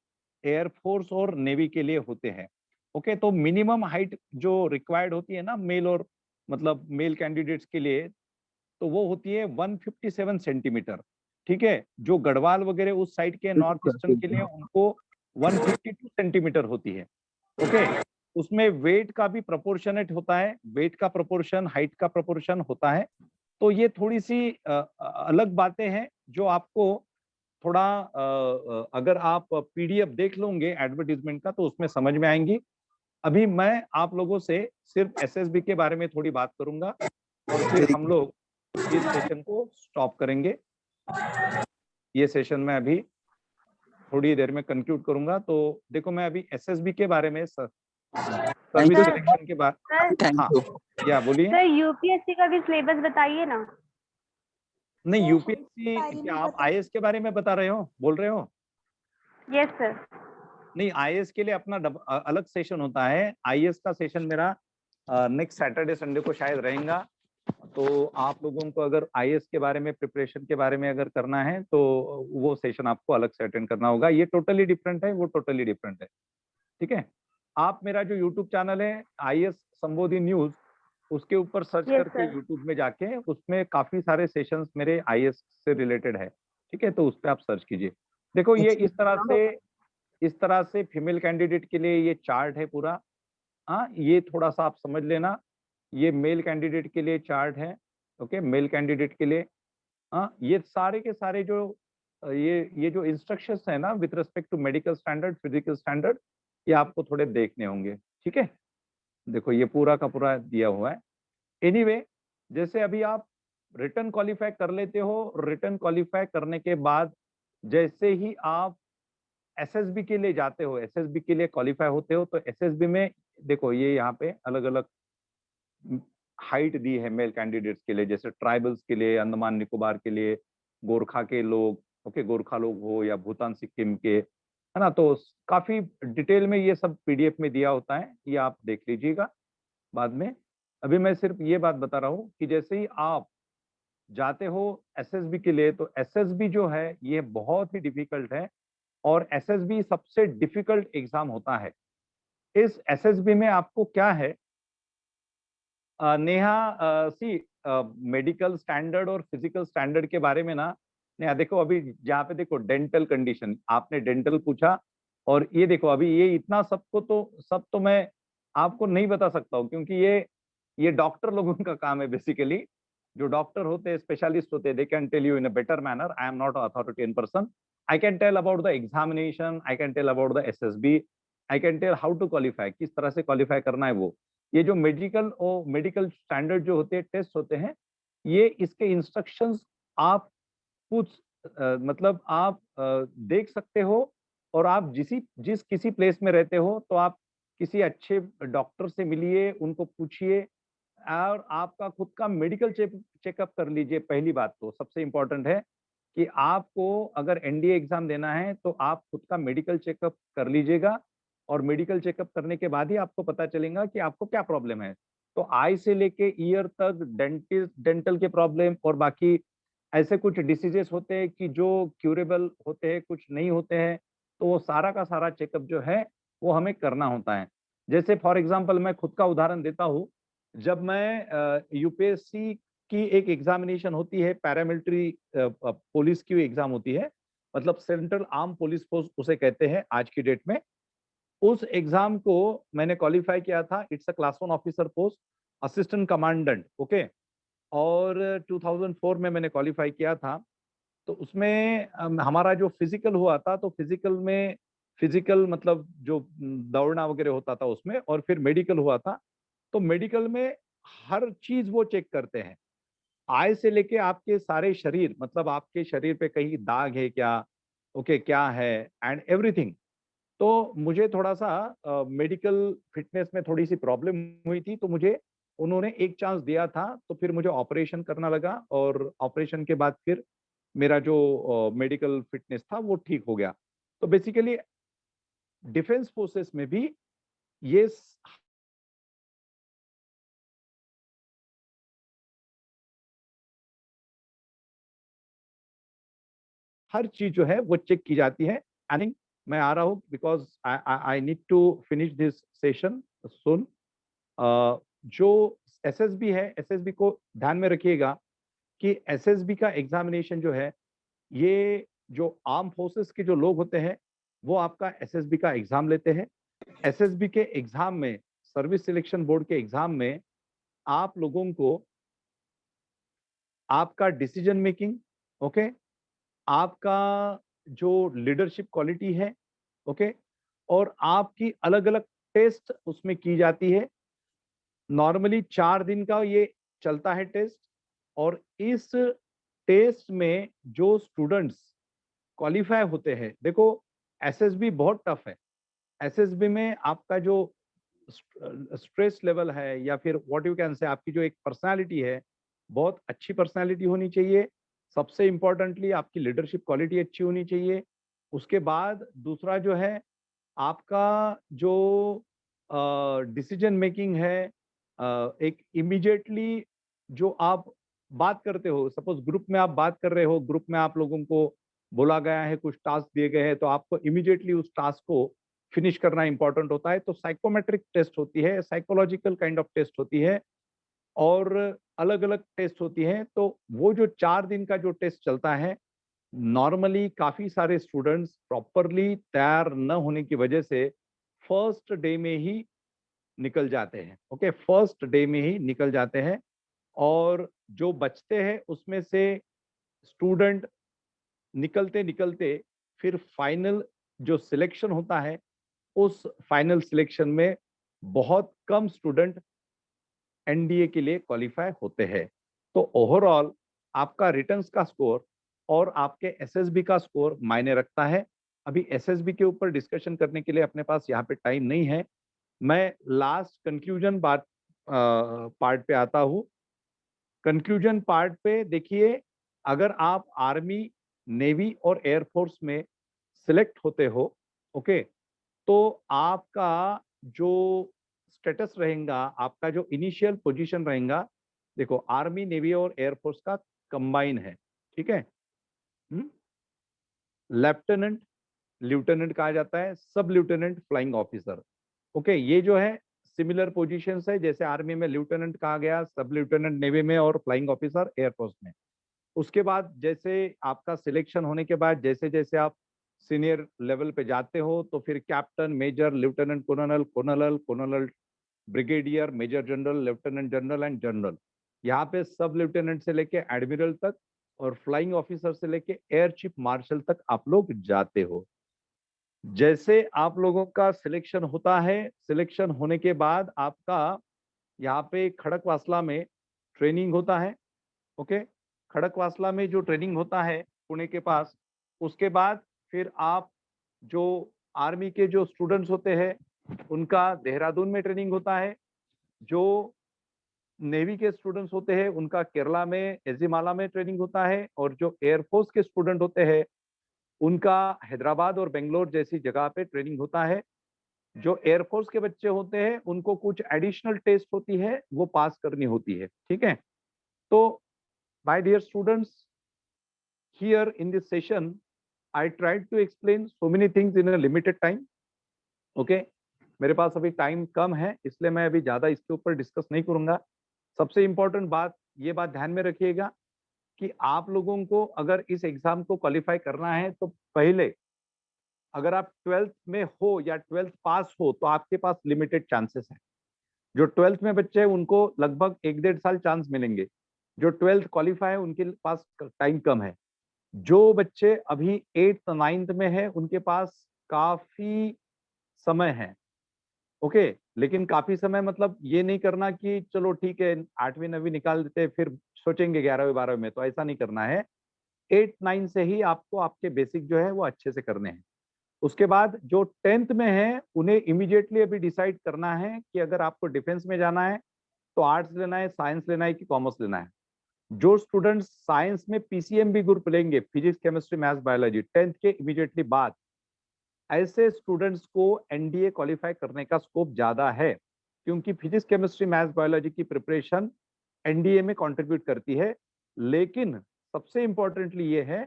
एयरफोर्स और नेवी के लिए होते हैं। ओके, तो मिनिमम हाइट जो रिक्वायर्ड होती है ना मेल और, मतलब मेल कैंडिडेट्स के लिए, तो वो होती है 157 सेंटीमीटर, ठीक है। जो गढ़वाल वगैरह उस साइड के नॉर्थ ईस्टर्न के लिए उनको 152 सेंटीमीटर होती है, ओके। उसमें वेट का भी प्रोपोर्शनेट होता है, वेट का प्रोपोर्शन, हाइट का प्रोपोर्शन होता है। तो ये थोड़ी सी अलग बातें हैं जो आपको थोड़ा अगर आप पीडीएफ देख लोगे एडवर्टीजमेंट का तो उसमें समझ में आएंगी। अभी मैं आप लोगों से सिर्फ एसएसबी के बारे में थोड़ी बात करूंगा और फिर हम लोग इस सेशन को स्टॉप करेंगे। ये सेशन में अभी थोड़ी देर में कंक्लूड करूंगा। तो देखो मैं अभी एसएसबी के बारे में सर्विस you. सिलेक्शन के बाद, थैंक हाँ यू। या बोलिए। सर यूपीएससी का भी सिलेबस बताइए ना। नहीं, यूपीएससी क्या आप आईएएस के बारे में बता रहे हो, बोल रहे हो? Yes sir. नहीं, आईएएस के लिए अपना अलग सेशन होता है। आईएएस का सेशन मेरा नेक्स्ट सैटरडे संडे को शायद रहेगा। तो आप लोगों को अगर आईएएस के बारे में, प्रिपरेशन के बारे में अगर करना है तो वो सेशन आपको अलग से अटेंड करना होगा। ये टोटली डिफरेंट है, वो टोटली डिफरेंट है, ठीक है। आप मेरा जो यूट्यूब चैनल है आईएएस संबोधि न्यूज, उसके ऊपर सर्च Yes, करके sir. यूट्यूब में जाके उसमें काफी सारे सेशंस मेरे आईएएस से रिलेटेड है, ठीक है। तो उस पर आप सर्च कीजिए। देखो ये इस तरह से फीमेल कैंडिडेट के लिए ये चार्ट है पूरा। हाँ, ये थोड़ा सा आप समझ लेना। ये मेल कैंडिडेट के लिए चार्ट है, ओके, मेल कैंडिडेट के लिए। हाँ, ये सारे के सारे जो ये जो इंस्ट्रक्शंस है ना with respect to medical standard, physical standard, ये आपको थोड़े देखने होंगे, ठीक है। देखो ये पूरा का पूरा दिया हुआ है। एनीवे, जैसे अभी आप रिटर्न क्वालिफाई कर लेते हो, रिटर्न क्वालिफाई करने के बाद जैसे ही आप एसएसबी के लिए जाते हो, एसएसबी के लिए क्वालिफाई होते हो, तो एसएसबी में देखो ये यहाँ पे अलग अलग हाइट दी है मेल कैंडिडेट्स के लिए, जैसे ट्राइबल्स के लिए, अंडमान निकोबार के लिए, गोरखा के लोग, ओके, गोरखा लोग हो या भूटान सिक्किम के, है ना। तो काफी डिटेल में ये सब पीडीएफ में दिया होता है, ये आप देख लीजिएगा बाद में। अभी मैं सिर्फ ये बात बता रहा हूँ कि जैसे ही आप जाते हो एसएसबी के लिए, तो एसएसबी जो है ये बहुत ही डिफिकल्ट है और एसएसबी सबसे डिफिकल्ट एग्जाम होता है। इस एसएसबी में आपको क्या है, नेहा, सी मेडिकल स्टैंडर्ड और फिजिकल स्टैंडर्ड के बारे में ना, नेहा देखो अभी जहाँ पे देखो डेंटल कंडीशन, आपने डेंटल पूछा, और ये देखो अभी ये इतना सब तो मैं आपको नहीं बता सकता हूँ, क्योंकि ये डॉक्टर लोगों का काम है बेसिकली। जो डॉक्टर होते हैं, स्पेशलिस्ट होते हैं, they can tell you in a better manner. I am not authoritative person. I can tell about the examination, I can tell about the SSB, I can tell how to qualify, किस तरह से qualify करना है वो। ये जो medical standard जो होते हैं, टेस्ट होते हैं, ये इसके इंस्ट्रक्शंस आप कुछ मतलब आप देख सकते हो, और आप जिस किसी प्लेस में रहते हो तो आप किसी अच्छे डॉक्टर से मिलिए, उनको पूछिए, और आपका खुद का मेडिकल चेकअप कर लीजिए। पहली बात तो सबसे इम्पोर्टेंट है कि आपको अगर एनडीए एग्जाम देना है तो आप खुद का मेडिकल चेकअप कर लीजिएगा, और मेडिकल चेकअप करने के बाद ही आपको पता चलेगा कि आपको क्या प्रॉब्लम है। तो आई से लेके ईयर तक डेंटल के प्रॉब्लम और बाकी ऐसे कुछ डिसीजेस होते हैं कि जो क्यूरेबल होते हैं, कुछ नहीं होते हैं, तो वो सारा का सारा चेकअप जो है वो हमें करना होता है। जैसे फॉर एग्जांपल मैं खुद का उदाहरण देता हूँ। जब मैं यूपीएससी की एक एग्जामिनेशन होती है, पैरामिलिट्री पुलिस की एग्जाम होती है, मतलब सेंट्रल आर्म पुलिस फोर्स उसे कहते हैं आज की डेट में। उस एग्जाम को मैंने क्वालिफाई किया था। It's a class 1 officer post, assistant commandant, okay. और 2004 में मैंने क्वालिफाई किया था। तो उसमें हमारा जो फिजिकल हुआ था, तो फिजिकल मतलब जो दौड़ना वगैरह होता था उसमें, और फिर मेडिकल हुआ था। तो मेडिकल में हर चीज वो चेक करते हैं, आय से लेके आपके सारे शरीर, मतलब आपके शरीर पे कहीं दाग है क्या, ओके, क्या है, एंड एवरीथिंग। तो मुझे थोड़ा सा मेडिकल फिटनेस में थोड़ी सी प्रॉब्लम हुई थी, तो मुझे उन्होंने एक चांस दिया था, तो फिर मुझे ऑपरेशन करना लगा, और ऑपरेशन के बाद फिर मेरा जो मेडिकल फिटनेस था वो ठीक हो गया। तो बेसिकली डिफेंस फोर्सेस में भी ये हर चीज जो है वो चेक की जाती है। एंड मैं आ रहा हूँ because I need to finish this session soon. जो एसएसबी है, एसएसबी को ध्यान में रखिएगा कि एसएसबी का एग्जामिनेशन जो है, ये जो आर्म फोर्सेस के जो लोग होते हैं वो आपका एसएसबी का एग्जाम लेते हैं। एसएसबी के एग्जाम में, सर्विस सिलेक्शन बोर्ड के एग्जाम में आप लोगों को आपका डिसीजन मेकिंग, ओके, आपका जो लीडरशिप क्वालिटी है, ओके, और आपकी अलग अलग टेस्ट उसमें की जाती है। नॉर्मली 4 दिन का ये चलता है टेस्ट, और इस टेस्ट में जो स्टूडेंट्स क्वालिफाई होते हैं, देखो एसएसबी बहुत टफ है। एसएसबी में आपका जो स्ट्रेस लेवल है या फिर व्हाट यू कैन से आपकी जो एक पर्सनालिटी है, बहुत अच्छी पर्सनालिटी होनी चाहिए। सबसे इम्पोर्टेंटली आपकी लीडरशिप क्वालिटी अच्छी होनी चाहिए। उसके बाद दूसरा जो है आपका जो डिसीजन मेकिंग है, एक इमीडिएटली जो आप बात करते हो, सपोज ग्रुप में आप बात कर रहे हो, ग्रुप में आप लोगों को बोला गया है, कुछ टास्क दिए गए हैं, तो आपको इमीडिएटली उस टास्क को फिनिश करना इंपॉर्टेंट होता है। तो साइकोमेट्रिक टेस्ट होती है, साइकोलॉजिकल काइंड ऑफ टेस्ट होती है, और अलग अलग टेस्ट होती है। तो वो जो 4 दिन का जो टेस्ट चलता है, नॉर्मली काफी सारे स्टूडेंट्स प्रॉपरली तैयार न होने की वजह से फर्स्ट डे में ही निकल जाते हैं। ओके, फर्स्ट डे में ही निकल जाते हैं, और जो बचते हैं उसमें से स्टूडेंट निकलते निकलते फिर फाइनल जो सिलेक्शन होता है, उस फाइनल सिलेक्शन में बहुत कम स्टूडेंट एनडीए के लिए क्वालिफाई होते हैं। तो ओवरऑल आपका रिटर्न्स का स्कोर और आपके एसएसबी का स्कोर मायने रखता है। अभी एसएसबी के ऊपर डिस्कशन करने के लिए अपने पास यहाँ पे टाइम नहीं है। मैं लास्ट कंक्लूजन बात पार्ट पे आता हूँ। कंक्लूजन पार्ट पे देखिए, अगर आप आर्मी, नेवी और एयरफोर्स में सिलेक्ट होते हो, ओके, तो आपका जो स्टेटस रहेगा, आपका जो इनिशियल पोजीशन रहेगा, देखो आर्मी, नेवी और एयरफोर्स का कंबाइन है, ठीक है। लेफ्टिनेंट, लेफ्टिनेंट कहा जाता है, सब लेफ्टिनेंट, फ्लाइंग ऑफिसर, ओके। ये जो है सिमिलर पोजीशंस है, जैसे आर्मी में लेफ्टिनेंट कहा गया, सब लेफ्टिनेंट नेवी में, और फ्लाइंग ऑफिसर एयरफोर्स में। उसके बाद जैसे आपका सिलेक्शन होने के बाद जैसे जैसे आप सीनियर लेवल पे जाते हो, तो फिर captain, major, lieutenant colonel, colonel, colonel, brigadier, major general, lieutenant general and general. यहाँ पे सब लेफ्टिनेंट से लेके एडमिरल तक, और फ्लाइंग ऑफिसर से लेके एयर चीफ मार्शल तक आप लोग जाते हो। जैसे आप लोगों का सिलेक्शन होता है, सिलेक्शन होने के बाद आपका यहाँ पे खड़कवासला में ट्रेनिंग होता है, ओके। खड़कवासला में जो ट्रेनिंग होता है पुणे के पास, उसके बाद फिर आप जो आर्मी के जो स्टूडेंट्स होते हैं उनका देहरादून में ट्रेनिंग होता है। जो नेवी के स्टूडेंट्स होते हैं उनका केरला में एजिमाला में ट्रेनिंग होता है, और जो एयरफोर्स के स्टूडेंट होते हैं उनका हैदराबाद और बेंगलोर जैसी जगह पे ट्रेनिंग होता है। जो एयरफोर्स के बच्चे होते हैं उनको कुछ एडिशनल टेस्ट होती है, वो पास करनी होती है, ठीक है। तो my dear students, here in this session I tried to explain so many things in a limited time, okay। मेरे पास अभी टाइम कम है, इसलिए मैं अभी ज्यादा इसके ऊपर डिस्कस नहीं करूंगा। सबसे इम्पोर्टेंट बात, ये बात ध्यान में रखिएगा कि आप लोगों को अगर इस एग्जाम को क्वालिफाई करना है, तो पहले अगर आप 12th में हो या 12th पास हो, तो आपके पास लिमिटेड चांसेस है। जो 12th में बच्चे हैं उनको लगभग 1-1.5 साल चांस मिलेंगे। जो 12th क्वालिफाई है उनके पास टाइम कम है। जो बच्चे अभी 8th 9th में है उनके पास काफी समय है, ओके। लेकिन काफी समय मतलब ये नहीं करना कि चलो ठीक है 8वीं 9वीं निकाल देते फिर सोचेंगे 11वीं 12वीं में, तो ऐसा नहीं करना है। 8 9 से ही आपको आपके बेसिक जो है वो अच्छे से करने हैं। उसके बाद जो 10th में है उन्हें इमीडिएटली अभी डिसाइड करना है कि अगर आपको डिफेंस में जाना है तो आर्ट्स लेना है, साइंस लेना है कि कॉमर्स लेना है। जो स्टूडेंट्स साइंस में पीसीएमबी ग्रुप लेंगे, physics, chemistry, maths, biology, 10th के इमीडिएटली बाद, ऐसे स्टूडेंट्स को एनडीए क्वालिफाई करने का स्कोप ज्यादा है, क्योंकि फिजिक्स, केमिस्ट्री, मैथ्स, बायोलॉजी की प्रिपरेशन एनडीए में कंट्रीब्यूट करती है। लेकिन सबसे इंपॉर्टेंटली ये है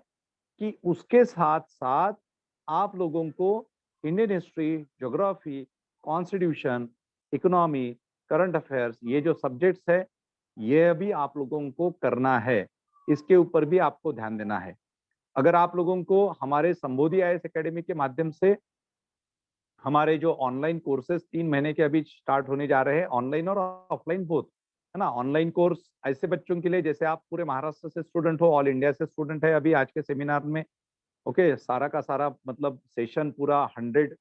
कि उसके साथ साथ आप लोगों को Indian history, geography, constitution, economy, current affairs, ये जो सब्जेक्ट्स है ये भी आप लोगों को करना है। इसके ऊपर भी आपको ध्यान देना है। अगर आप लोगों को हमारे संबोधि आईएएस एकेडमी के माध्यम से हमारे जो ऑनलाइन कोर्सेज 3 महीने के अभी स्टार्ट होने जा रहे हैं, ऑनलाइन और ऑफलाइन बोथ, है ना। ऑनलाइन कोर्स ऐसे बच्चों के लिए जैसे आप पूरे महाराष्ट्र से स्टूडेंट हो, ऑल इंडिया से स्टूडेंट है अभी आज के सेमिनार में, ओके, सारा का सारा मतलब सेशन पूरा 100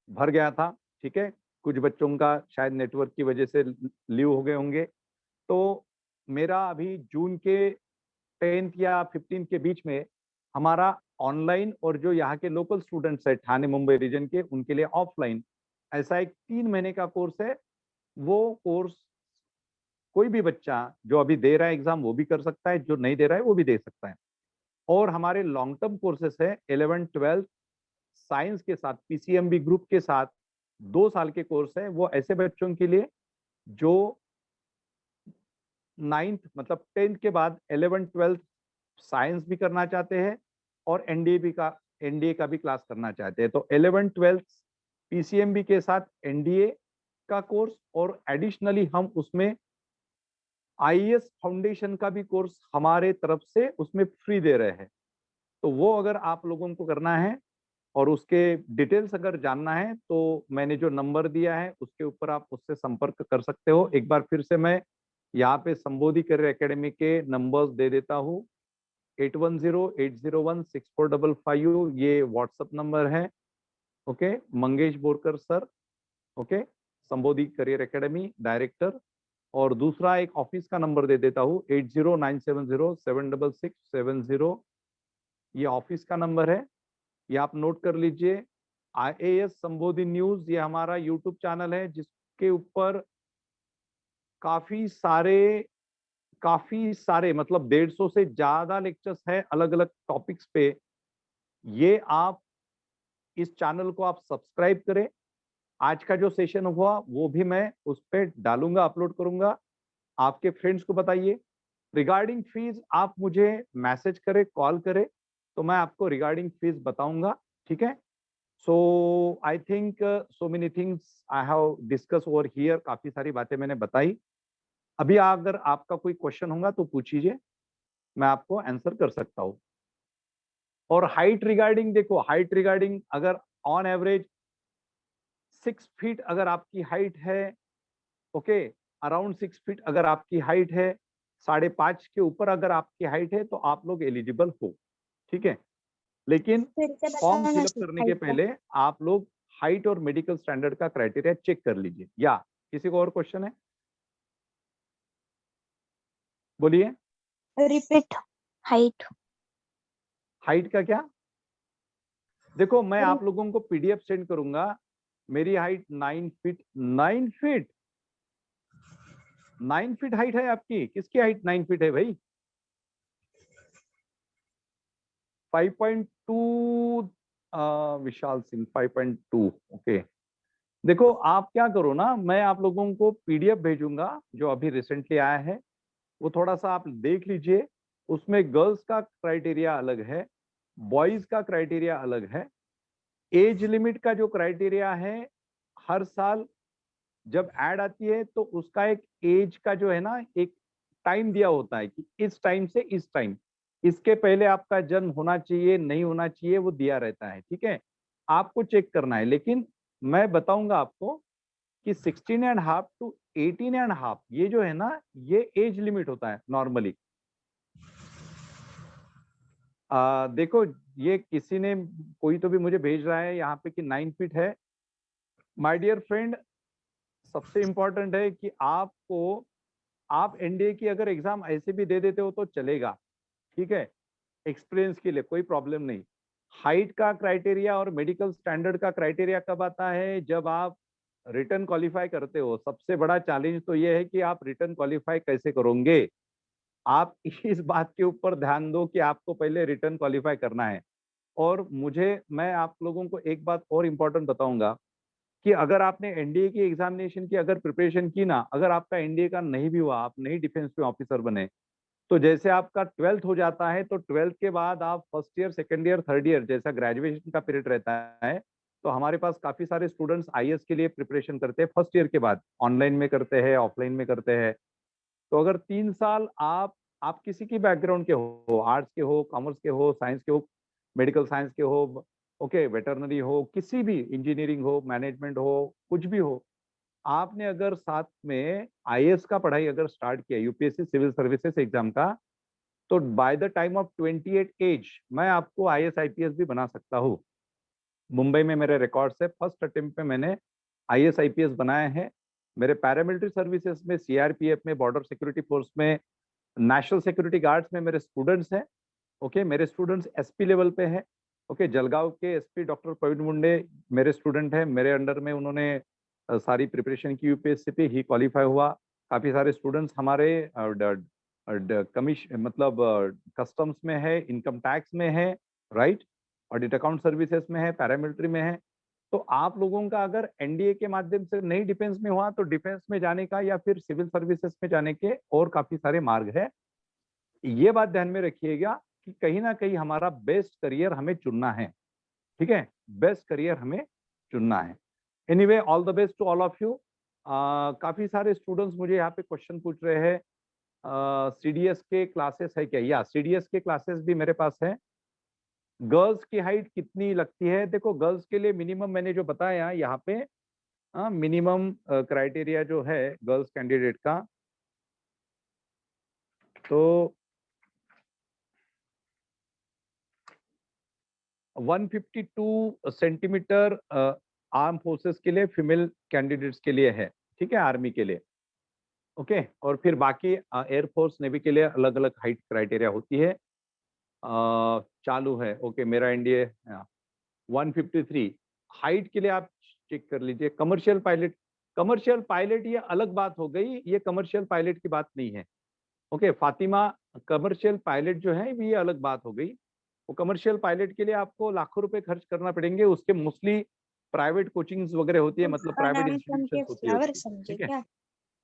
भर गया था, ठीक है। कुछ बच्चों का शायद नेटवर्क की वजह से लीव हो गए होंगे। तो मेरा अभी जून के 10th या 15th के बीच में हमारा ऑनलाइन और जो यहाँ के लोकल स्टूडेंट्स है ठाणे मुंबई रीजन के, उनके लिए ऑफलाइन ऐसा एक 3 महीने का कोर्स है। वो कोर्स कोई भी बच्चा जो अभी दे रहा है एग्जाम वो भी कर सकता है, जो नहीं दे रहा है वो भी दे सकता है। और हमारे लॉन्ग टर्म कोर्सेस है 11th 12th साइंस के साथ पीसीएमबी ग्रुप के साथ 2 साल के कोर्स है। वो ऐसे बच्चों के लिए जो 9th मतलब 10th के बाद 11th 12th साइंस भी करना चाहते हैं और एनडीए का भी क्लास करना चाहते हैं। तो 11th 12th पीसीएमबी के साथ एनडीए का कोर्स और एडिशनली हम उसमें आईएएस फाउंडेशन का भी कोर्स हमारे तरफ से उसमें फ्री दे रहे हैं। तो वो अगर आप लोगों को करना है और उसके डिटेल्स अगर जानना है तो मैंने जो नंबर दिया है उसके ऊपर आप उससे संपर्क कर सकते हो। एक बार फिर से मैं यहाँ पे संबोधि करियर एकेडमी के नंबर्स दे देता हूँ। 8108016455 ये व्हाट्सएप नंबर है, okay. Mangesh Borkar sir, okay, Sambodhi career academy director. और दूसरा एक ऑफिस का नंबर दे देता हूँ 8097076670, ये ऑफिस का नंबर है, ये आप नोट कर लीजिए। आईएएस संबोधि न्यूज ये हमारा यूट्यूब चैनल है जिसके ऊपर काफी सारे मतलब 150 से ज्यादा लेक्चर्स है अलग अलग टॉपिक्स पे। ये आप इस चैनल को आप सब्सक्राइब करें। आज का जो सेशन हुआ वो भी मैं उस पर डालूंगा, अपलोड करूंगा, आपके फ्रेंड्स को बताइए। रिगार्डिंग फीस आप मुझे मैसेज करें, कॉल करें, तो मैं आपको रिगार्डिंग फीस बताऊंगा, ठीक है। So I think so many things I have discuss over here, काफी सारी बातें मैंने बताई। अभी अगर आपका कोई क्वेश्चन होगा तो पूछिए, मैं आपको आंसर कर सकता हूँ। और हाइट रिगार्डिंग देखो, हाइट रिगार्डिंग अगर ऑन एवरेज 6 फीट अगर आपकी हाइट है, ओके, अराउंड 6 फीट अगर आपकी हाइट है, 5.5 के ऊपर अगर आपकी हाइट है तो आप लोग एलिजिबल हो, ठीक है। लेकिन फॉर्म फिलअप करने के पहले आप लोग हाइट और मेडिकल स्टैंडर्ड का क्राइटेरिया चेक कर लीजिए। या किसी को और क्वेश्चन है? बोलिए। Repeat height. हाइट का क्या? देखो मैं आप लोगों को पीडीएफ सेंड करूंगा। मेरी height 9 feet 9 feet 9 feet height है आपकी। किसकी हाइट 9 फीट है भाई? 5.2 विशाल सिंह 5.2, ओके। देखो आप क्या करो ना, मैं आप लोगों को पीडीएफ भेजूंगा जो अभी रिसेंटली आया है, वो थोड़ा सा आप देख लीजिए। उसमें गर्ल्स का क्राइटेरिया अलग है, बॉयज का क्राइटेरिया अलग है। एज लिमिट का जो क्राइटेरिया है हर साल जब ऐड आती है तो उसका एक एज का जो है ना एक टाइम दिया होता है कि इस टाइम से इस टाइम, इसके पहले आपका जन्म होना चाहिए नहीं होना चाहिए, वो दिया रहता है, ठीक है। आपको चेक करना है। लेकिन मैं बताऊंगा आपको कि 16.5 to 18.5 ये जो है ना ये एज लिमिट होता है नॉर्मली। देखो ये किसी ने कोई तो भी मुझे भेज रहा है यहाँ पे कि 9 फीट है। माय डियर फ्रेंड, सबसे इंपॉर्टेंट है कि आप एनडीए की अगर एग्जाम ऐसे भी दे देते हो तो चलेगा, ठीक है, एक्सपीरियंस के लिए कोई प्रॉब्लम नहीं। हाइट का क्राइटेरिया और मेडिकल स्टैंडर्ड का क्राइटेरिया कब आता है? जब आप रिटर्न क्वालिफाई करते हो। सबसे बड़ा चैलेंज तो ये है कि आप रिटर्न क्वालिफाई कैसे करोगे। आप इस बात के ऊपर ध्यान दो कि आपको पहले रिटर्न क्वालिफाई करना है। और मैं आप लोगों को एक बात और इम्पोर्टेंट बताऊंगा कि अगर आपने एनडीए की एग्जामिनेशन की अगर प्रिपरेशन की ना, अगर आपका एनडीए का नहीं भी हुआ, आप नहीं डिफेंस में ऑफिसर बने, तो जैसे आपका 12th हो जाता है तो 12th के बाद आप first year, second year, third year जैसा ग्रेजुएशन का पीरियड रहता है, तो हमारे पास काफी सारे स्टूडेंट्स आईएएस के लिए प्रिपरेशन करते हैं फर्स्ट ईयर के बाद, ऑनलाइन में करते हैं, ऑफलाइन में करते हैं। तो अगर 3 साल आप आप किसी की बैकग्राउंड के हो, आर्ट्स के हो, कॉमर्स के हो, साइंस के हो, मेडिकल साइंस के हो, ओके, वेटरनरी हो, किसी भी इंजीनियरिंग हो, मैनेजमेंट हो, कुछ भी हो, आपने अगर साथ में आईएएस का पढ़ाई अगर स्टार्ट किया, यूपीएससी सिविल सर्विसेज एग्जाम का, तो by the time of 28 age मैं आपको आईएएस आईपीएस भी बना सकता हूँ। मुंबई में मेरे रिकॉर्ड्स है, फर्स्ट अटेम्प्ट में मैंने आईएएस आईपीएस बनाए हैं। मेरे पैरामिलिट्री सर्विसेज में, सीआरपीएफ में, बॉर्डर सिक्योरिटी फोर्स में, नेशनल सिक्योरिटी गार्ड्स में मेरे स्टूडेंट्स हैं। ओके, मेरे स्टूडेंट्स एसपी लेवल पे हैं। ओके, जलगांव के एसपी डॉक्टर प्रवीण मुंडे मेरे स्टूडेंट हैं, मेरे अंडर में उन्होंने सारी प्रिपरेशन की, यूपीएससी पे ही क्वालिफाई हुआ। काफी सारे स्टूडेंट्स हमारे मतलब कस्टम्स में है, इनकम टैक्स में है, राइट, ऑडिट अकाउंट सर्विसेज में है, पैरामिलिट्री में है। तो आप लोगों का अगर एनडीए के माध्यम से नहीं डिफेंस में हुआ तो डिफेंस में जाने का या फिर सिविल सर्विसेज में जाने के और काफी सारे मार्ग है। ये बात ध्यान में रखिएगा कि कहीं ना कहीं हमारा बेस्ट करियर हमें चुनना है, ठीक है, बेस्ट करियर हमें चुनना है। Anyway, all the best to all of you. काफी सारे स्टूडेंट्स मुझे यहाँ पे क्वेश्चन पूछ रहे हैं, सीडीएस के क्लासेस है क्या? या सीडीएस के क्लासेस भी मेरे पास है। गर्ल्स की हाइट कितनी लगती है? देखो, गर्ल्स के लिए मिनिमम मैंने जो बताया यहाँ पे, मिनिमम क्राइटेरिया जो है गर्ल्स कैंडिडेट का, तो 152 सेंटीमीटर आर्म फोर्सेस के लिए फीमेल कैंडिडेट्स के लिए है, ठीक है, आर्मी के लिए। ओके, और फिर बाकी एयरफोर्स नेवी के लिए अलग अलग हाइट क्राइटेरिया होती है। चालू है, ओके, मेरा एनडीए 153 हाइट के लिए आप चेक कर लीजिए। कमर्शियल पायलट ये अलग बात हो गई, ये कमर्शियल पायलट की बात नहीं है। ओके, फातिमा, कमर्शियल पायलट जो है ये अलग बात हो गई। वो कमर्शियल पायलट के लिए आपको लाखों रुपए खर्च करना पड़ेंगे, उसके मोस्टली प्राइवेट कोचिंग्स वगैरह होती है, मतलब प्राइवेट इंस्टीट्यूशंस होती है उसकी, ठीक है।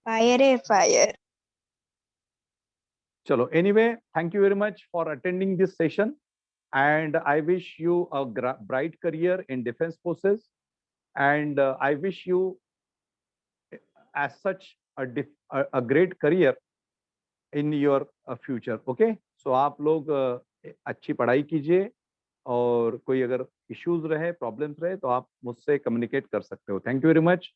फायर है फायर। चलो, anyway, thank you very much for attending this session and I wish you a bright career in defense forces, and I wish you as such a great career in your future. Okay, so आप लोग अच्छी पढ़ाई कीजिए, और कोई अगर issues रहे, problems रहे, तो आप मुझसे कम्युनिकेट कर सकते हो। Thank you very much.